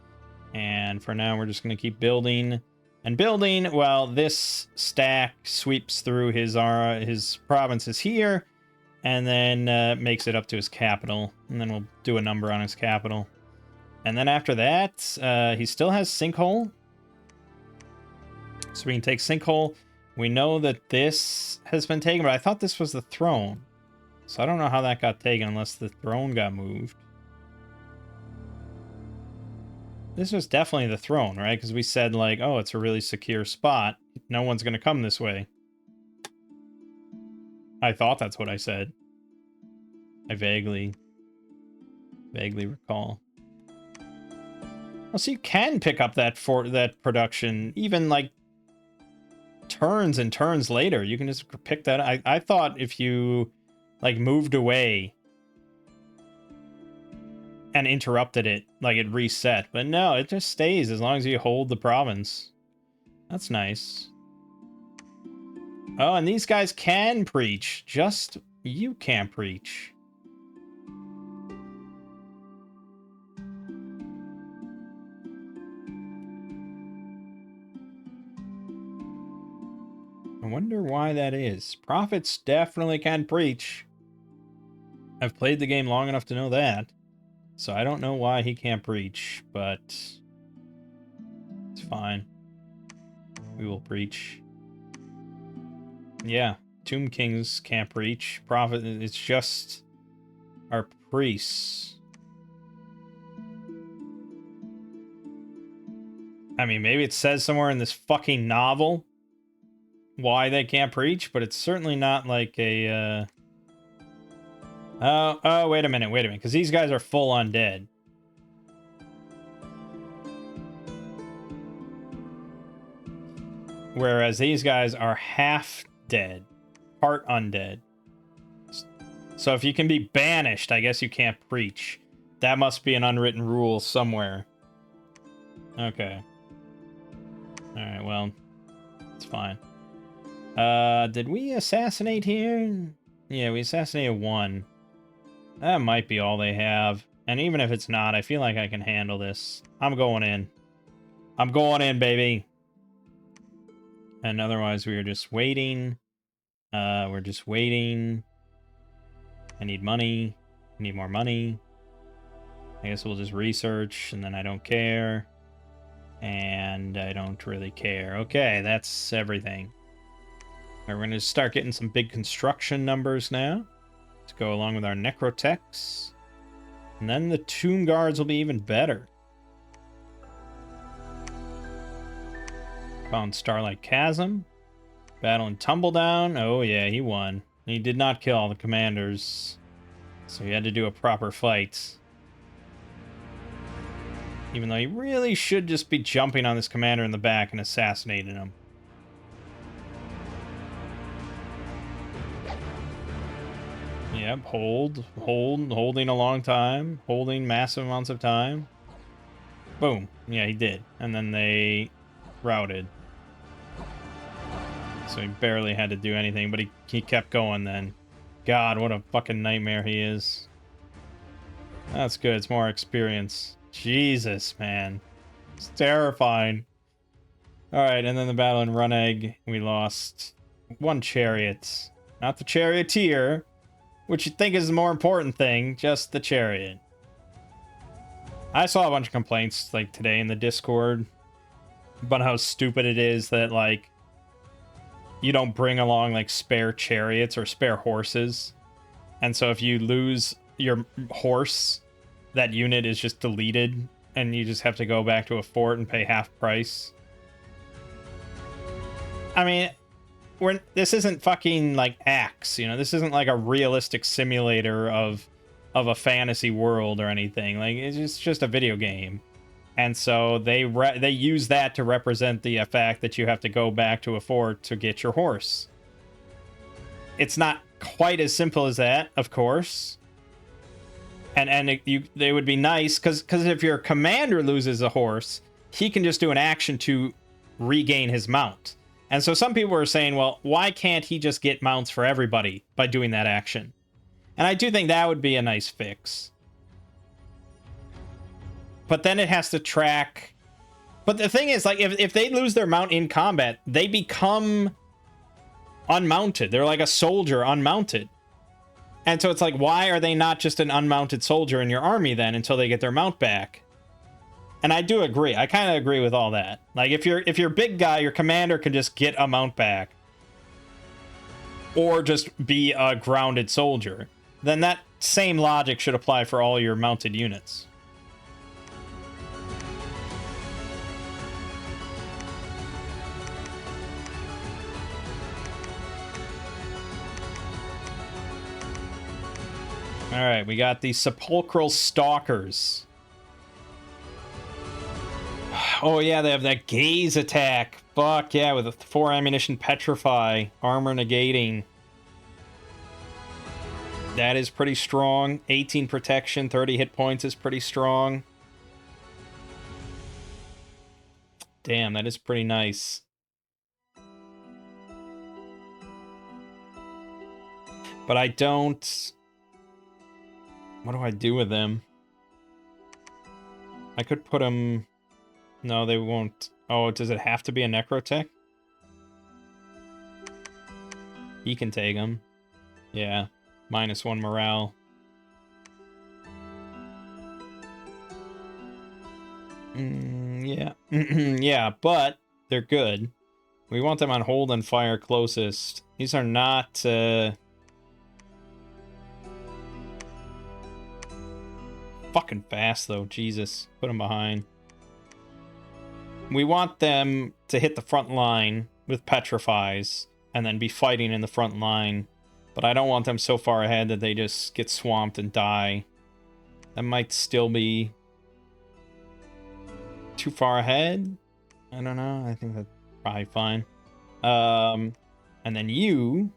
And for now, we're just going to keep building and building while this stack sweeps through his provinces here, and then makes it up to his capital. And then we'll do a number on his capital. And then after that, he still has Sinkhole. So we can take Sinkhole. We know that this has been taken, but I thought this was the throne. So I don't know how that got taken unless the throne got moved. This was definitely the throne, right? Because we said, like, oh, it's a really secure spot. No one's going to come this way. I thought that's what I said. I vaguely recall. Well, so you can pick up that production, even, like, turns and turns later. You can just pick that. I thought if you, like, moved away and interrupted it, like, it reset. But no, it just stays as long as you hold the province. That's nice. Oh, and these guys can preach. Just you can't preach. I wonder why that is. Prophets definitely can preach. I've played the game long enough to know that. So I don't know why he can't breach, but it's fine. We will breach. Yeah, Tomb Kings can't breach. Prophet, it's just our priests. I mean, maybe it says somewhere in this fucking novel why they can't breach, but it's certainly not like a, Oh, wait a minute, because these guys are full undead. Whereas these guys are half dead, part undead. So if you can be banished, I guess you can't breach. That must be an unwritten rule somewhere. Okay. Alright, well, it's fine. Did we assassinate here? Yeah, we assassinated one. That might be all they have. And even if it's not, I feel like I can handle this. I'm going in. I'm going in, baby. And otherwise, we are just waiting. We're just waiting. I need money. I need more money. I guess we'll just research, and then I don't care. And I don't really care. Okay, that's everything. We're going to start getting some big construction numbers now to go along with our necrotechs. And then the tomb guards will be even better. Found Starlight Chasm. Battle and Tumbledown. Oh yeah, he won. He did not kill all the commanders, so he had to do a proper fight. Even though he really should just be jumping on this commander in the back and assassinating him. Yep, holding a long time. Holding massive amounts of time. Boom. Yeah, he did. And then they routed. So he barely had to do anything, but he kept going then. God, what a fucking nightmare he is. That's good, it's more experience. Jesus, man. It's terrifying. Alright, and then the battle in Runegg, we lost one chariot. Not the charioteer, which you think is the more important thing, just the chariot. I saw a bunch of complaints, like, today in the Discord about how stupid it is that, like, you don't bring along, like, spare chariots or spare horses. And so if you lose your horse, that unit is just deleted, and you just have to go back to a fort and pay half price. I mean, this isn't fucking, like, Axe, you know? This isn't, like, a realistic simulator of a fantasy world or anything. Like, it's just a video game. And so they use that to represent the fact that you have to go back to a fort to get your horse. It's not quite as simple as that, of course. And they would be nice, because if your commander loses a horse, he can just do an action to regain his mount. And so some people are saying, well, why can't he just get mounts for everybody by doing that action? And I do think that would be a nice fix. But then it has to track. But the thing is, like, if they lose their mount in combat, they become unmounted. They're like a soldier unmounted. And so it's like, why are they not just an unmounted soldier in your army then until they get their mount back? And I do agree. I kind of agree with all that. Like, if you're a big guy, your commander can just get a mount back. Or just be a grounded soldier. Then that same logic should apply for all your mounted units. Alright, we got the Sepulchral Stalkers. Oh yeah, they have that gaze attack. Fuck yeah, with a 4 ammunition petrify, armor negating. That is pretty strong. 18 protection, 30 hit points is pretty strong. Damn, that is pretty nice. But I don't... What do I do with them? I could put them... No, they won't. Oh, does it have to be a Necrotech? He can take them. Yeah. -1 morale. Yeah. Yeah, but they're good. We want them on hold and fire closest. These are not, fucking fast, though. Jesus. Put them behind. We want them to hit the front line with petrifies and then be fighting in the front line. But I don't want them so far ahead that they just get swamped and die. That might still be too far ahead. I don't know. I think that's probably fine. And then you...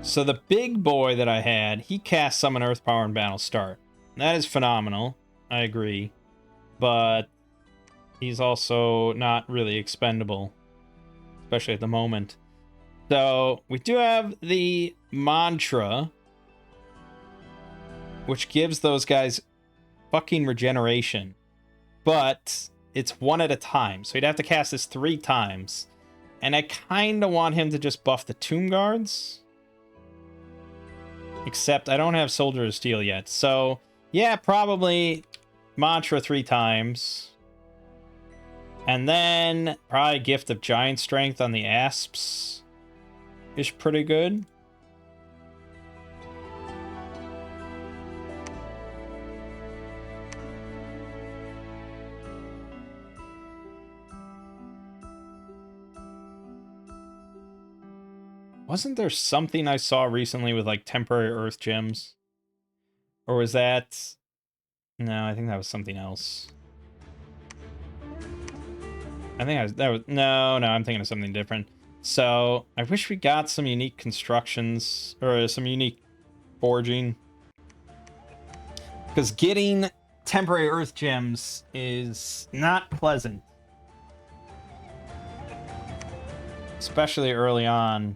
So the big boy that I had, he cast Summon Earth Power in Battle Start. That is phenomenal. I agree. But he's also not really expendable. Especially at the moment. So we do have the mantra, which gives those guys fucking regeneration. But it's one at a time. So he'd have to cast this 3 times. And I kind of want him to just buff the Tomb Guards. Except I don't have Soldier of Steel yet. So, yeah, probably mantra 3 times. And then probably Gift of Giant Strength on the Asps is pretty good. Wasn't there something I saw recently with like temporary Earth gems? Or was that... No, I think that was something else. I think that was... No, I'm thinking of something different. So, I wish we got some unique constructions, or some unique forging. Because getting temporary Earth gems is not pleasant. Especially early on.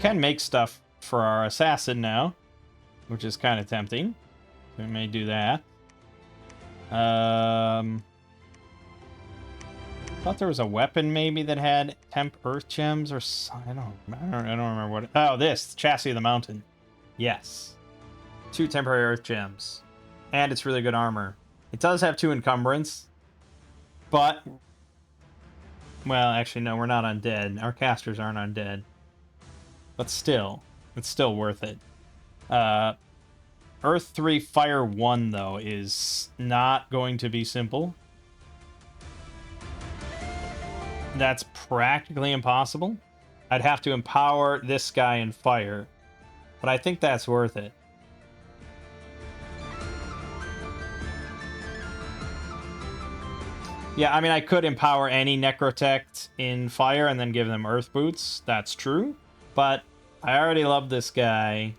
Can make stuff for our assassin now, which is kind of tempting. We may do that. Thought there was a weapon maybe that had temp earth gems or I don't remember what. Oh, this chassis of the mountain. Yes, 2 temporary earth gems, and it's really good armor. It does have 2 encumbrance, but well, actually no, we're not undead. Our casters aren't undead. But still, it's still worth it. Earth 3, Fire 1, though, is not going to be simple. That's practically impossible. I'd have to empower this guy in fire. But I think that's worth it. Yeah, I mean, I could empower any Necrotect in fire and then give them Earth Boots. That's true. But I already love this guy.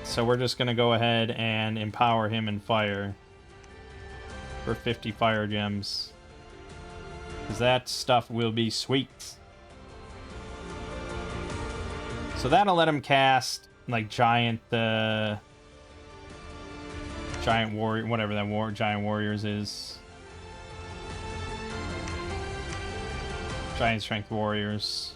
So we're just going to go ahead and empower him in fire. For 50 fire gems. Because that stuff will be sweet. So that'll let him cast, like, giant warrior, whatever that giant warriors is. Giant strength warriors.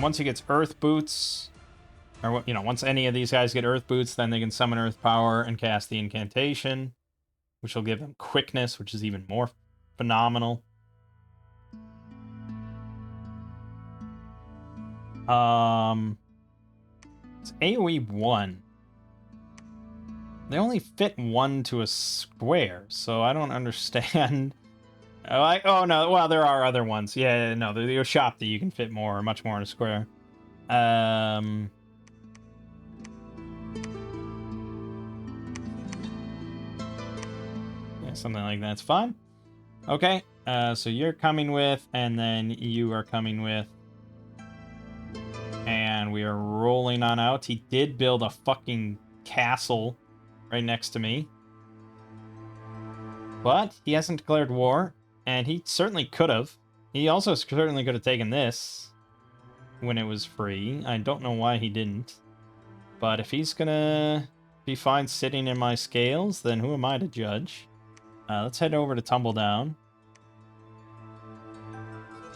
Once he gets Earth Boots, or once any of these guys get Earth Boots, then they can summon Earth Power and cast the incantation, which will give them quickness, which is even more phenomenal. It's AoE 1. They only fit 1 to a square, so I don't understand. Oh no, well, there are other ones. Yeah, no, there's a shop that you can fit more, much more in a square. Yeah, something like that's fine. Okay, so you're coming with, and then you are coming with. And we are rolling on out. He did build a fucking castle right next to me. But he hasn't declared war, and he certainly could have. He also certainly could have taken this when it was free. I don't know why he didn't. But if he's gonna be fine sitting in my scales, then who am I to judge? Let's head over to Tumbledown.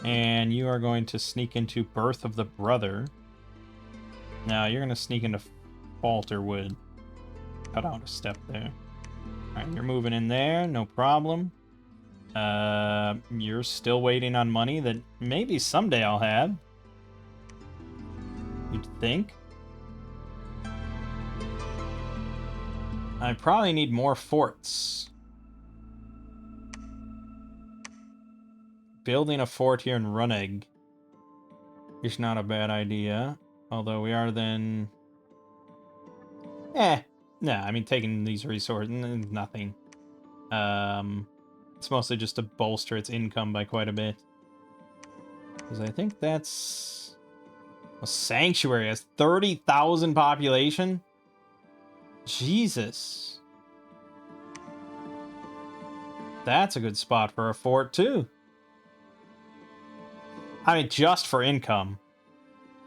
And you are going to sneak into Birth of the Brother. Now you're going to sneak into Falterwood. Cut out a step there. Alright, you're moving in there, no problem. You're still waiting on money that maybe someday I'll have. You'd think. I probably need more forts. Building a fort here in Runegg is not a bad idea. Although we are then... Nah, I mean, taking these resources, nothing. It's mostly just to bolster its income by quite a bit. Because I think that's... A sanctuary has 30,000 population? Jesus. That's a good spot for a fort, too. I mean, just for income.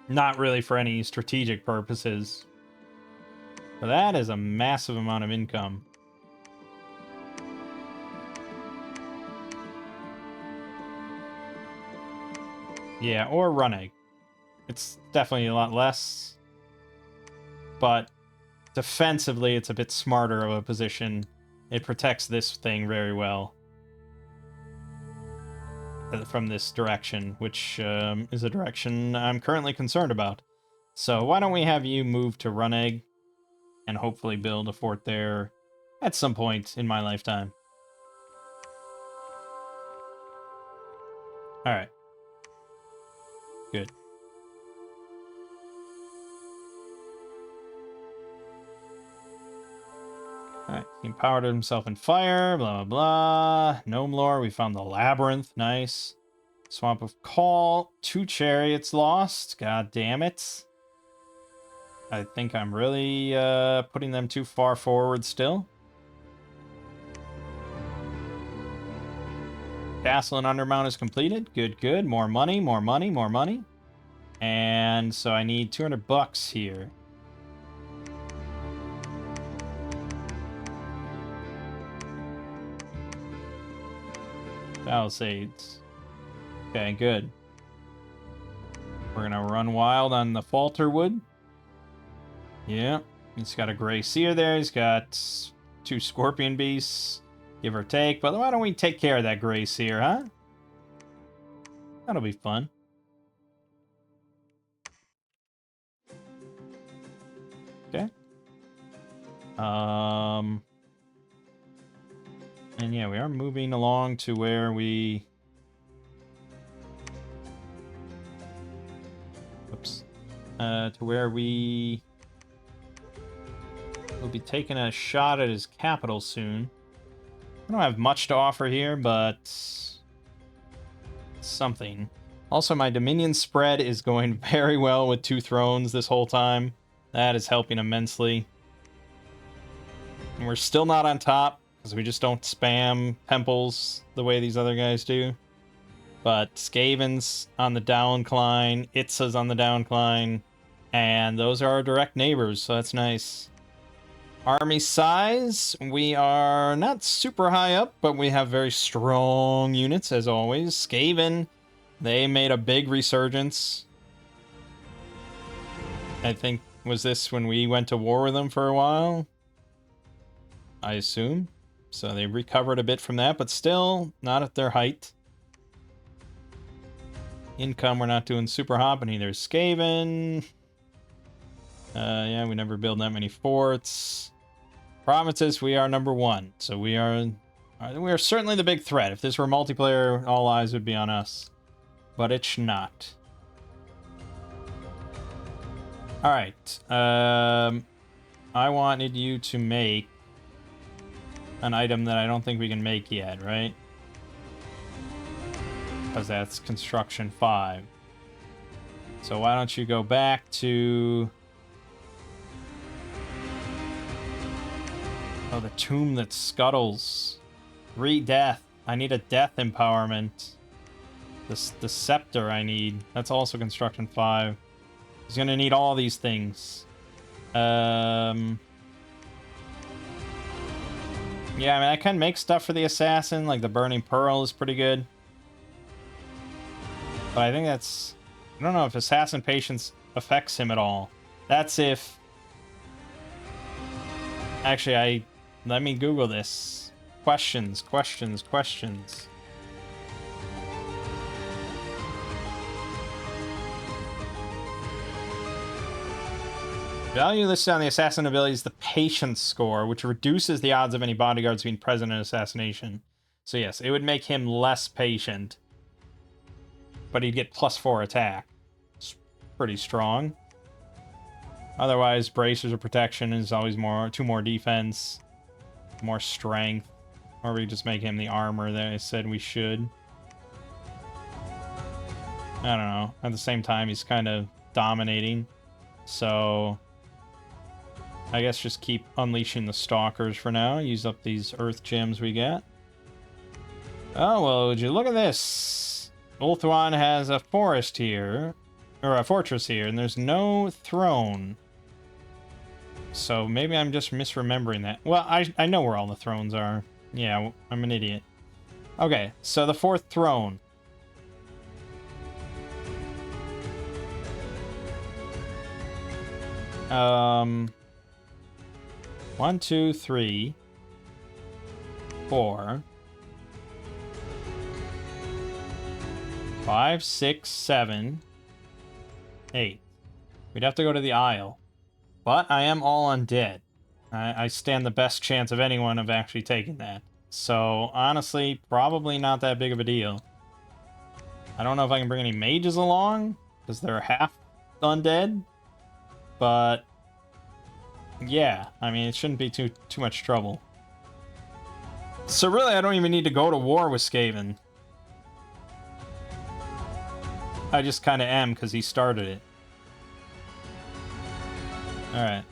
Not really for any strategic purposes. But that is a massive amount of income. Yeah, or Runegg. It's definitely a lot less. But defensively, it's a bit smarter of a position. It protects this thing very well. From this direction, which is a direction I'm currently concerned about. So why don't we have you move to Runegg and hopefully build a fort there at some point in my lifetime. Alright. Good. Alright, he empowered himself in fire, blah, blah, blah. Gnome lore, we found the labyrinth, nice. Swamp of Call, 2 chariots lost, god damn it. I think I'm really putting them too far forward still. Castle and Undermount is completed, good, good. More money, more money, more money. And so I need 200 bucks here. Palisades. Okay, good. We're gonna run wild on the Falterwood. Yeah, he's got a Gray Seer there. He's got 2 Scorpion Beasts, give or take. But why don't we take care of that Gray Seer, huh? That'll be fun. Okay. And yeah, we are moving along to where we... Oops. To where we... We'll be taking a shot at his capital soon. I don't have much to offer here, but... something. Also, my Dominion spread is going very well with 2 thrones this whole time. That is helping immensely. And we're still not on top, because we just don't spam temples the way these other guys do. But Skaven's on the downcline, Itza's on the downcline, and those are our direct neighbors, so that's nice. Army size, we are not super high up, but we have very strong units, as always. Skaven, they made a big resurgence. I think, was this when we went to war with them for a while? I assume. So they recovered a bit from that, but still not at their height. Income, we're not doing super hot, but neither is Skaven. Yeah, we never build that many forts. Provinces, we are number 1, so we are certainly the big threat. If this were multiplayer, all eyes would be on us, but it's not. All right, I wanted you to make an item that I don't think we can make yet, right? Because that's construction 5. So why don't you go back to... Oh, the tomb that scuttles. 3 death. I need a death empowerment. The scepter I need. That's also construction 5. He's gonna need all these things. Yeah, I mean, I can make stuff for the assassin. Like the burning pearl is pretty good. But I think that's... I don't know if assassin patience affects him at all. That's if... Actually, let me Google this. Questions. Value listed on the assassin ability is the patience score, which reduces the odds of any bodyguards being present in assassination. So yes, it would make him less patient. But he'd get +4 attack. It's pretty strong. Otherwise, bracers or protection is always 2 more defense, more strength. Or we just make him the armor that I said we should. I don't know. At the same time, he's kind of dominating. So I guess just keep unleashing the stalkers for now. Use up these earth gems we get. Oh, well, would you look at this? Ulthuan has a forest here. Or a fortress here, and there's no throne. So maybe I'm just misremembering that. Well, I know where all the thrones are. Yeah, I'm an idiot. Okay, so the 4th throne. One, 2, 3, 4, 5, 6, 7, 8. We'd have to go to the Isle. But I am all undead. I stand the best chance of anyone of actually taking that. So, honestly, probably not that big of a deal. I don't know if I can bring any mages along, because they're half undead. But, yeah, I mean, it shouldn't be too much trouble. So really, I don't even need to go to war with Skaven. I just kind of am, because he started it. Alright.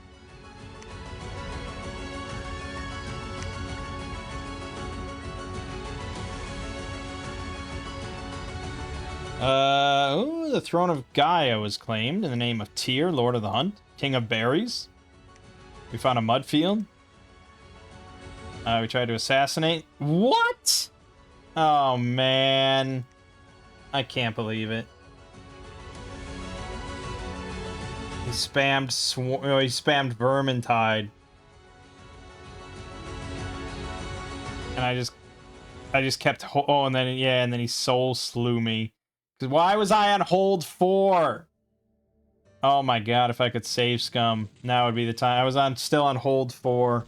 Ooh, the throne of Gaia was claimed in the name of Tyr, Lord of the Hunt, King of Berries. We found a mud field. We tried to assassinate. What? Oh, man. I can't believe it. He spammed he spammed Vermintide. And I just kept and then he soul slew me. Cuz why was I on hold 4? Oh my god, if I could save scum, now would be the time. I was still on hold 4.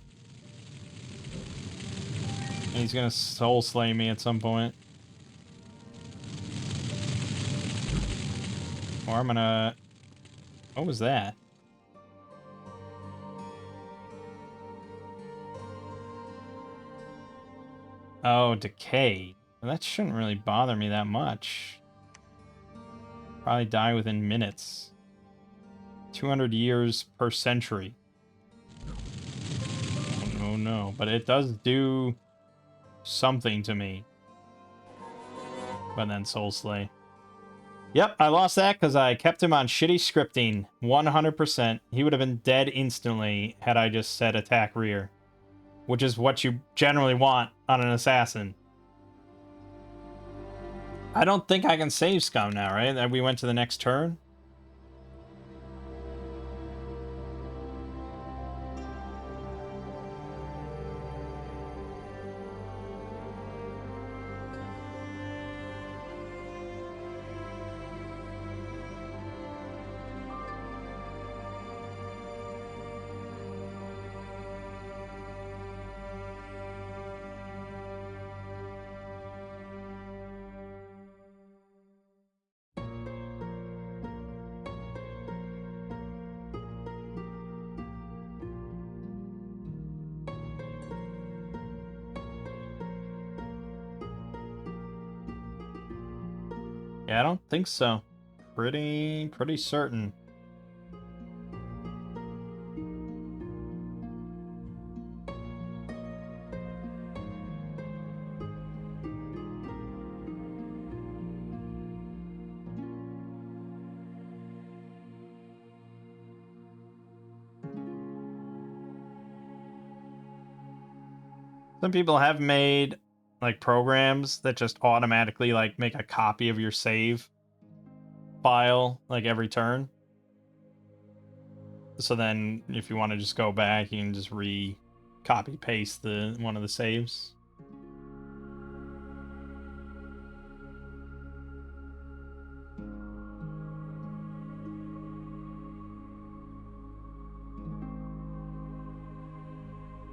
And he's going to soul slay me at some point. Or I'm going to... What was that? Oh, decay. Well, that shouldn't really bother me that much. Probably die within minutes. 200 years per century. Oh no, but it does do something to me. But then Soul Slay. Yep, I lost that because I kept him on shitty scripting. 100%. He would have been dead instantly had I just said attack rear. Which is what you generally want on an assassin. I don't think I can save scum now, right? That we went to the next turn. Yeah, I don't think so. Pretty certain. Some people have made like programs that just automatically like make a copy of your save file like every turn. So then if you want to just go back, you can just copy paste one of the saves.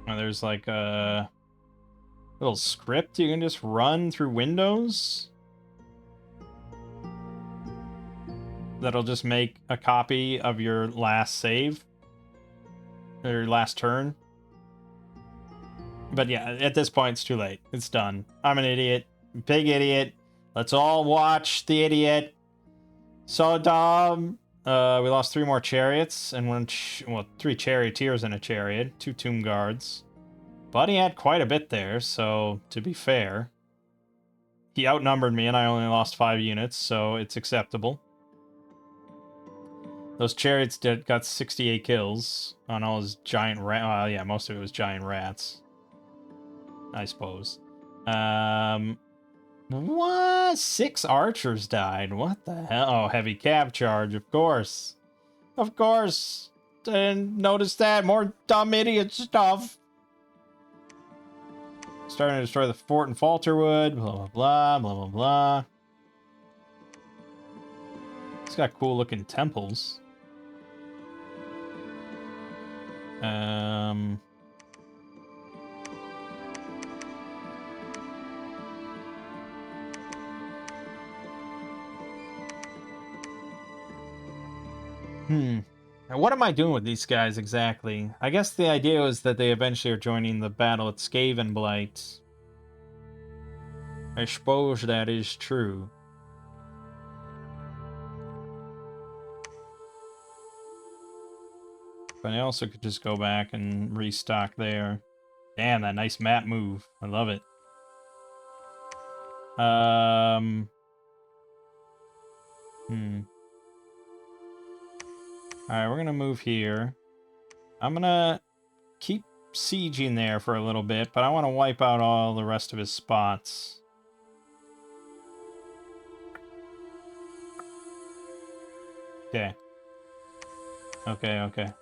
And there's like a little script you can just run through Windows that'll just make a copy of your last save or your last turn. But yeah, at this point, it's too late. It's done. I'm an idiot. Big idiot. Let's all watch the idiot. So dumb. We lost 3 more chariots and 3 charioteers and a chariot, 2 tomb guards. But he had quite a bit there, so to be fair, he outnumbered me and I only lost 5 units, so it's acceptable. Those chariots got 68 kills on all his giant rat. Yeah, most of it was giant rats, I suppose. What? 6 archers died. What the hell? Oh, heavy cav charge, of course. Of course. Didn't notice that. More dumb idiot stuff. Starting to destroy the fort in Falterwood. Blah, blah, blah, blah, blah, blah. It's got cool looking temples. Now, what am I doing with these guys exactly? I guess the idea was that they eventually are joining the battle at Skavenblight. I suppose that is true. But I also could just go back and restock there. Damn, that nice map move. I love it. Alright, we're gonna move here. I'm gonna keep sieging there for a little bit, but I want to wipe out all the rest of his spots. Okay. Okay, okay.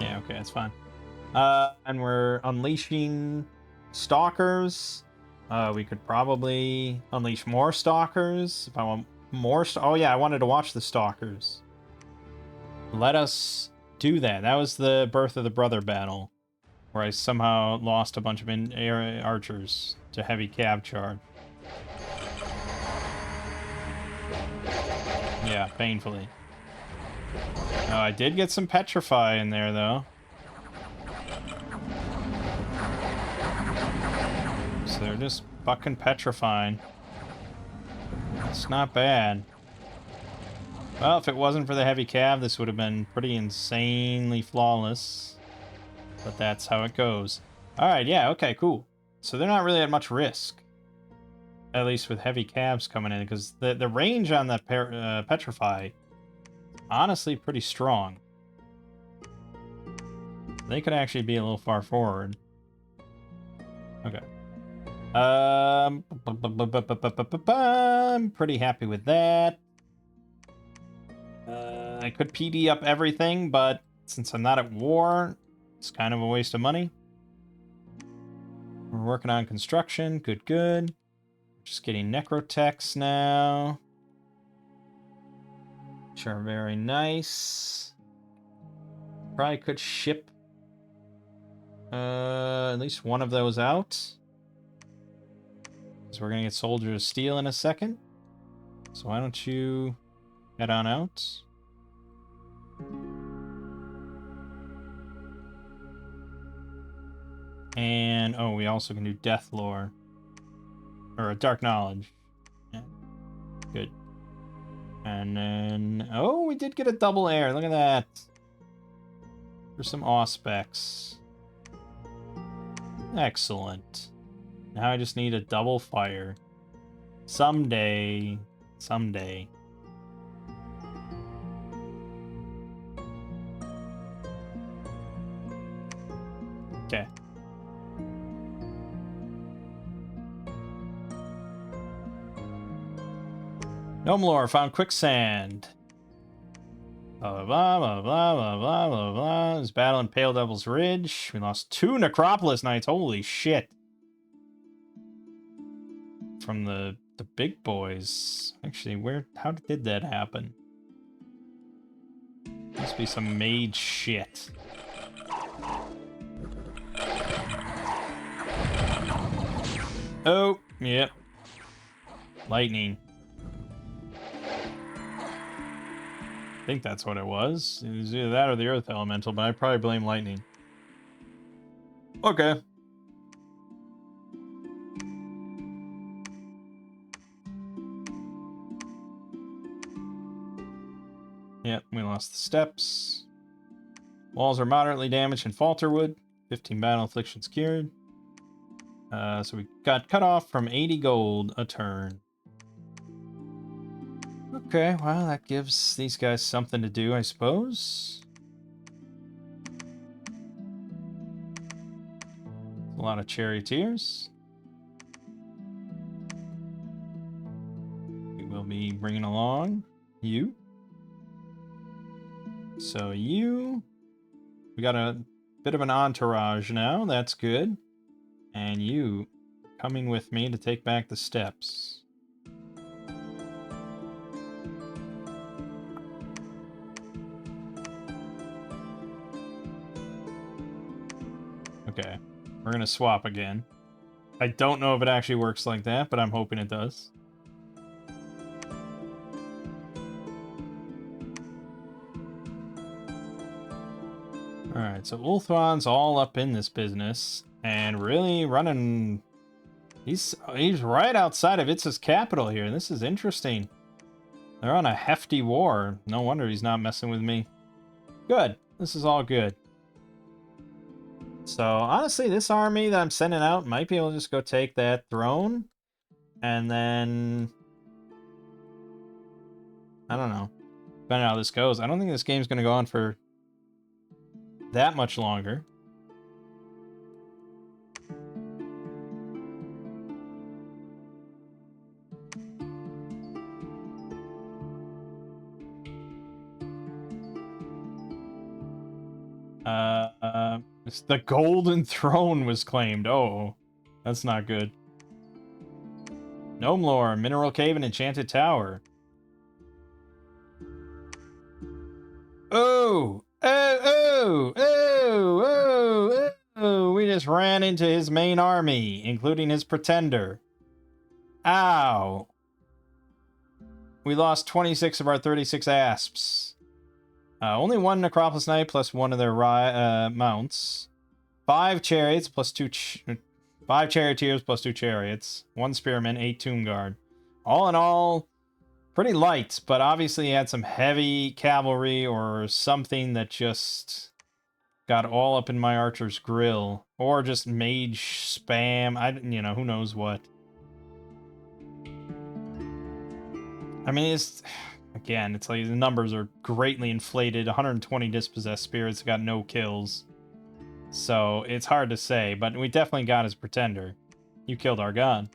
Yeah, okay, that's fine. And we're unleashing stalkers. We could probably unleash more stalkers if I want more. Oh yeah, I wanted to watch the stalkers. Let us do that. That was the Birth of the Brother battle, where I somehow lost a bunch of archers to heavy cav charge. Yeah, painfully. Oh, I did get some petrify in there though. So they're just fucking petrifying. It's not bad. Well, if it wasn't for the heavy cav, this would have been pretty insanely flawless. But that's how it goes. Alright, yeah, okay, cool. So they're not really at much risk. At least with heavy cavs coming in, because the range on that petrify, honestly, pretty strong. They could actually be a little far forward. Okay. I'm pretty happy with that. I could PD up everything, but since I'm not at war, it's kind of a waste of money. We're working on construction. Good, good. Just getting necrotechs now. Which are very nice. Probably could ship at least one of those out. So we're going to get Soldier of Steel in a second. So why don't you head on out? And, oh, we also can do Death Lore. Or Dark Knowledge. Yeah. Good. And then... Oh, we did get a double air. Look at that. For some auspex. Excellent. Now I just need a double fire. Someday. Someday. Okay. Gnome lore found quicksand. Blah, blah, blah, blah, blah, blah, blah, blah. There's battle in Pale Devil's Ridge. We lost 2 Necropolis Knights. Holy shit. From the big boys. Actually, how did that happen? Must be some mage shit. Oh, yep. Lightning. I think that's what it was. It was either that or the earth elemental, but I probably blame lightning. Okay. Yep, we lost the steps. Walls are moderately damaged in Falterwood. 15 battle afflictions cured. So we got cut off from 80 gold a turn. Okay, well, that gives these guys something to do, I suppose. A lot of charioteers. We will be bringing along you. So you... We got a bit of an entourage now, that's good. And you coming with me to take back the steps. Okay, we're gonna swap again. I don't know if it actually works like that, but I'm hoping it does. Alright, so Ulthuan's all up in this business, and really running... He's right outside of Itza's capital here. This is interesting. They're on a hefty war. No wonder he's not messing with me. Good. This is all good. So, honestly, this army that I'm sending out might be able to just go take that throne. And then... I don't know. Depending on how this goes. I don't think this game's going to go on for that much longer. The Golden Throne was claimed. Oh, that's not good. Gnome lore, Mineral Cave and Enchanted Tower. Oh! Oh! Oh! Oh! Oh! Oh! We just ran into his main army, including his pretender. Ow! We lost 26 of our 36 asps. Only 1 Necropolis Knight plus 1 of their mounts. 5 chariots plus 2... 5 charioteers plus 2 chariots. 1 spearman, 8 tomb guard. All in all, pretty light, but obviously he had some heavy cavalry or something that just got all up in my archer's grill. Or just mage spam. You know, who knows what. I mean, it's... Again, it's like the numbers are greatly inflated. 120 dispossessed spirits got no kills. So, it's hard to say, but we definitely got his pretender. You killed our god.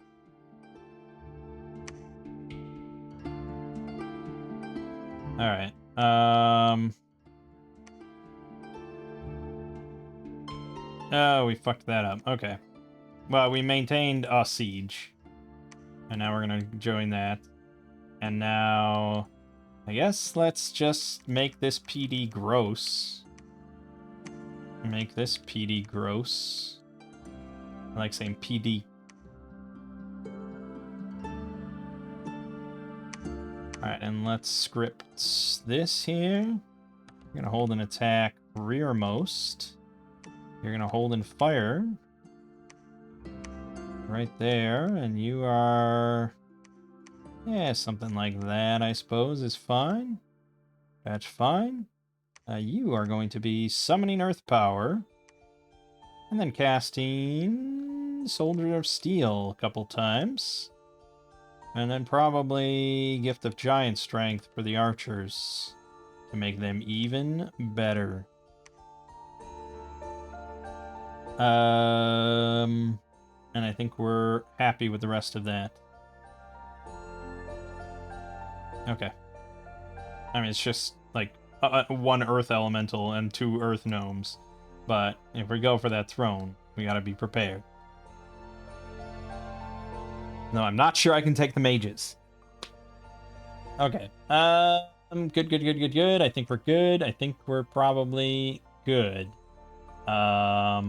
Alright. Oh, we fucked that up. Okay. Well, we maintained a siege. And now we're gonna join that. And now... I guess let's just make this PD gross. Make this PD gross. I like saying PD. Alright, and let's script this here. You're gonna hold an attack rearmost. You're gonna hold and fire. Right there, and you are... Yeah, something like that, I suppose, is fine. That's fine. You are going to be summoning Earth Power. And then casting Soldier of Steel a couple times. And then probably Gift of Giant Strength for the archers to make them even better. And I think we're happy with the rest of that. Okay. I mean, it's just like one Earth Elemental and 2 Earth Gnomes. But if we go for that throne, we gotta be prepared. No, I'm not sure I can take the mages. Okay. Good. I think we're good. I think we're probably good. There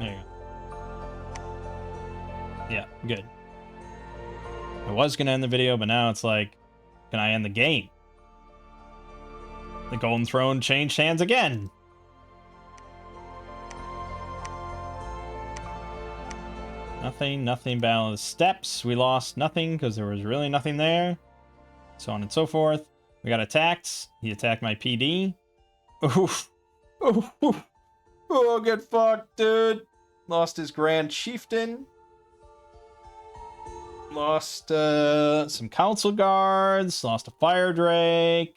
you go. Yeah, good. I was gonna end the video, but now it's like, can I end the game? The Golden Throne changed hands again. Nothing. Battle of the Steps. We lost nothing because there was really nothing there. So on and so forth. We got attacked. He attacked my PD. Oof. Oof. Oof. Oh, get fucked, dude. Lost his Grand Chieftain. Lost some Council Guards. Lost a Fire Drake.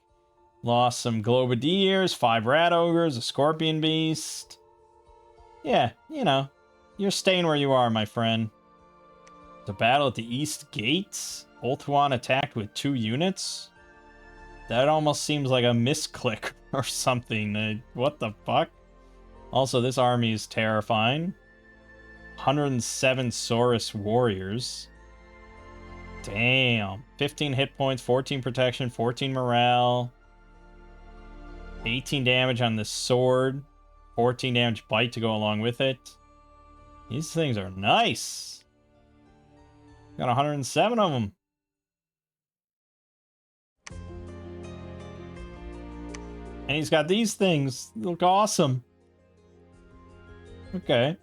Lost some Globadiers. 5 Rat Ogres. A Scorpion Beast. Yeah, you know. You're staying where you are, my friend. The battle at the East Gates? Ulthuan attacked with 2 units? That almost seems like a misclick or something. What the fuck? Also, this army is terrifying. 107 Saurus warriors. Damn. 15 hit points, 14 protection, 14 morale. 18 damage on the sword. 14 damage bite to go along with it. These things are nice. Got 107 of them. And he's got these things. They look awesome. Okay.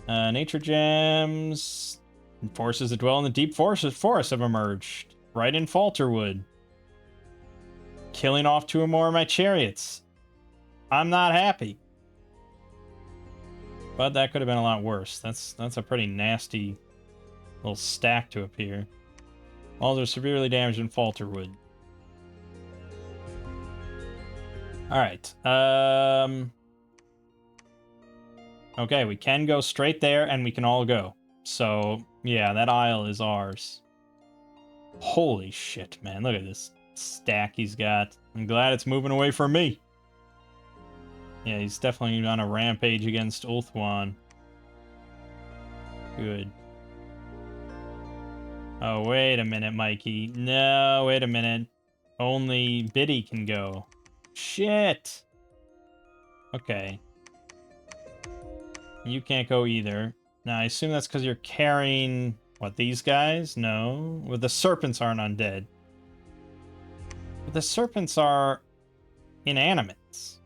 Nature gems. Forces that dwell in the deep forest have emerged. Right in Falterwood. Killing off 2 or more of my chariots. I'm not happy. But that could have been a lot worse. That's a pretty nasty little stack to appear. Walls are severely damaged in Falterwood. Alright. Okay, we can go straight there and we can all go. So, yeah, that isle is ours. Holy shit, man. Look at this stack he's got. I'm glad it's moving away from me. Yeah, he's definitely on a rampage against Ulthuan. Good. Oh, wait a minute, Mikey. No, wait a minute. Only Biddy can go. Shit! Okay. You can't go either. Now, I assume that's because you're carrying... What, these guys? No. Well, the serpents aren't undead. But the serpents are inanimates.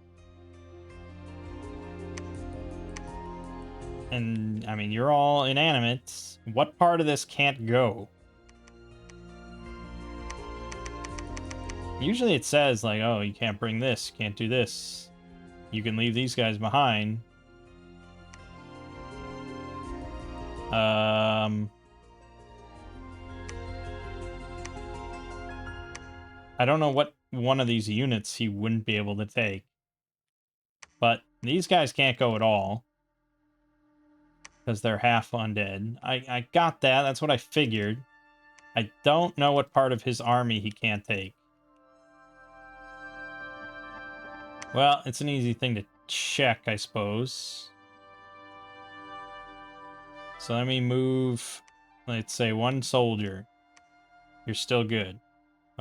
And, I mean, you're all inanimate. What part of this can't go? Usually it says, like, oh, you can't bring this, you can't do this. You can leave these guys behind. I don't know what one of these units he wouldn't be able to take. But these guys can't go at all. Because they're half undead. I got that. That's what I figured. I don't know what part of his army he can't take. Well, it's an easy thing to check, I suppose. So let me move, let's say, 1 soldier. You're still good.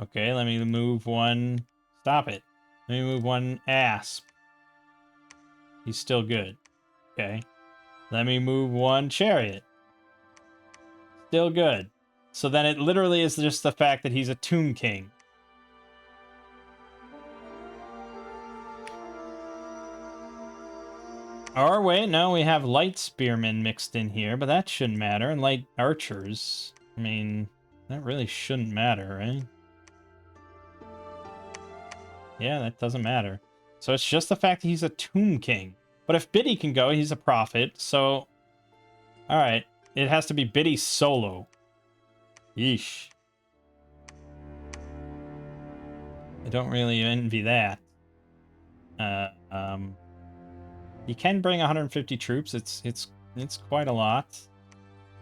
Okay, let me move 1... Stop it. Let me move 1 asp. He's still good. Okay. Let me move 1 chariot. Still good. So then it literally is just the fact that he's a Tomb King. Or wait, no, we have light spearmen mixed in here, but that shouldn't matter. And light archers. I mean, that really shouldn't matter, right? Yeah, that doesn't matter. So it's just the fact that he's a Tomb King. But if Biddy can go, he's a prophet, so... Alright, it has to be Biddy solo. Yeesh. I don't really envy that. You can bring 150 troops. It's quite a lot.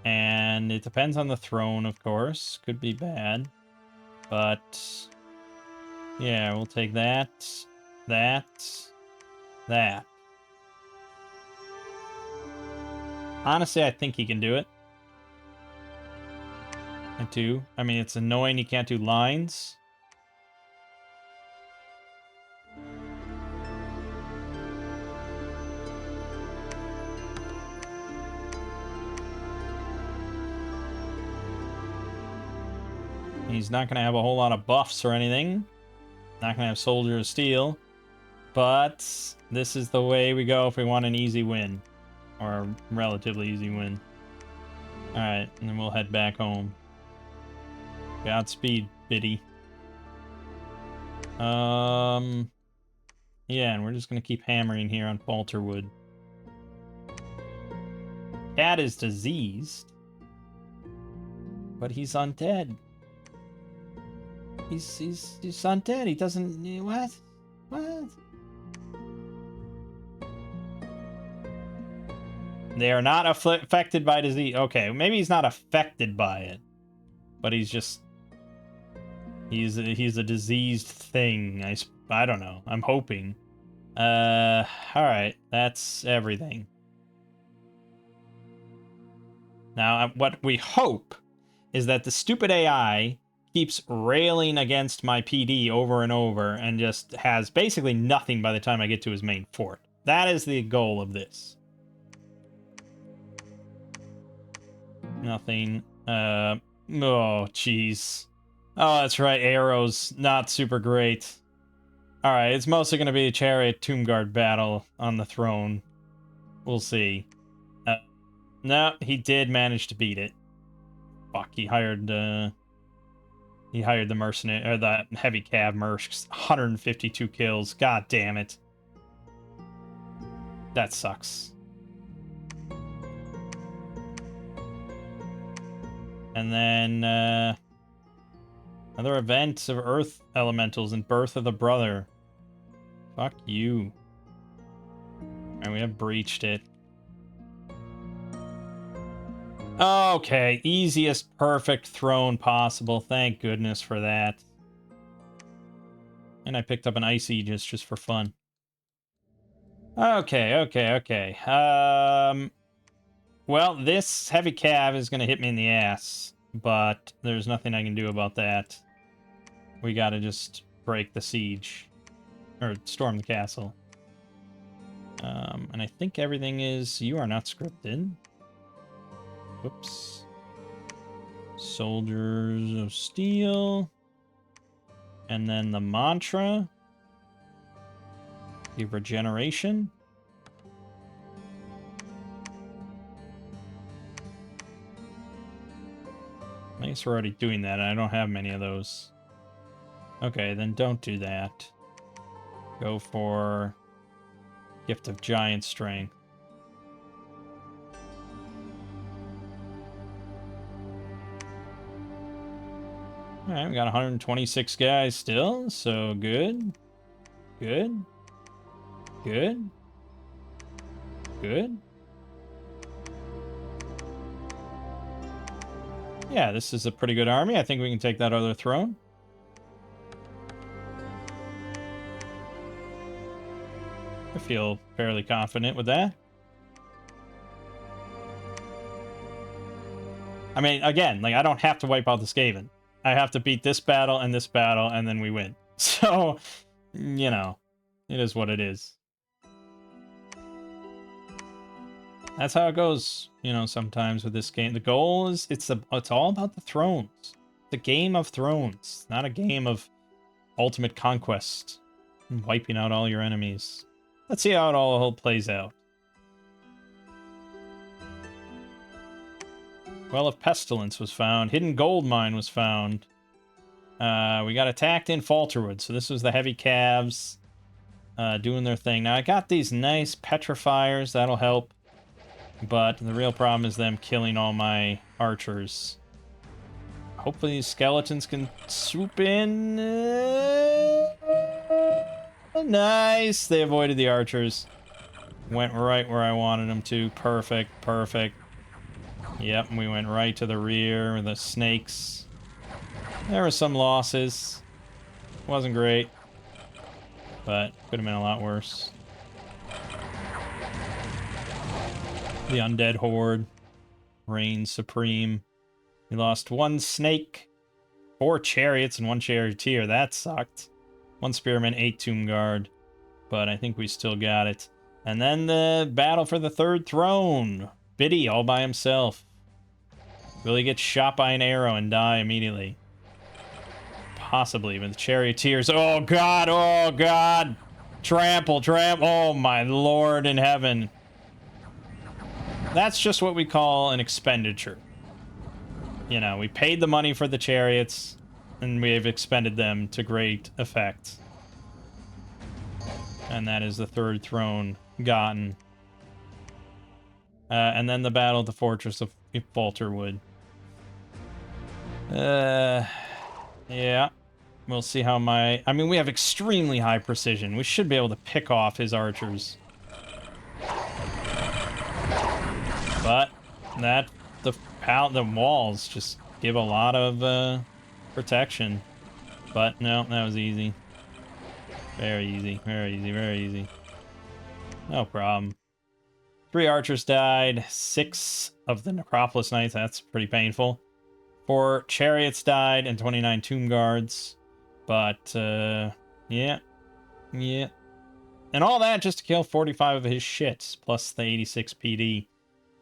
And it depends on the throne, of course. Could be bad. But... yeah, we'll take that, that. Honestly, I think he can do it. I do. I mean, it's annoying he can't do lines. He's not going to have a whole lot of buffs or anything. Not going to have Soldier of Steel. But this is the way we go if we want an easy win. Or a relatively easy win. Alright, and then we'll head back home. Godspeed, Biddy. Yeah, and we're just going to keep hammering here on Falterwood. Cat is diseased. But he's undead. He's undead. He doesn't... What? What? They are not affected by disease. Okay, maybe he's not affected by it. But he's just... He's a diseased thing. I don't know. I'm hoping. Alright. That's everything. Now, what we hope is that the stupid AI keeps railing against my PD over and over and just has basically nothing by the time I get to his main fort. That is the goal of this. Nothing. Oh, jeez. Oh, that's right. Arrows. Not super great. Alright, it's mostly going to be a Chariot Tomb Guard battle on the throne. We'll see. No, he did manage to beat it. Fuck, he hired the mercenary, or the heavy cav mercs. 152 kills. God damn it. That sucks. And then, another event of Earth Elementals and Birth of the Brother. Fuck you. And we have breached it. Okay, easiest perfect throne possible. Thank goodness for that. And I picked up an Ice Aegis just for fun. Okay. Well, this heavy cav is going to hit me in the ass, but there's nothing I can do about that. We got to just break the siege. Or storm the castle. And I think everything is... You are not scripted. Whoops. Soldiers of Steel. And then the mantra. Give regeneration. I guess we're already doing that, and I don't have many of those. Okay, then don't do that. Go for Gift of Giant Strength. Alright, we got 126 guys still, so good. Good. Good. Good. Yeah, this is a pretty good army. I think we can take that other throne. I feel fairly confident with that. I mean, again, like, I don't have to wipe out the Skaven. I have to beat this battle, and then we win. So, you know, it is what it is. That's how it goes, you know, sometimes with this game. The goal is, it's all about the thrones. It's a game of thrones, not a game of ultimate conquest and wiping out all your enemies. Let's see how it all plays out. Well of Pestilence was found. Hidden Gold Mine was found. We got attacked in Falterwood, so this was the heavy calves doing their thing. Now, I got these nice petrifiers. That'll help. But the real problem is them killing all my archers. Hopefully these skeletons can swoop in. Nice! They avoided the archers. Went right where I wanted them to. Perfect, perfect. Yep, we went right to the rear. The snakes. There were some losses. Wasn't great. But could have been a lot worse. The undead horde reigns supreme. We lost 1 snake, 4 chariots, and 1 charioteer. That sucked. 1 spearman, 8 tomb guard. But I think we still got it. And then the battle for the 3rd throne. Biddy all by himself. Will he get shot by an arrow and die immediately? Possibly, but the charioteers. Oh god, oh god! Trample, trample. Oh my lord in heaven. That's just what we call an expenditure. You know, we paid the money for the chariots, and we have expended them to great effect. And that is the 3rd throne gotten. And then the battle at the fortress of Falterwood. Yeah. We'll see how my... I mean, we have extremely high precision. We should be able to pick off his archers. But the walls just give a lot of protection. But no, that was easy. Very easy, very easy, very easy. No problem. 3 archers died. 6 of the Necropolis Knights. That's pretty painful. 4 chariots died and 29 tomb guards. But, yeah. Yeah. And all that just to kill 45 of his shits, plus the 86 PD.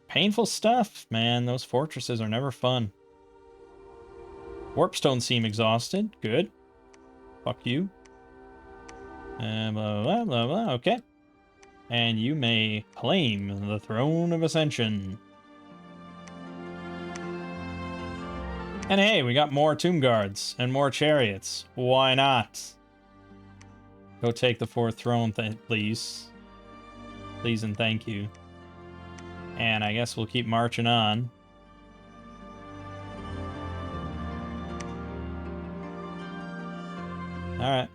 Painful stuff, man. Those fortresses are never fun. Warpstone seem exhausted. Good. Fuck you. Blah, blah, blah, blah. Okay. And you may claim the Throne of Ascension. And hey, we got more tomb guards and more chariots. Why not? Go take the 4th throne, please. Please and thank you. And I guess we'll keep marching on. Alright.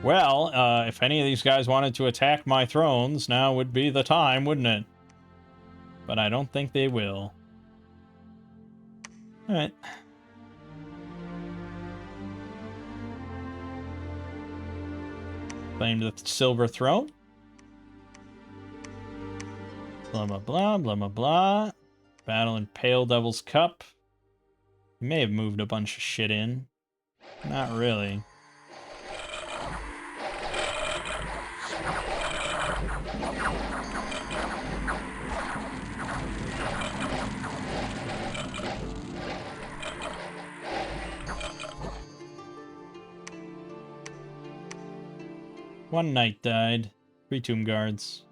Well, if any of these guys wanted to attack my thrones, now would be the time, wouldn't it? But I don't think they will. Alright. Claim the silver throne. Blah, blah, blah, blah, blah, blah. Battle in Pale Devil's Cup. He may have moved a bunch of shit in. Not really. One knight died. 3 tomb guards.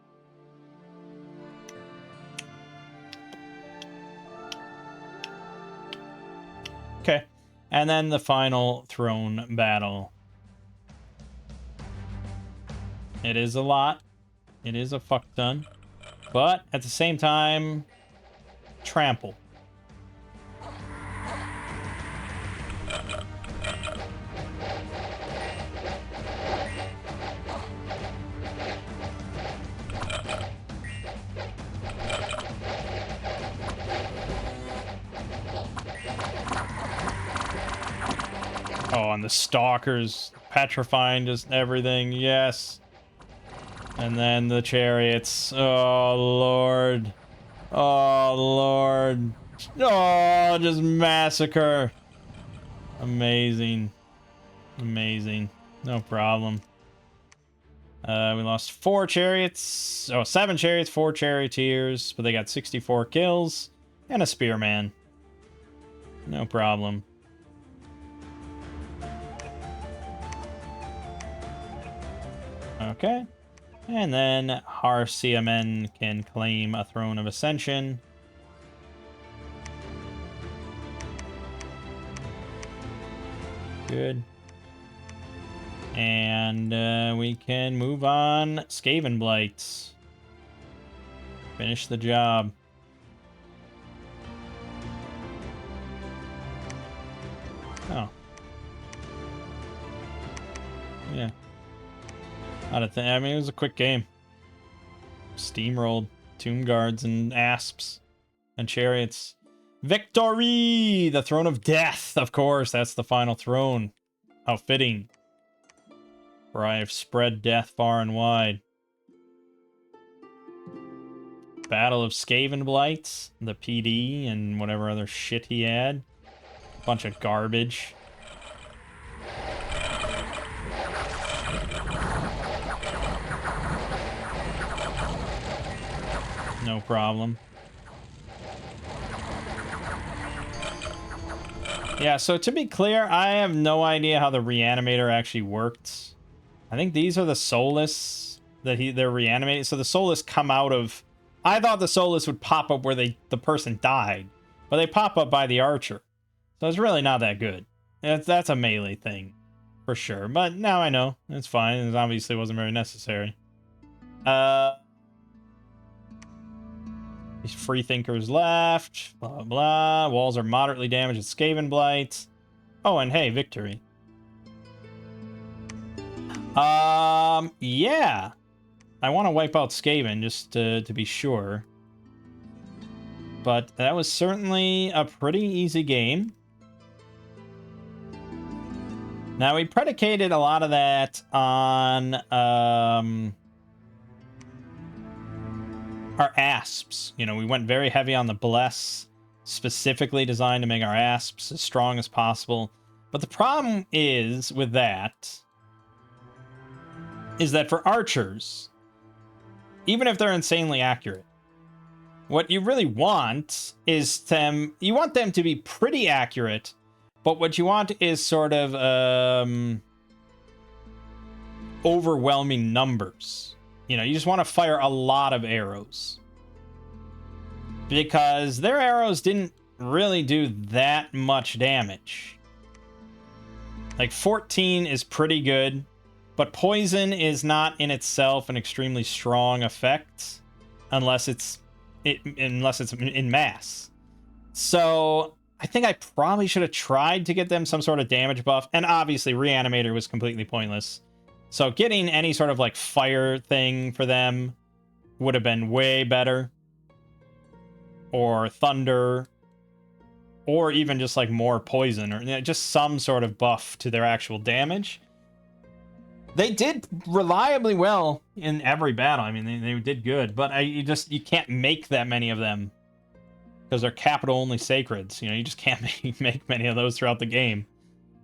Okay. And then the final throne battle. It is a lot. It is a fuck ton. But at the same time, trample. Oh, and the stalkers petrifying just everything. Yes. And then the chariots. Oh, Lord. Oh, Lord. Oh, just massacre. Amazing. Amazing. No problem. We lost 4 chariots. Oh, 7 chariots, 4 charioteers. But they got 64 kills. And a spearman. No problem. Okay. And then Harsiamen can claim a Throne of Ascension. Good. And we can move on. Skaven Blights. Finish the job. Oh. Yeah. Not a thing. I mean, it was a quick game. Steamrolled. Tomb Guards and Asps. And Chariots. Victory! The Throne of Death. Of course, that's the final throne. How fitting. For I have spread death far and wide. Battle of Skaven Blights. The PD and whatever other shit he had. Bunch of garbage. No problem. Yeah, so to be clear, I have no idea how the reanimator actually worked. I think these are the soulless that they're reanimating. So the soulless come out of... I thought the soulless would pop up where the person died, but they pop up by the archer. So it's really not that good. That's a melee thing, for sure. But now I know. It's fine. It obviously wasn't very necessary. Free thinkers left. Blah, blah. Walls are moderately damaged with Skaven Blight. Oh, and hey, victory. Yeah. I want to wipe out Skaven just to be sure. But that was certainly a pretty easy game. Now, we predicated a lot of that on our asps. You know, we went very heavy on the bless, specifically designed to make our asps as strong as possible. But the problem is with that is that for archers, even if they're insanely accurate, what you really want is you want them to be pretty accurate, but what you want is sort of overwhelming numbers. You know, you just want to fire a lot of arrows. Because their arrows didn't really do that much damage. Like, 14 is pretty good, but poison is not in itself an extremely strong effect unless it's in mass. So I think I probably should have tried to get them some sort of damage buff, and obviously Reanimator was completely pointless. So getting any sort of like fire thing for them would have been way better. Or thunder, or even just like more poison, or just some sort of buff to their actual damage. They did reliably well in every battle. I mean, they did good, but you can't make that many of them because they're capital only sacreds. You know, you just can't make many of those throughout the game.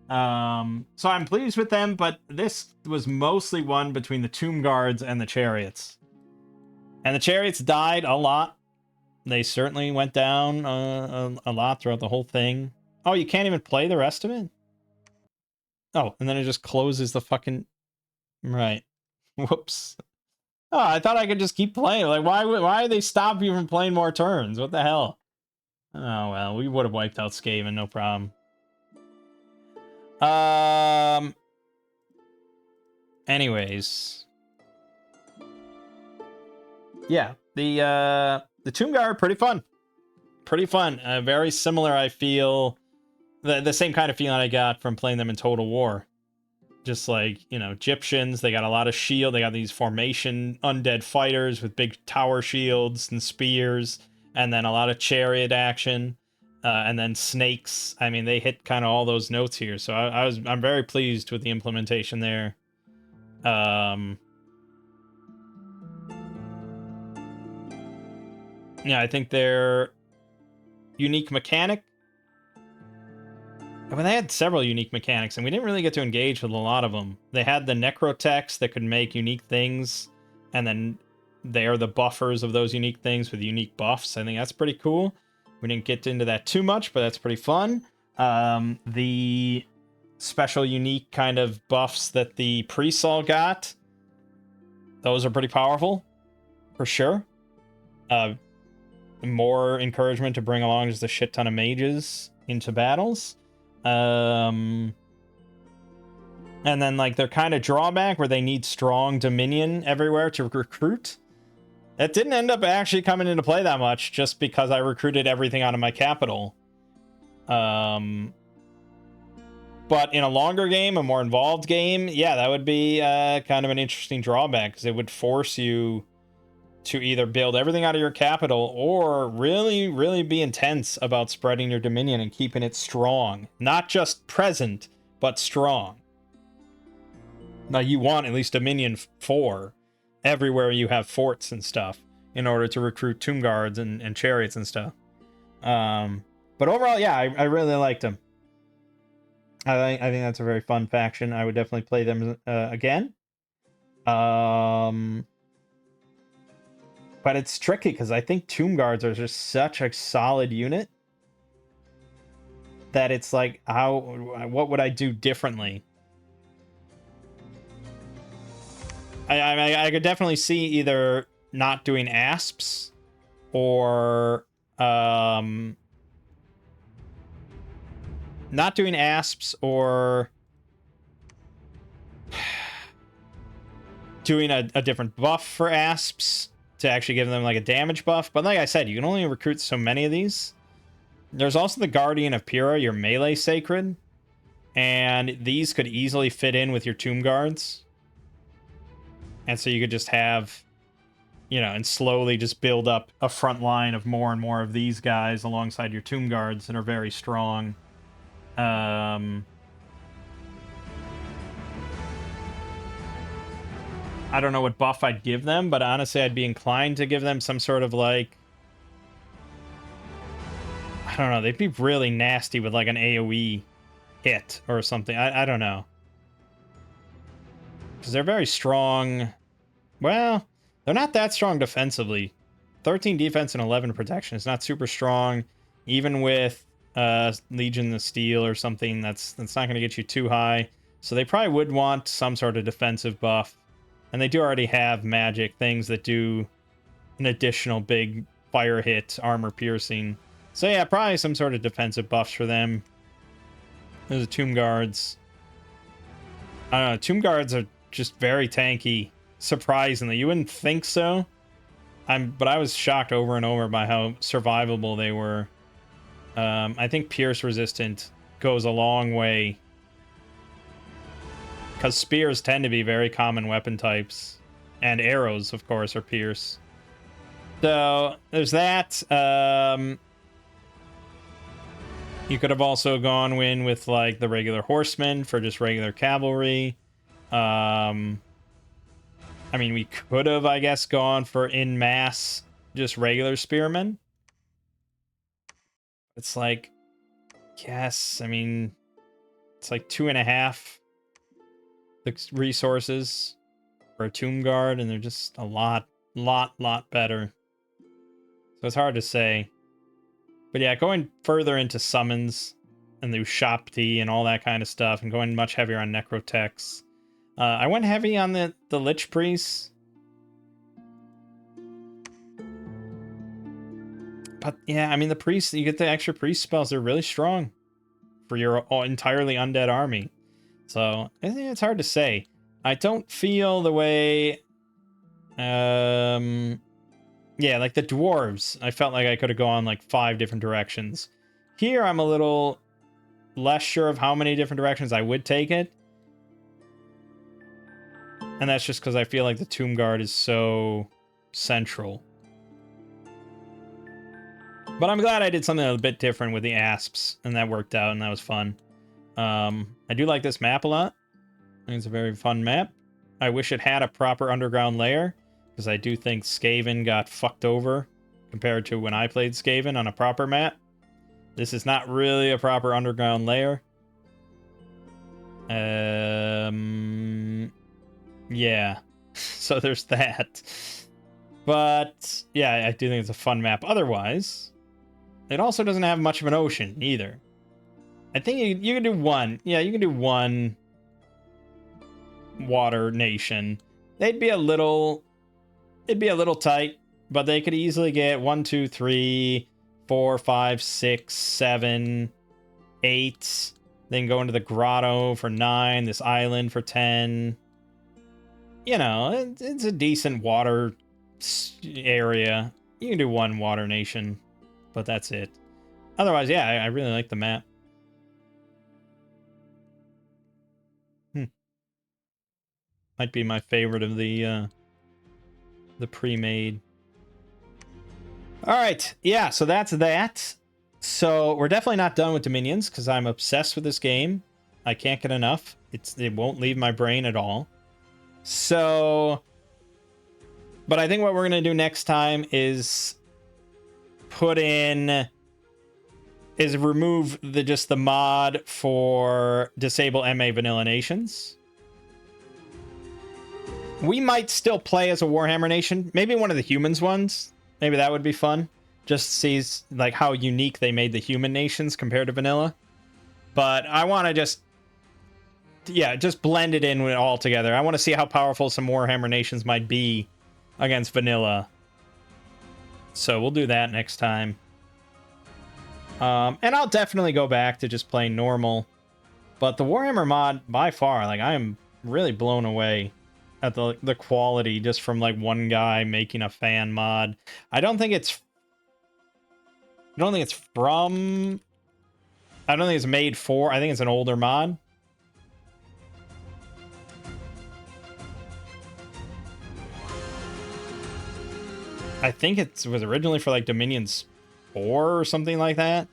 So I'm pleased with them, but this was mostly won between the Tomb Guards and the Chariots. And the Chariots died a lot. They certainly went down a lot throughout the whole thing. Oh, you can't even play the rest of it? Oh, and then it just closes the fucking... Right. Whoops. Oh, I thought I could just keep playing. Like, why did they stop you from playing more turns? What the hell? Oh, well, we would have wiped out Skaven, no problem. Anyways. Yeah, the Tomb Guard are pretty fun. Pretty fun. Very similar, I feel. The same kind of feeling I got from playing them in Total War. Just like, you know, Egyptians, they got a lot of shield. They got these formation undead fighters with big tower shields and spears. And then a lot of chariot action. And then snakes. I mean, they hit kind of all those notes here. So I'm very pleased with the implementation there. Yeah, I think their unique mechanic. I mean, they had several unique mechanics, and we didn't really get to engage with a lot of them. They had the necrotex that could make unique things, and then they're the buffers of those unique things with unique buffs. I think that's pretty cool. We didn't get into that too much, but that's pretty fun. The special unique kind of buffs that the priests all got, those are pretty powerful, for sure. More encouragement to bring along just a shit ton of mages into battles. And then, like, their kind of drawback where they need strong Dominion everywhere to recruit. It didn't end up actually coming into play that much, just because I recruited everything out of my capital. But in a longer game, a more involved game, yeah, that would be kind of an interesting drawback, because it would force you to either build everything out of your capital or really, really be intense about spreading your Dominion and keeping it strong. Not just present, but strong. Now, you want at least Dominion 4 everywhere you have forts and stuff in order to recruit Tomb Guards and Chariots and stuff. But overall, yeah, I really liked them. I think that's a very fun faction. I would definitely play them again. But it's tricky because I think Tomb Guards are just such a solid unit that it's like, what would I do differently? I could definitely see either not doing asps or not doing asps or doing a different buff for asps to actually give them like a damage buff. But like I said, you can only recruit so many of these. There's also the Guardian of Pyrrha, your melee sacred, and these could easily fit in with your Tomb Guards. And so you could just have, you know, and slowly just build up a front line of more and more of these guys alongside your Tomb Guards that are very strong. I don't know what buff I'd give them, but honestly, I'd be inclined to give them some sort of, like, I don't know, they'd be really nasty with, like, an AoE hit or something. I don't know. Because they're very strong. Well, they're not that strong defensively. 13 defense and 11 protection is not super strong. Even with Legion of Steel or something, that's not going to get you too high. So they probably would want some sort of defensive buff. And they do already have magic things that do an additional big fire hit, armor piercing. So yeah, probably some sort of defensive buffs for them. There's the Tomb Guards. I don't know, Tomb Guards are just very tanky. Surprisingly, you wouldn't think so. But I was shocked over and over by how survivable they were. I think Pierce Resistant goes a long way, because spears tend to be very common weapon types, and arrows, of course, are Pierce. So there's that. You could have also gone in with like the regular horsemen for just regular cavalry. I mean, we could have, I guess, gone for in mass just regular spearmen. It's like, yes, I mean, it's like 2.5 resources for a Tomb Guard, and they're just a lot better. So it's hard to say. But yeah, going further into summons and the Ushapti and all that kind of stuff, and going much heavier on Necrotechs. I went heavy on the Lich Priests. But yeah, I mean, the priests, you get the extra priest spells, they're really strong for your entirely undead army. So I think it's hard to say. I don't feel the way... yeah, like the dwarves, I felt like I could have gone like 5 different directions. Here, I'm a little less sure of how many different directions I would take it. And that's just because I feel like the Tomb Guard is so central. But I'm glad I did something a bit different with the asps, and that worked out, and that was fun. I do like this map a lot. I think it's a very fun map. I wish it had a proper underground layer, because I do think Skaven got fucked over compared to when I played Skaven on a proper map. This is not really a proper underground layer. Yeah. So there's that. But yeah, I do think it's a fun map. Otherwise, it also doesn't have much of an ocean either. I think you can do one. Yeah, you can do one water nation. It'd be a little tight, but they could easily get 1, 2, 3, 4, 5, 6, 7, 8. Then go into the grotto for 9, this island for 10. You know, it's a decent water area. You can do one water nation, but that's it. Otherwise, yeah, I really like the map. Might be my favorite of the pre-made. All right, yeah, so that's that. So we're definitely not done with Dominions because I'm obsessed with this game. I can't get enough. It won't leave my brain at all. So, but I think what we're gonna do next time is remove just the mod for disable MA vanilla nations. We might still play as a Warhammer nation, maybe one of the humans ones. Maybe that would be fun. Just sees like how unique they made the human nations compared to vanilla. But I want to just blend it in with it all together. I want to see how powerful some Warhammer nations might be against vanilla. So we'll do that next time. And I'll definitely go back to just playing normal. But the Warhammer mod, by far, like, I am really blown away at the quality just from, like, one guy making a fan mod. I don't think it's made for... I think it's an older mod. I think it was originally for, like, Dominions 4 or something like that.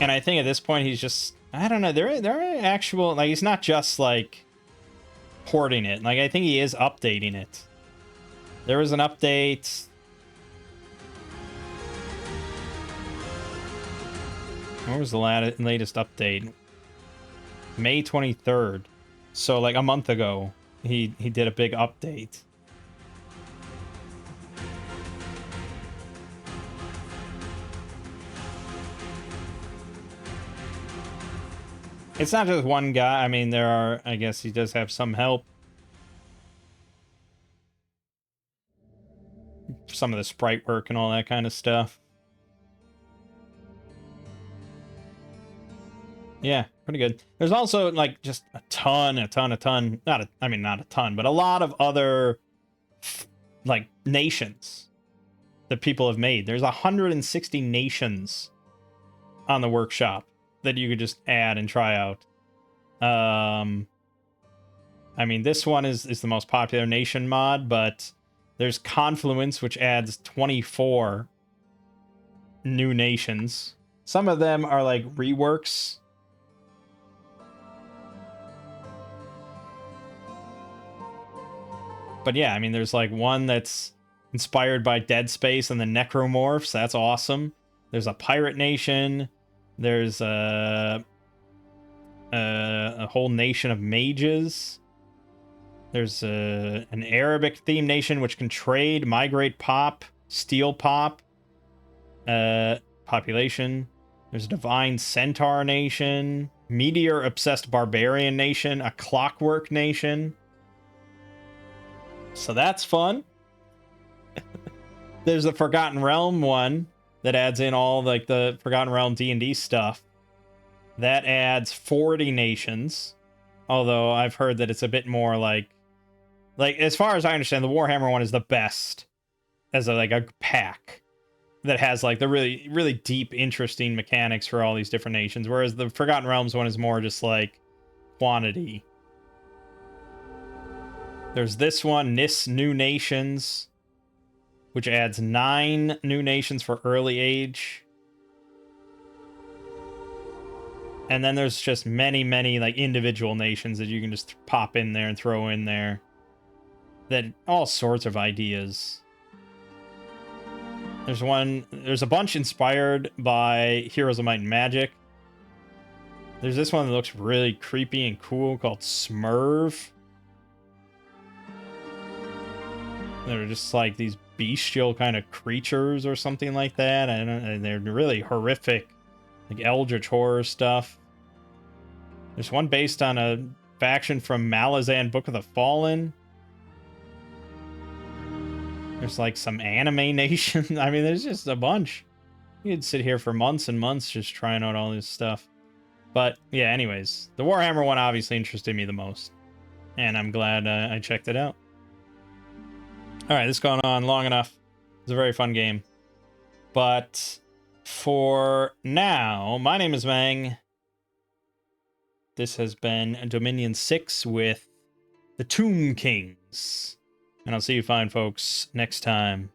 And I think at this point he's just... I don't know. There are actual... Like, he's not just, like, porting it. Like, I think he is updating it. There was an update... What was the latest update? May 23rd. So, like, a month ago, he did a big update. It's not just one guy. I mean, there are... I guess he does have some help. Some of the sprite work and all that kind of stuff. Yeah, pretty good. There's also, like, just a ton. Not a ton, but a lot of other, like, nations that people have made. There's 160 nations on the workshop that you could just add and try out. I mean, this one is the most popular nation mod, but there's Confluence, which adds 24 new nations. Some of them are, like, reworks. But yeah, I mean, there's, like, one that's inspired by Dead Space and the Necromorphs. That's awesome. There's a pirate nation. There's a whole nation of mages. There's an Arabic-themed nation which can trade, migrate, pop, steal pop, population. There's a divine centaur nation, meteor-obsessed barbarian nation, a clockwork nation. So that's fun. There's the Forgotten Realm one that adds in all, like, the Forgotten Realm D&D stuff. That adds 40 nations. Although I've heard that it's a bit more like, as far as I understand, the Warhammer one is the best as a pack that has, like, the really, really deep, interesting mechanics for all these different nations. Whereas the Forgotten Realms one is more just, like, quantity. There's this one, Nis New Nations, which adds 9 new nations for early age. And then there's just many, many, like, individual nations that you can just pop in there and throw in there. That all sorts of ideas. There's a bunch inspired by Heroes of Might and Magic. There's this one that looks really creepy and cool called Smurv. They're just like these bestial kind of creatures or something like that. And they're really horrific, like eldritch horror stuff. There's one based on a faction from Malazan Book of the Fallen. There's like some anime nation. I mean, there's just a bunch. You'd sit here for months and months just trying out all this stuff. But, yeah, anyways. The Warhammer one obviously interested me the most. And I'm glad I checked it out. Alright, this has gone on long enough. It's a very fun game. But for now, my name is Mangg. This has been Dominion 6 with the Tomb Kings. And I'll see you fine folks next time.